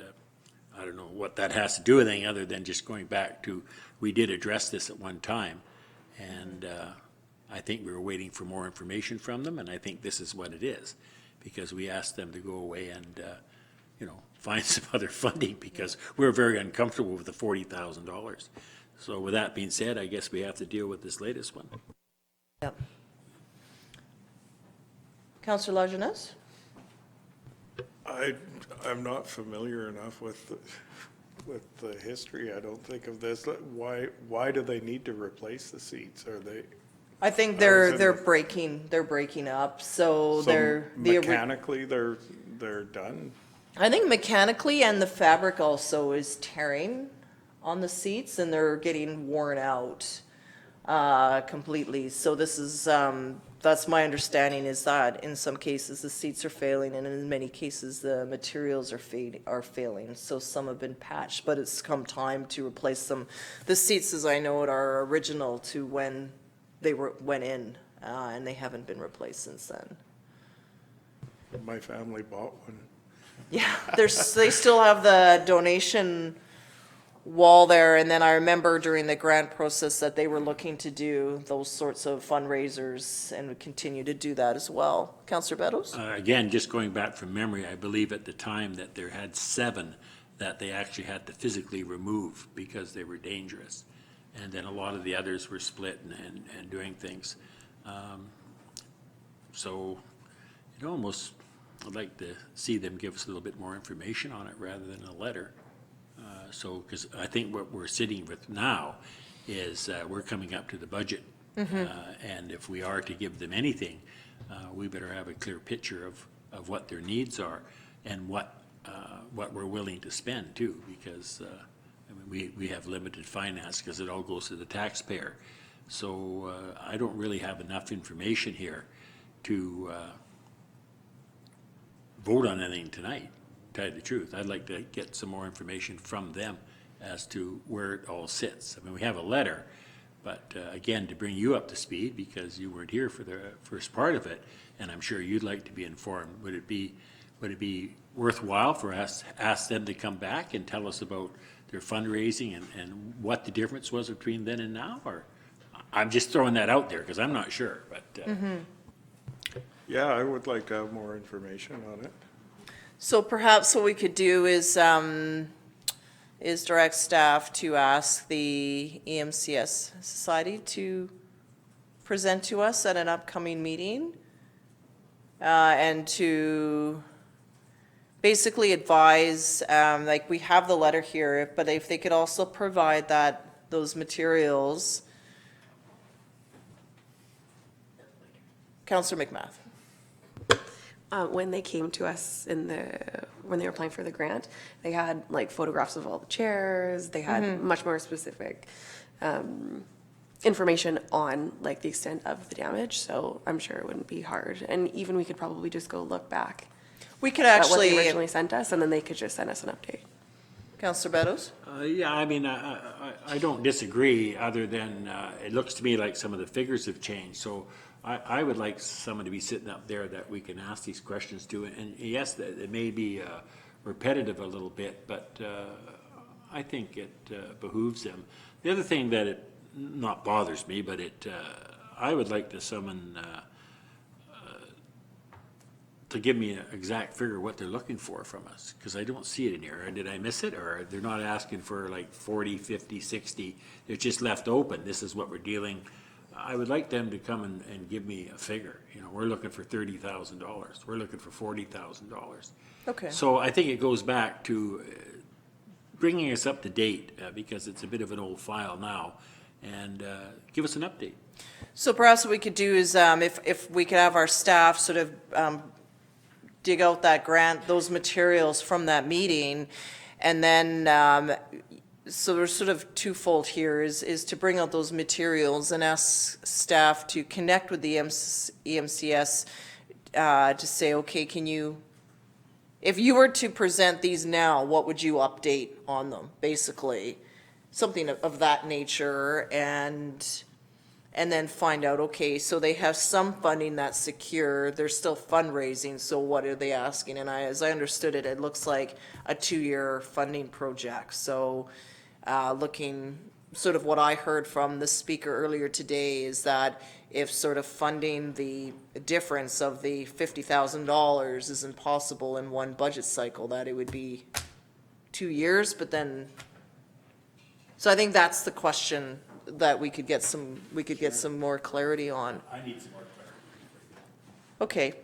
I don't know what that has to do with anything other than just going back to, we did address this at one time, and I think we were waiting for more information from them, and I think this is what it is, because we asked them to go away and find some other funding, because we're very uncomfortable with the $40,000. So with that being said, I guess we have to deal with this latest one. Yep. Councillor Lajeunesse? I'm not familiar enough with the history, I don't think, of this. Why do they need to replace the seats? Are they? I think they're breaking up, so they're mechanically they're done. I think mechanically, and the fabric also is tearing on the seats, and they're getting worn out completely. So this is that's my understanding, is that in some cases the seats are failing, and in many cases the materials are failing. So some have been patched, but it's come time to replace them. The seats, as I know it, are original to when they went in, and they haven't been replaced since then. My family bought one. Yeah, they still have the donation wall there, and then I remember during the grant process that they were looking to do those sorts of fundraisers, and would continue to do that as well. Councillor Beddoes? Again, just going back from memory, I believe at the time that there had 7 that they actually had to physically remove because they were dangerous. And then a lot of the others were split and doing things. So it almost, I'd like to see them give us a little bit more information on it rather than a letter. Because I think what we're sitting with now is we're coming up to the budget. And if we are to give them anything, we better have a clear picture of what their needs are and what we're willing to spend too, because we have limited finance because it all goes to the taxpayer. So I don't really have enough information here to vote on anything tonight, to tell you the truth. I'd like to get some more information from them as to where it all sits. I mean, we have a letter, but again, to bring you up to speed, because you weren't here for the first part of it, and I'm sure you'd like to be informed, would it be worthwhile for us to ask them to come back and tell us about their fundraising and what the difference was between then and now? Or I'm just throwing that out there because I'm not sure, but Yeah, I would like to have more information on it. So perhaps what we could do is is direct staff to ask the EMCS Society to present to us at an upcoming meeting, and to basically advise, like we have the letter here, but if they could also provide those materials. Councillor McMath. When they came to us when they were applying for the grant, they had like photographs of all the chairs. They had much more specific information on like the extent of the damage. So I'm sure it wouldn't be hard. And even we could probably just go look back. We could at what actually they originally sent us, and then they could just send us an update. Councillor Beddoes? Yeah, I mean, I don't disagree, other than it looks to me like some of the figures have changed. So I would like someone to be sitting up there that we can ask these questions to. And yes, it may be repetitive a little bit, but I think it behooves them. The other thing that it not bothers me, but I would like to summon to give me an exact figure of what they're looking for from us, because I don't see it in here. Did I miss it? Or they're not asking for like 40, 50, 60. They're just left open. This is what we're dealing. I would like them to come and give me a figure. You know, we're looking for $30,000. We're looking for $40,000. Okay. So I think it goes back to bringing us up to date, because it's a bit of an old file now, and give us an update. So perhaps what we could do is, if we could have our staff sort of dig out that grant, those materials from that meeting, and then, so there's sort of twofold here, is to bring out those materials and ask staff to connect with the EMCS to say, okay, can you, if you were to present these now, what would you update on them, basically? Something of that nature, and then find out, okay, so they have some funding that's secure, they're still fundraising, so what are they asking? And as I understood it, it looks like a 2-year funding project. So looking, sort of what I heard from the speaker earlier today is that if sort of funding the difference of the $50,000 is impossible in one budget cycle, that it would be 2 years, but then, so I think that's the question that we could get some more clarity on. I need some more clarity. Okay.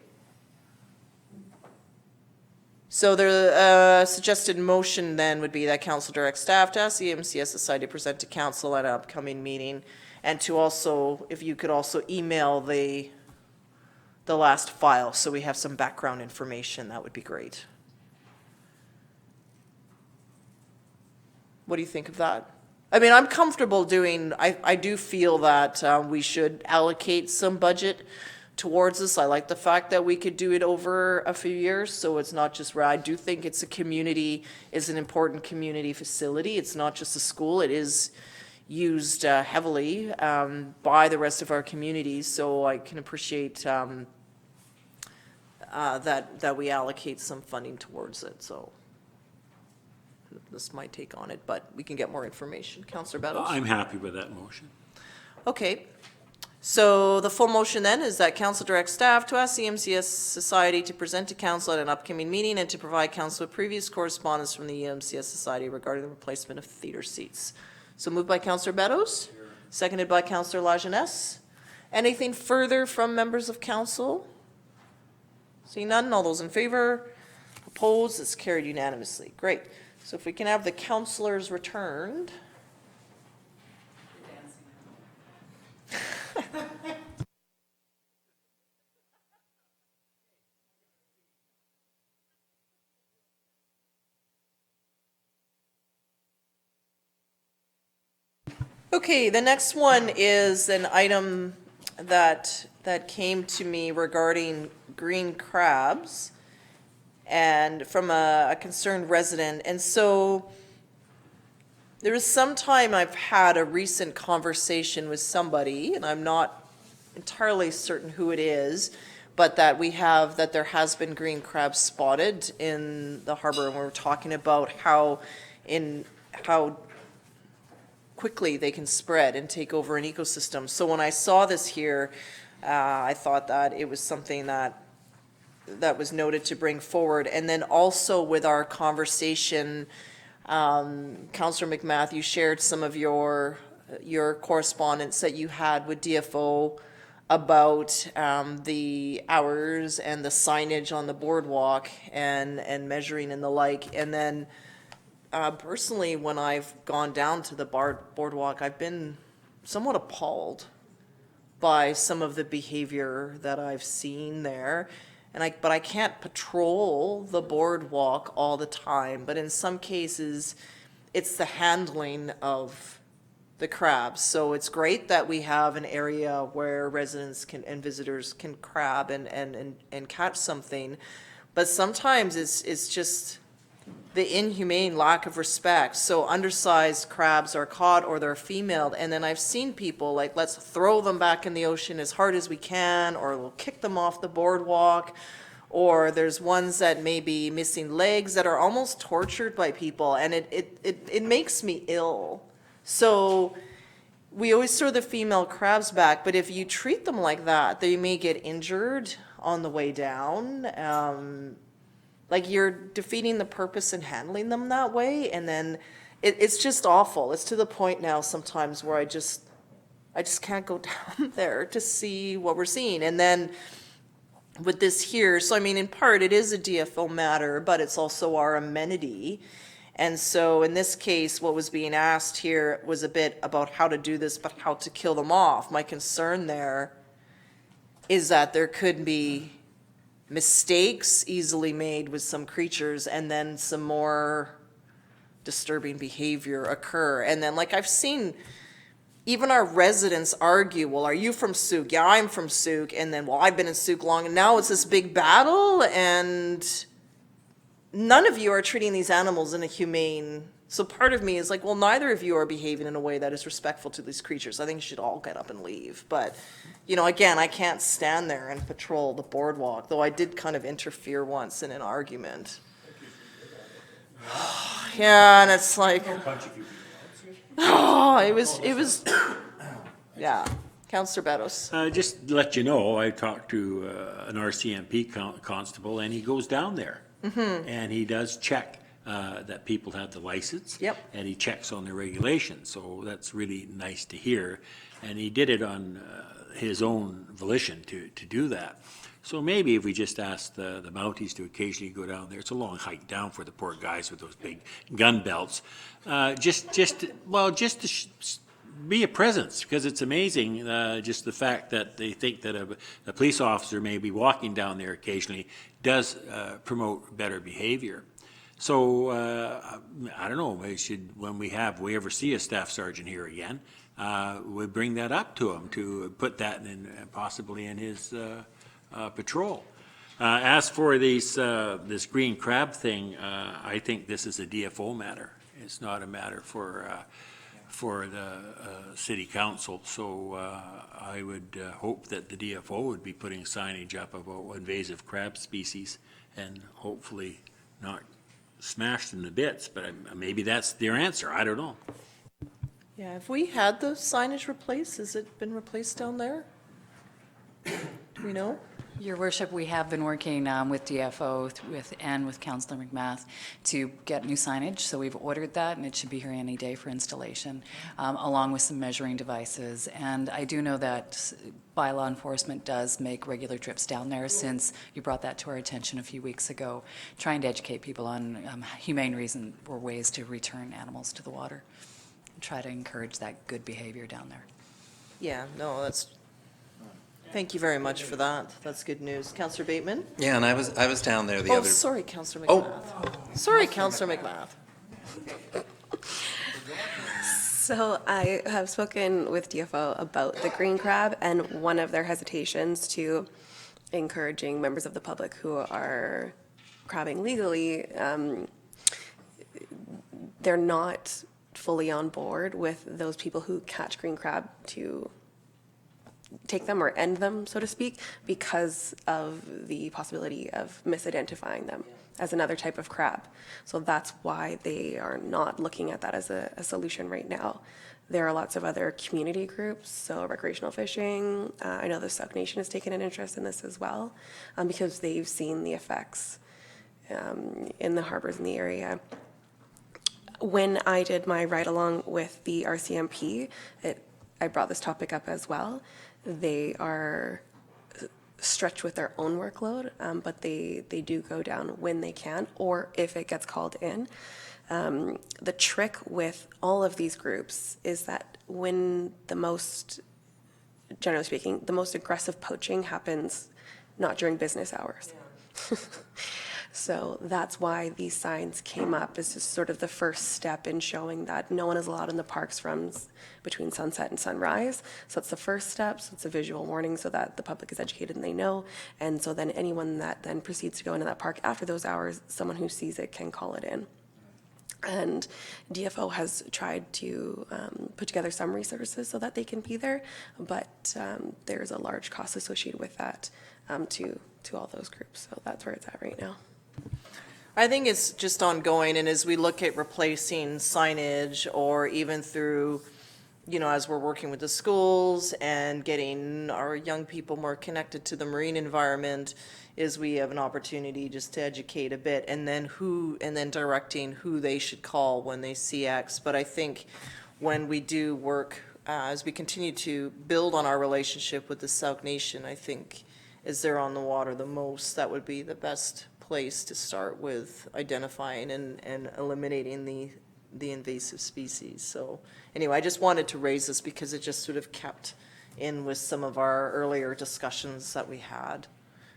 So the suggested motion then would be that council direct staff to ask the EMCS Society to present to council at an upcoming meeting, and to also, if you could also email the last file so we have some background information, that would be great. What do you think of that? I mean, I'm comfortable doing, I do feel that we should allocate some budget towards this. I like the fact that we could do it over a few years, so it's not just where I do think it's a community, is an important community facility. It's not just a school, it is used heavily by the rest of our communities, so I can appreciate that we allocate some funding towards it, so. This might take on it, but we can get more information. Councillor Beddoes? I'm happy with that motion. Okay. So the full motion then is that council directs staff to ask the EMCS Society to present to council at an upcoming meeting and to provide council with previous correspondence from the EMCS Society regarding the replacement of theatre seats. So moved by Councillor Beddoes, seconded by Councillor Lajeunesse. Anything further from members of council? Seeing none, all those in favor? Opposed? It's carried unanimously. Great. So if we can have the councillors returned. Okay, the next one is an item that came to me regarding green crabs, and from a concerned resident. And so there was some time I've had a recent conversation with somebody, and I'm not entirely certain who it is, but that there has been green crabs spotted in the harbor, and we're talking about how quickly they can spread and take over an ecosystem. So when I saw this here, I thought that it was something that was noted to bring forward. And then also with our conversation Councillor McMath, you shared some of your correspondence that you had with DFO about the hours and the signage on the boardwalk and measuring and the like. And then personally, when I've gone down to the boardwalk, I've been somewhat appalled by some of the behavior that I've seen there. But I can't patrol the boardwalk all the time. But in some cases, it's the handling of the crabs. So it's great that we have an area where residents and visitors can crab and catch something. But sometimes it's just the inhumane lack of respect. So undersized crabs are caught or they're female, and then I've seen people like, let's throw them back in the ocean as hard as we can, or we'll kick them off the boardwalk, or there's ones that may be missing legs that are almost tortured by people, and it makes me ill. So we always throw the female crabs back, but if you treat them like that, they may get injured on the way down. Like, you're defeating the purpose in handling them that way, and then it's just awful. It's to the point now sometimes where I just can't go down there to see what we're seeing. And then with this here, so I mean, in part, it is a DFO matter, but it's also our amenity. And so in this case, what was being asked here was a bit about how to do this, but how to kill them off. My concern there is that there could be mistakes easily made with some creatures, and then some more disturbing behavior occur. And then, like, I've seen even our residents argue, well, are you from Souk? Yeah, I'm from Souk. And then, well, I've been in Souk long, and now it's this big battle, and none of you are treating these animals in a humane. So part of me is like, well, neither of you are behaving in a way that is respectful to these creatures. I think you should all get up and leave. But, you know, again, I can't stand there and patrol the boardwalk, though I did kind of interfere once in an argument. Yeah, and it's like, oh, it was, yeah. Councillor Bateman. Just to let you know, I talked to an RCMP constable, and he goes down there. And he does check that people have the license. Yep. And he checks on the regulations, so that's really nice to hear. And he did it on his own volition to do that. So maybe if we just ask the Mounties to occasionally go down there, it's a long hike down for the poor guys with those big gun belts. Just to be a presence, because it's amazing, just the fact that they think that a police officer may be walking down there occasionally does promote better behavior. So I don't know, when we ever see a staff sergeant here again, we bring that up to him to put that in possibly in his patrol. As for this green crab thing, I think this is a DFO matter. It's not a matter for the city council. So I would hope that the DFO would be putting signage up about invasive crab species, and hopefully not smashed into bits, but maybe that's their answer. I don't know. Yeah, have we had the signage replaced? Has it been replaced down there? Do we know? Your Worship, we have been working with DFO and with Councillor McMath to get new signage. So we've ordered that, and it should be here any day for installation, along with some measuring devices. And I do know that bylaw enforcement does make regular trips down there, since you brought that to our attention a few weeks ago, trying to educate people on humane reason or ways to return animals to the water. And try to encourage that good behavior down there. Yeah, no, thank you very much for that. That's good news. Councillor Bateman? Yeah, and I was down there the Oh, other. sorry, Councillor McMath. Sorry, Councillor McMath. So I have spoken with DFO about the green crab, and one of their hesitations to encouraging members of the public who are crabbing legally, they're not fully on board with those people who catch green crab to take them or end them, so to speak, because of the possibility of misidentifying them as another type of crab. So that's why they are not looking at that as a solution right now. There are lots of other community groups, so recreational fishing. I know the Sauk Nation has taken an interest in this as well, because they've seen the effects in the harbors in the area. When I did my ride-along with the RCMP, I brought this topic up as well. They are stretched with their own workload, but they do go down when they can, or if it gets called in. The trick with all of these groups is that when generally speaking, the most aggressive poaching happens not during business hours. Yeah. So that's why these signs came up as just sort of the first step in showing that no one is allowed in the parks from between sunset and sunrise. So it's the first step, so it's a visual warning so that the public is educated and they know. And so then anyone that then proceeds to go into that park after those hours, someone who sees it can call it in. And DFO has tried to put together some resources so that they can be there, but there's a large cost associated with that to all those groups. So that's where it's at right now. I think it's just ongoing, and as we look at replacing signage, or even through, as we're working with the schools and getting our young people more connected to the marine environment, is we have an opportunity just to educate a bit, and then directing who they should call when they see X. But I think when we do work, as we continue to build on our relationship with the Sauk Nation, I think as they're on the water the most, that would be the best place to start with identifying and eliminating the invasive species. So anyway, I just wanted to raise this because it just sort of kept in with some of our earlier discussions that we had.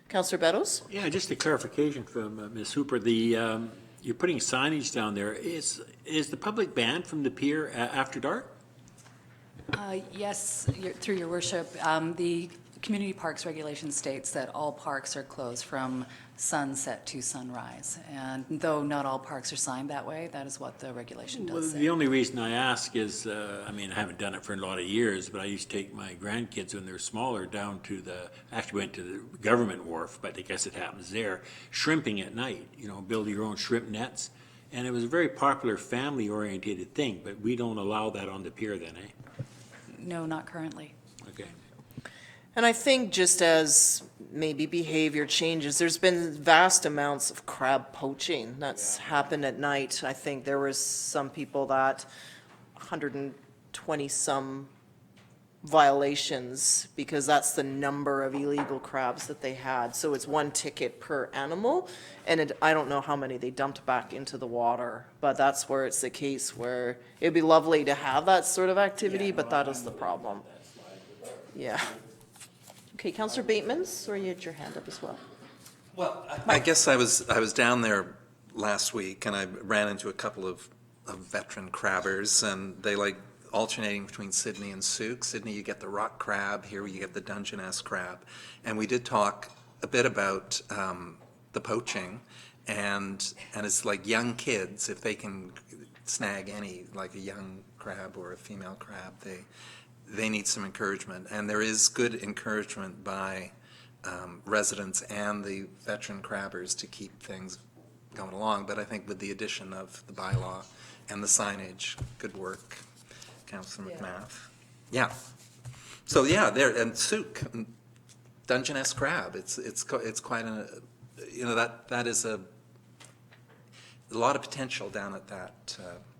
Councillor Beddoes? Yeah, just a clarification from Ms. Hooper. You're putting signage down there. Is the public banned from the pier after dark? Yes, through your worship. The Community Parks regulation states that all parks are closed from sunset to sunrise. And though not all parks are signed that way, that is what the regulation does say. The only reason I ask is, I haven't done it for a lot of years, but I used to take my grandkids when they're smaller down to actually went to the government wharf, but I guess it happens there, shrimping at night, build your own shrimp nets. And it was a very popular family-oriented thing, but we don't allow that on the pier then, eh? No, not currently. Okay. And I think just as maybe behavior changes, there's been vast amounts of crab poaching that's happened at night. I think there was some people that 120 some violations, because that's the number of illegal crabs that they had. So it's one ticket per animal, and I don't know how many they dumped back into the water, but that's where it's the case where it'd be lovely to have that sort of activity, but that is the problem. Yeah. Okay, Councillor Bateman, sorry, you had your hand up as well. Well, I guess I was down there last week, and I ran into a couple of veteran crabbers, and they like alternating between Sydney and Souk. Sydney, you get the rock crab. Here you get the Dungeness crab. And we did talk a bit about the poaching, and it's like young kids, if they can snag any, like a young crab or a female crab, they need some encouragement. And there is good encouragement by residents and the veteran crabbers to keep things going along. But I think with the addition of the bylaw and the signage, good work, Councillor McMath. Yeah. So yeah, there, and Souk, Dungeness crab, it's quite a, that is a lot of potential down at that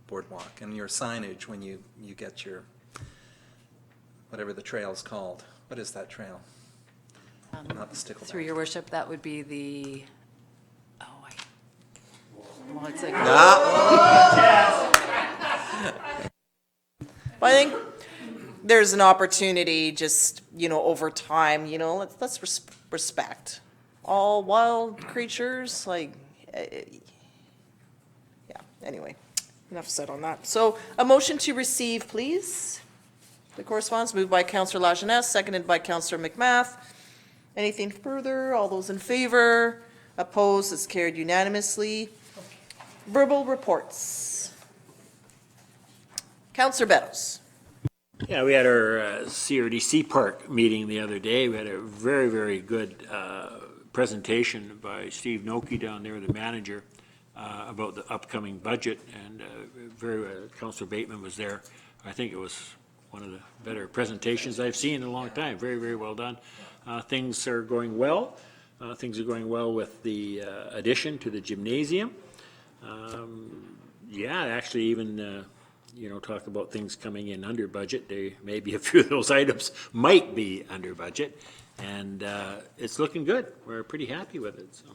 boardwalk. And your signage when you get your, whatever the trail's called. What is that trail? Not the Stickleback. Through your worship, that would be the, well, it's like. Well, I think there's an opportunity just, over time, let's respect all wild creatures, anyway, enough said on that. So a motion to receive, please. The correspondence moved by Councillor Lajeunesse, seconded by Councillor McMath. Anything further? All those in favor? Opposed? It's carried unanimously. Verbal reports. Councillor Beddoes. Yeah, we had our CRDC Park meeting the other day. We had a very, very good presentation by Steve Noki down there, the manager, about the upcoming budget, and Councillor Bateman was there. I think it was one of the better presentations I've seen in a long time. Very, very well done. Things are going well. Things are going well with the addition to the gymnasium. Yeah, actually even, talk about things coming in under budget. There may be a few of those items might be under budget. And it's looking good. We're pretty happy with it, so.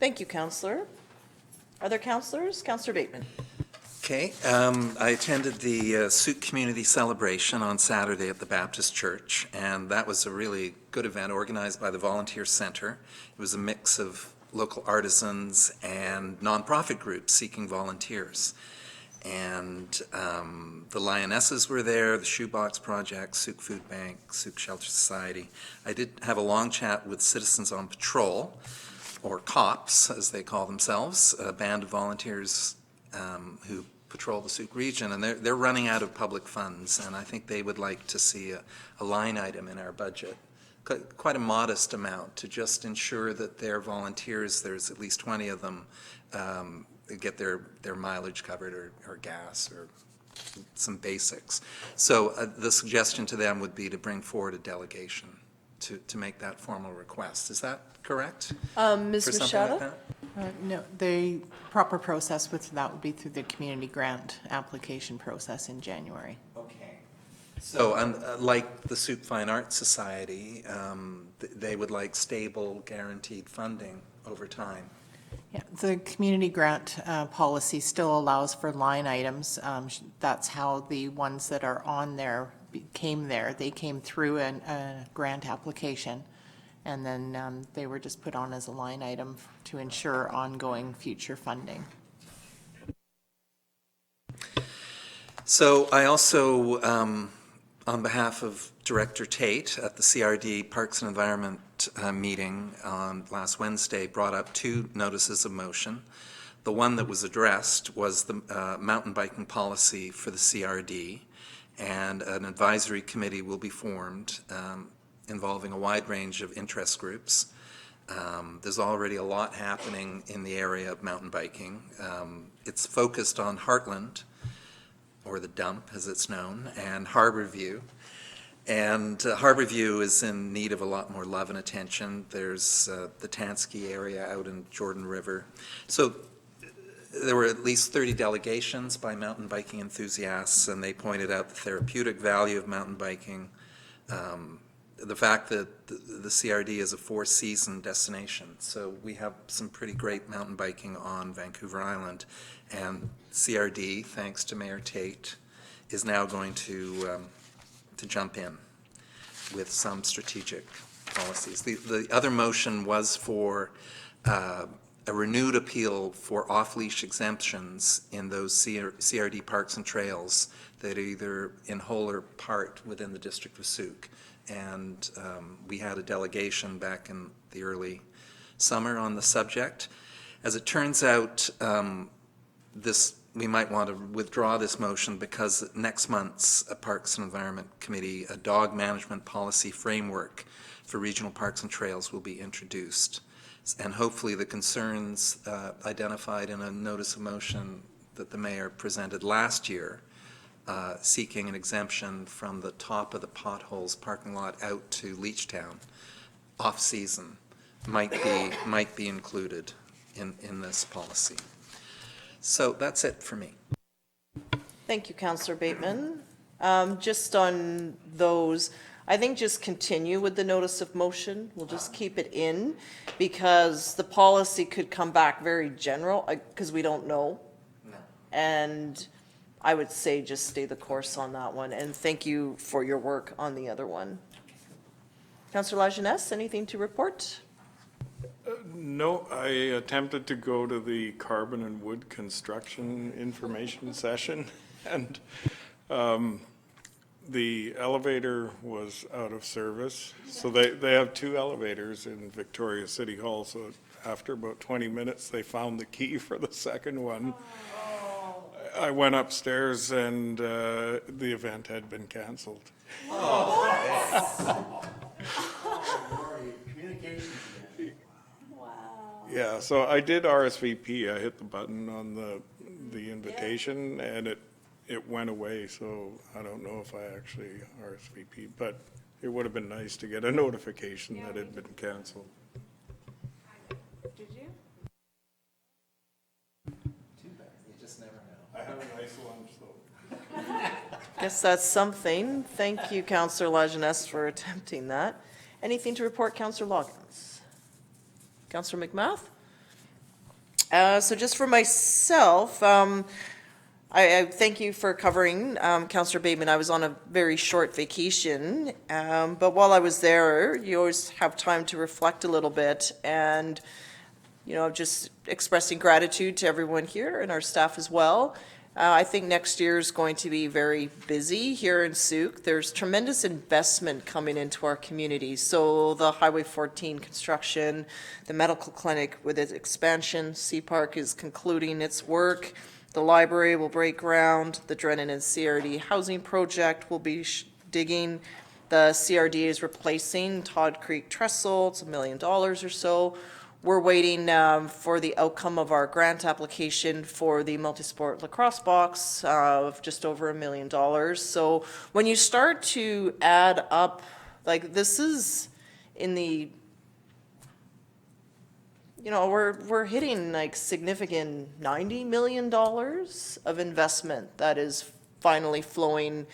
Thank you, Councillor. Other councillors? Councillor Bateman. Okay, I attended the Souk Community Celebration on Saturday at the Baptist Church, and that was a really good event organized by the Volunteer Center. It was a mix of local artisans and nonprofit groups seeking volunteers. And the Lionesses were there, the Shoebox Project, Souk Food Bank, Souk Shelter Society. I did have a long chat with Citizens on Patrol, or COPS, as they call themselves, a band of volunteers who patrol the Souk region, and they're running out of public funds, and I think they would like to see a line item in our budget, quite a modest amount, to just ensure that their volunteers, there's at least 20 of them, get their mileage covered, or gas, or some basics. So the suggestion to them would be to bring forward a delegation to make that formal request. Is that correct? Ms. For something like Machado? that? No, the proper process with that would be through the community grant application process in January. Okay. So like the Souk Fine Arts Society, they would like stable, guaranteed funding over time. Yeah, the community grant policy still allows for line items. That's how the ones that are on there came there. They came through a grant application, and then they were just put on as a line item to ensure ongoing future funding. So I also, on behalf of Director Tate at the CRD Parks and Environment meeting on last Wednesday, brought up 2 notices of motion. The one that was addressed was the mountain biking policy for the CRD, and an advisory committee will be formed involving a wide range of interest groups. There's already a lot happening in the area of mountain biking. It's focused on Heartland, or the Dump as it's known, and Harborview. And Harborview is in need of a lot more love and attention. There's the Tansky area out in Jordan River. So there were at least 30 delegations by mountain biking enthusiasts, and they pointed out the therapeutic value of mountain biking, the fact that the CRD is a 4-season destination. So we have some pretty great mountain biking on Vancouver Island, and CRD, thanks to Mayor Tate, is now going to jump in with some strategic policies. The other motion was for a renewed appeal for off-leash exemptions in those CRD parks and trails that are either in whole or part within the District of Souk. And we had a delegation back in the early summer on the subject. As it turns out, we might want to withdraw this motion because next month's Parks and Environment Committee, a dog management policy framework for regional parks and trails will be introduced. And hopefully the concerns identified in a notice of motion that the mayor presented last year, seeking an exemption from the top of the potholes parking lot out to Leechtown off-season, might be included in this policy. So that's it for me. Thank you, Councillor Bateman. Just on those, I think just continue with the notice of motion. We'll just keep it in because the policy could come back very general because we don't know. No. And I would say just stay the course on that one. And thank you for your work on the other one. Councillor Lajeunesse, anything to report? No, I attempted to go to the carbon and wood construction information session, and the elevator was out of service. So they have 2 elevators in Victoria City Hall, so after about 20 minutes, they found the key for the second one. I went upstairs and the event had been canceled. Yeah, so I did RSVP. I hit the button on the invitation, and it went away. So I don't know if I actually RSVP'd, but it would have been nice to get a notification that it had been canceled. Did you? have a nice lunch, though. Guess that's something. Thank you, Councillor Lajeunesse, for attempting that. Anything to report, Councillor Loggins? Councillor McMath? So just for myself, I thank you for covering, Councillor Bateman. I was on a very short vacation, but while I was there, you always have time to reflect a little bit, and just expressing gratitude to everyone here and our staff as well. I think next year is going to be very busy here in Souk. There's tremendous investment coming into our community. So the Highway 14 construction, the medical clinic with its expansion, C Park is concluding its work. The library will break ground. The Drennan and CRD housing project will be digging. The CRD is replacing Todd Creek Trestle. It's $1 million or so. We're waiting for the outcome of our grant application for the multi-sport lacrosse box of just over $1 million. So when you start to add up, like this is in the, we're hitting like significant $90 million of investment that is finally flowing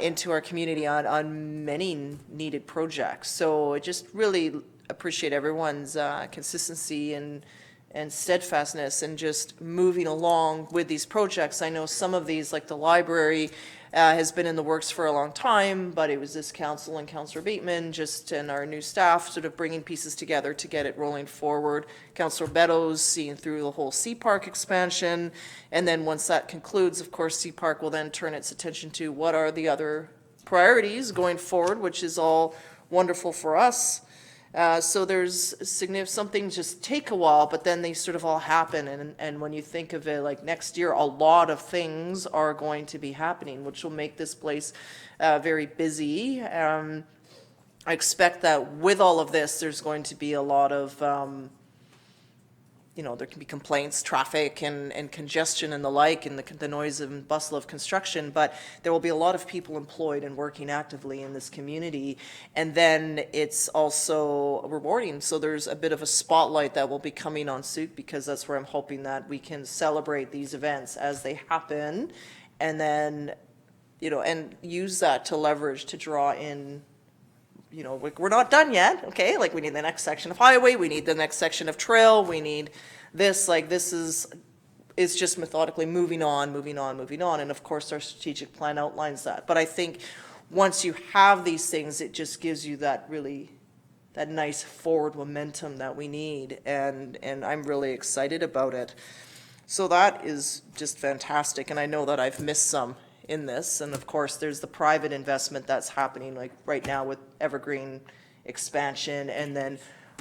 into our community on many needed projects. So it just really appreciate everyone's consistency and steadfastness and just moving along with these projects. I know some of these, like the library, has been in the works for a long time, but it was this council and Councillor Bateman and our new staff sort of bringing pieces together to get it rolling forward. Councillor Beddoes seeing through the whole C Park expansion, and then once that concludes, of course, C Park will then turn its attention to what are the other priorities going forward, which is all wonderful for us. So there's some things just take a while, but then they sort of all happen. And when you think of it, like next year, a lot of things are going to be happening, which will make this place very busy. I expect that with all of this, there's going to be a lot of, there can be complaints, traffic and congestion and the like, and the noise and bustle of construction, but there will be a lot of people employed and working actively in this community. And then it's also rewarding. So there's a bit of a spotlight that will be coming on Souk, because that's where I'm hoping that we can celebrate these events as they happen, and then, and use that to leverage to draw in. We're not done yet, okay? Like we need the next section of highway, we need the next section of trail, we need this, this is just methodically moving on. And of course, our strategic plan outlines that. But I think once you have these things, it just gives you that nice forward momentum that we need. And I'm really excited about it. So that is just fantastic. And I know that I've missed some in this, and of course there's the private investment that's happening like right now with Evergreen expansion, and then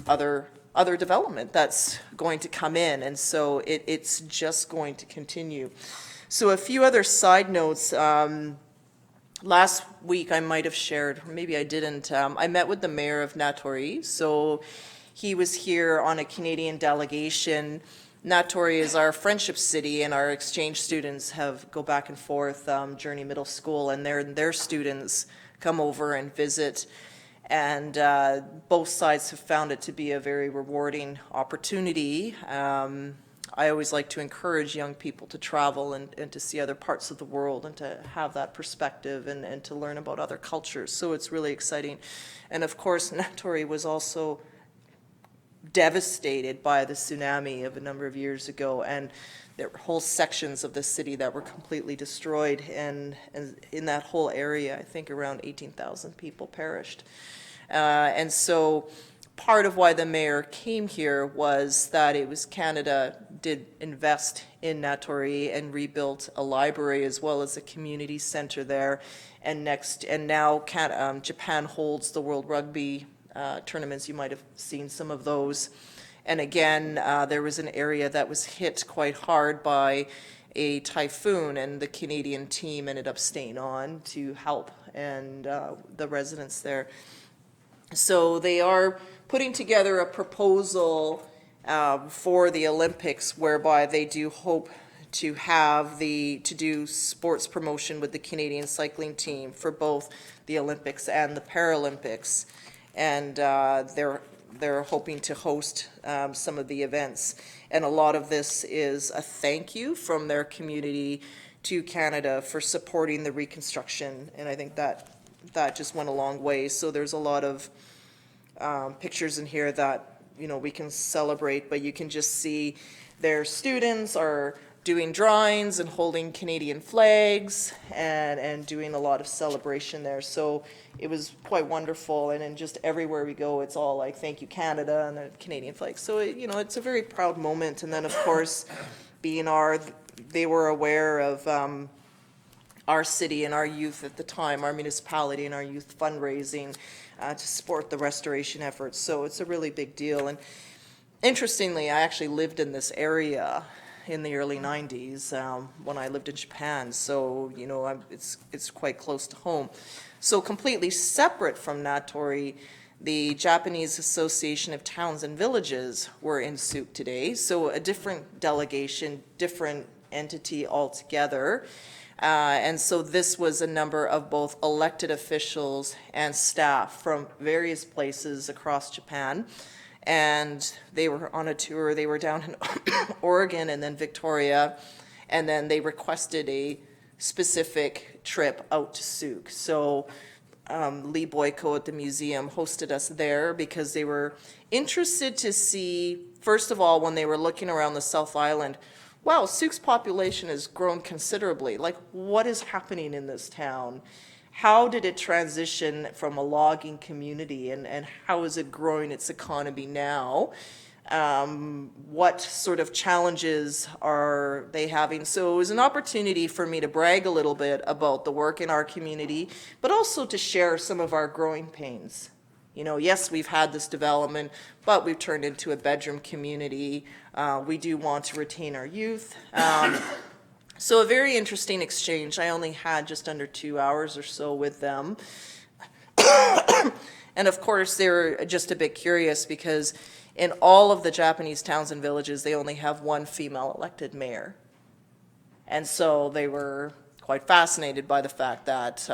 other development that's going to come in, and so it's just going to continue. So a few other side notes. Last week I might have shared, or maybe I didn't, I met with the mayor of Natori. So he was here on a Canadian delegation. Natori is our friendship city, and our exchange students go back and forth, Journey Middle School, and their students come over and visit. And both sides have found it to be a very rewarding opportunity. I always like to encourage young people to travel and to see other parts of the world and to have that perspective and to learn about other cultures. So it's really exciting. And of course, Natori was also devastated by the tsunami of a number of years ago, and there were whole sections of the city that were completely destroyed, and in that whole area I think around 18,000 people perished. And so part of why the mayor came here was that it was Canada did invest in Natori and rebuilt a library as well as a community center there, and now Japan holds the World Rugby tournaments. You might have seen some of those. And again, there was an area that was hit quite hard by a typhoon, and the Canadian team ended up staying on to help and the residents there. So they are putting together a proposal for the Olympics, whereby they do hope to do sports promotion with the Canadian cycling team for both the Olympics and the Paralympics. and they're hoping to host some of the events. And a lot of this is a thank you from their community to Canada for supporting the reconstruction, and I think that just went a long way. So there's a lot of pictures in here that, you know, we can celebrate, but you can just see their students are doing drawings and holding Canadian flags and doing a lot of celebration there. So it was quite wonderful, and then just everywhere we go, it's all like, thank you, Canada, and the Canadian flag. So, you know, it's a very proud moment. And then, of course, they were aware of our city and our youth at the time, our municipality and our youth fundraising to support the restoration efforts. So it's a really big deal. And interestingly, I actually lived in this area in the early 90s when I lived in Japan. So, you know, it's quite close to home. So completely separate from Natori, the Japanese Association of Towns and Villages were in Souk today. So a different delegation, different entity altogether. And so this was a number of both elected officials and staff from various places across Japan. And they were on a tour. They were down in Oregon and then Victoria. And then they requested a specific trip out to Souk. So Lee Boyko at the museum hosted us there because they were interested to see, first of all, when they were looking around the South Island, wow, Souk's population has grown considerably. Like, what is happening in this town? How did it transition from a logging community, and how is it growing its economy now? What sort of challenges are they having? So it was an opportunity for me to brag a little bit about the work in our community, but also to share some of our growing pains. You know, yes, we've had this development, but we've turned into a bedroom community. We do want to retain our youth. So a very interesting exchange. I only had just under 2 hours or so with them. And of course, they were just a bit curious because in all of the Japanese towns and villages, they only have one female elected mayor. And so they were quite fascinated by the fact that,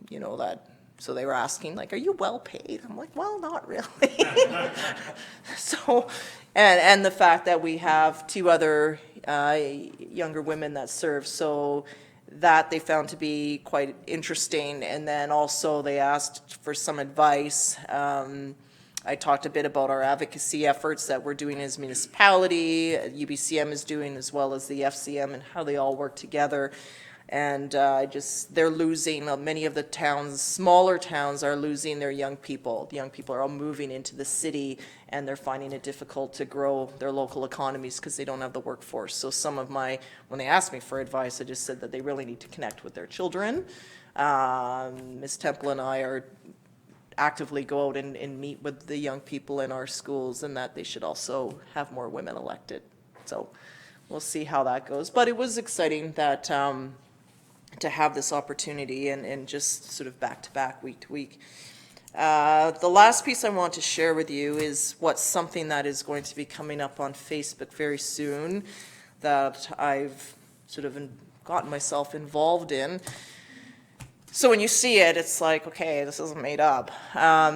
you know, so they were asking, like, are you well paid? I'm like, well, not really. So, and the fact that we have 2 other younger women that serve, so that they found to be quite interesting. And then also they asked for some advice. I talked a bit about our advocacy efforts that we're doing as municipality, UBCM is doing, as well as the FCM, and how they all work together. And they're losing, many of the towns, smaller towns are losing their young people. The young people are all moving into the city, and they're finding it difficult to grow their local economies because they don't have the workforce. So when they asked me for advice, I just said that they really need to connect with their children. Ms. Temple and I are actively go out and meet with the young people in our schools, and that they should also have more women elected. So we'll see how that goes. But it was exciting that to have this opportunity and just sort of back to back, week to week. The last piece I want to share with you is what's something that is going to be coming up on Facebook very soon that I've sort of gotten myself involved in. So when you see it, it's like, okay, this isn't made up.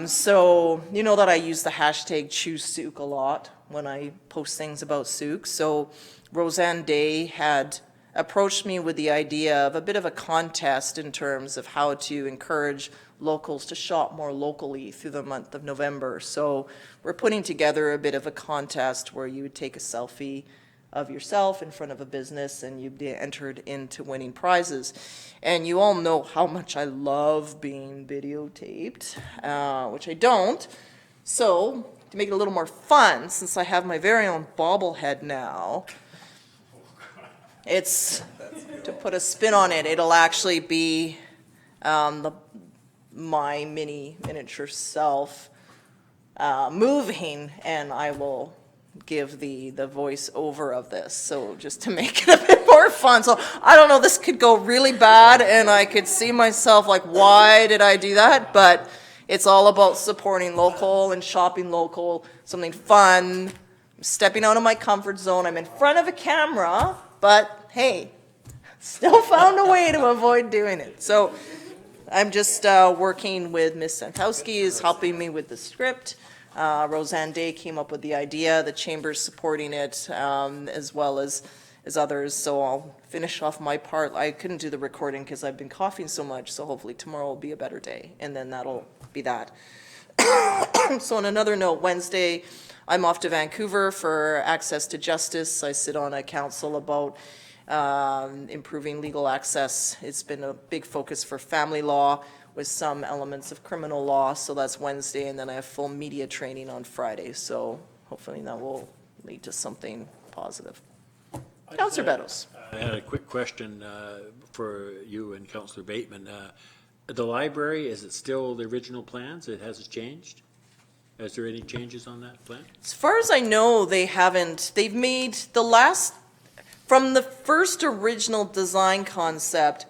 So you know that I use the hashtag #ChooseSouk a lot when I post things about Souk. So Roseanne Day had approached me with the idea of a bit of a contest in terms of how to encourage locals to shop more locally through the month of November. So we're putting together a bit of a contest where you would take a selfie of yourself in front of a business and you'd be entered into winning prizes. And you all know how much I love being videotaped, which I don't. So to make it a little more fun, since I have my very own bobblehead now, it's, to put a spin on it, it'll actually be my miniature self moving, and I will give the voice over of this, so just to make it a bit more fun. So I don't know, this could go really bad, and I could see myself like, why did I do that? But it's all about supporting local and shopping local, something fun, stepping out of my comfort zone. I'm in front of a camera, but hey, still found a way to avoid doing it. So I'm just working with Ms. Sankowski, is helping me with the script. Roseanne Day came up with the idea, the chamber's supporting it, as well as others, so I'll finish off my part. I couldn't do the recording because I've been coughing so much, so hopefully tomorrow will be a better day, and then that'll be that. So on another note, Wednesday, I'm off to Vancouver for Access to Justice. I sit on a council about improving legal access. It's been a big focus for family law with some elements of criminal law, so that's Wednesday, and then I have full media training on Friday, so hopefully that will lead to something positive. Councillor Beddoes. I had a quick question for you and Councillor Bateman. The library, is it still the original plans? It hasn't changed? Is there any changes on that plan? As far as I know, they haven't. They've made from the first original design concept,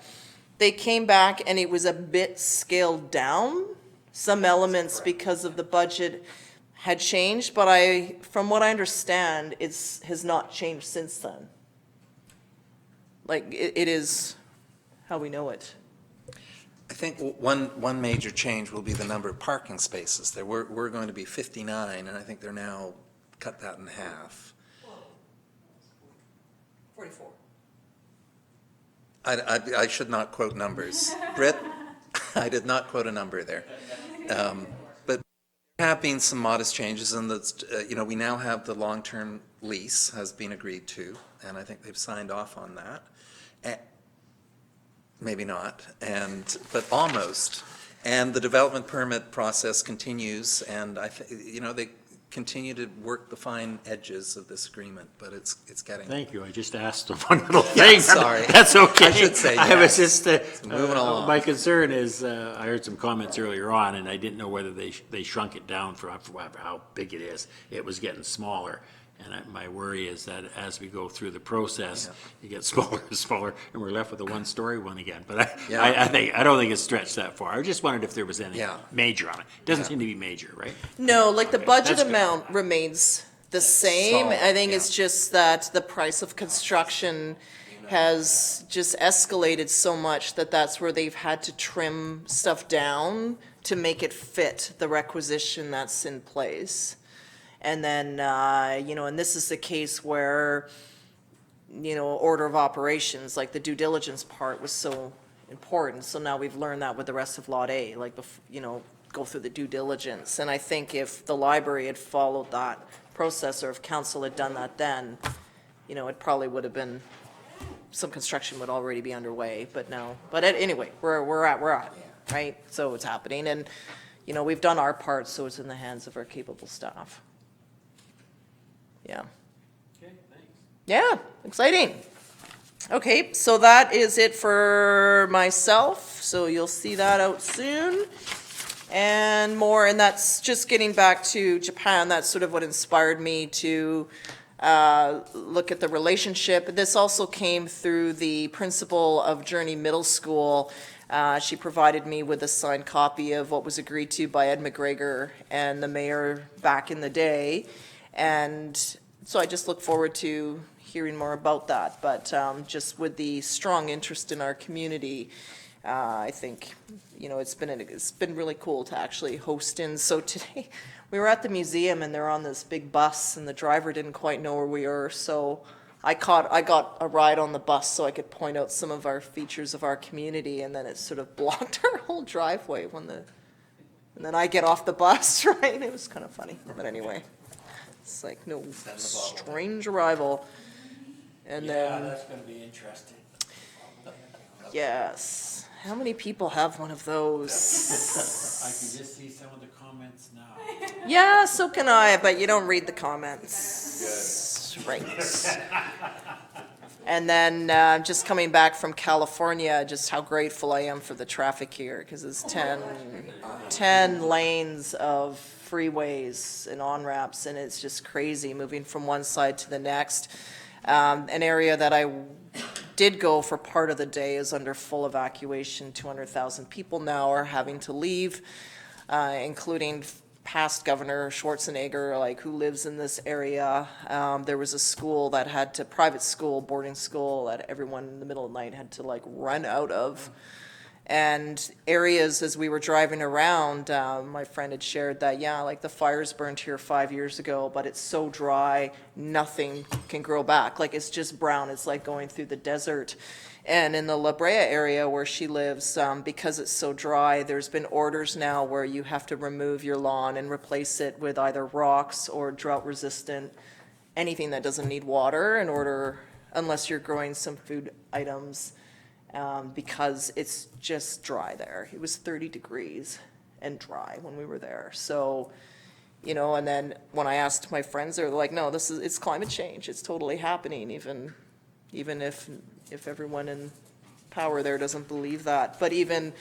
they came back and it was a bit scaled down. Some elements, because of the budget, had changed, but from what I understand, has not changed since then. Like, it is how we know it. I think one major change will be the number of parking spaces. There were going to be 59, and I think they're now cut that in half. 44. I should not quote numbers. Britt, I did not quote a number there. But there have been some modest changes, and we now have the long-term lease has been agreed to, and I think they've signed off on that. Maybe not, but almost. And the development permit process continues, and they continue to work the fine edges of this agreement, but it's getting. Thank you. I just asked one little thing. Sorry. That's okay. I should say I was just moving along. My concern is I heard some comments earlier on, and I didn't know whether they shrunk it down for how big it is. It was getting smaller. And my worry is that as we go through the process, you get smaller and smaller, and we're left with a one-story one again. But I don't think it's stretched that far. I just wondered if there was any major on it. It doesn't seem to be major, right? No, like the budget amount remains the same. Solid, I think it's just that the price of construction has just escalated so much that that's where they've had to trim stuff down to make it fit the requisition that's in place. And then, and this is the case where, order of operations, like the due diligence part was so important. So now we've learned that with the rest of Lot A, go through the due diligence. And I think if the library had followed that process, or if council had done that then, it probably would have been, some construction would already be underway, but no. But anyway, we're at, right? So it's happening. And, we've done our part, so it's in the hands of our capable staff. Yeah. Okay, thanks. Yeah, exciting. Okay, so that is it for myself. So you'll see that out soon. And more, and that's just getting back to Japan. That's sort of what inspired me to look at the relationship. This also came through the principal of Journey Middle School. She provided me with a signed copy of what was agreed to by Ed McGregor and the mayor back in the day. And so I just look forward to hearing more about that. But just with the strong interest in our community, I think, it's been really cool to actually host in. So today we were at the museum and they're on this big bus and the driver didn't quite know where we were. So I got a ride on the bus so I could point out some of our features of our community, and then it sort of blocked our whole driveway and then I get off the bus, right? It was kind of funny, but anyway. It's like, no, strange arrival. And then, that's going to be interesting. Yes. How many people have one of those? I can just see some of the comments now. Yeah, so can I, but you don't read the comments. Right. And then just coming back from California, just how grateful I am for the traffic here, because it's 10 lanes of freeways and on-ramps, and it's just crazy moving from one side to the next. An area that I did go for part of the day is under full evacuation. 200,000 people now are having to leave, including past Governor Schwarzenegger, who lives in this area. There was a school that had to, private school, boarding school, that everyone in the middle of the night had to run out of. And areas, as we were driving around, my friend had shared that, yeah, like the fires burned here 5 years ago, but it's so dry, nothing can grow back. Like, it's just brown. It's like going through the desert. And in the La Brea area where she lives, because it's so dry, there's been orders now where you have to remove your lawn and replace it with either rocks or drought-resistant, anything that doesn't need water in order, unless you're growing some food items. Because it's just dry there. It was 30 degrees and dry when we were there. So, you know, and then when I asked my friends, they're like, no, it's climate change. It's totally happening, even if everyone in power there doesn't believe that. But even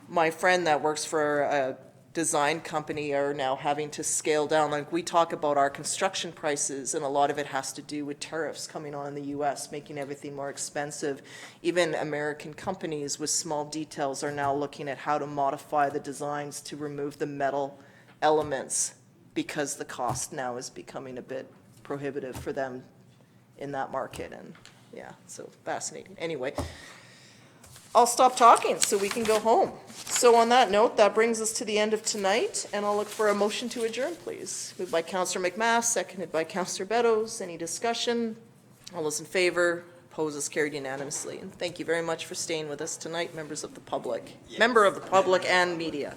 my friend that works for a design company are now having to scale down. Like, we talk about our construction prices, and a lot of it has to do with tariffs coming on in the US, making everything more expensive. Even American companies with small details are now looking at how to modify the designs to remove the metal elements, because the cost now is becoming a bit prohibitive for them in that market. And yeah, so fascinating. Anyway, I'll stop talking so we can go home. So on that note, that brings us to the end of tonight, and I'll look for a motion to adjourn, please. Moved by Councillor McMath, seconded by Councillor Beddoes. Any discussion? All those in favor? Opposed is carried unanimously. And thank you very much for staying with us tonight, members of the public. Member of the public and media.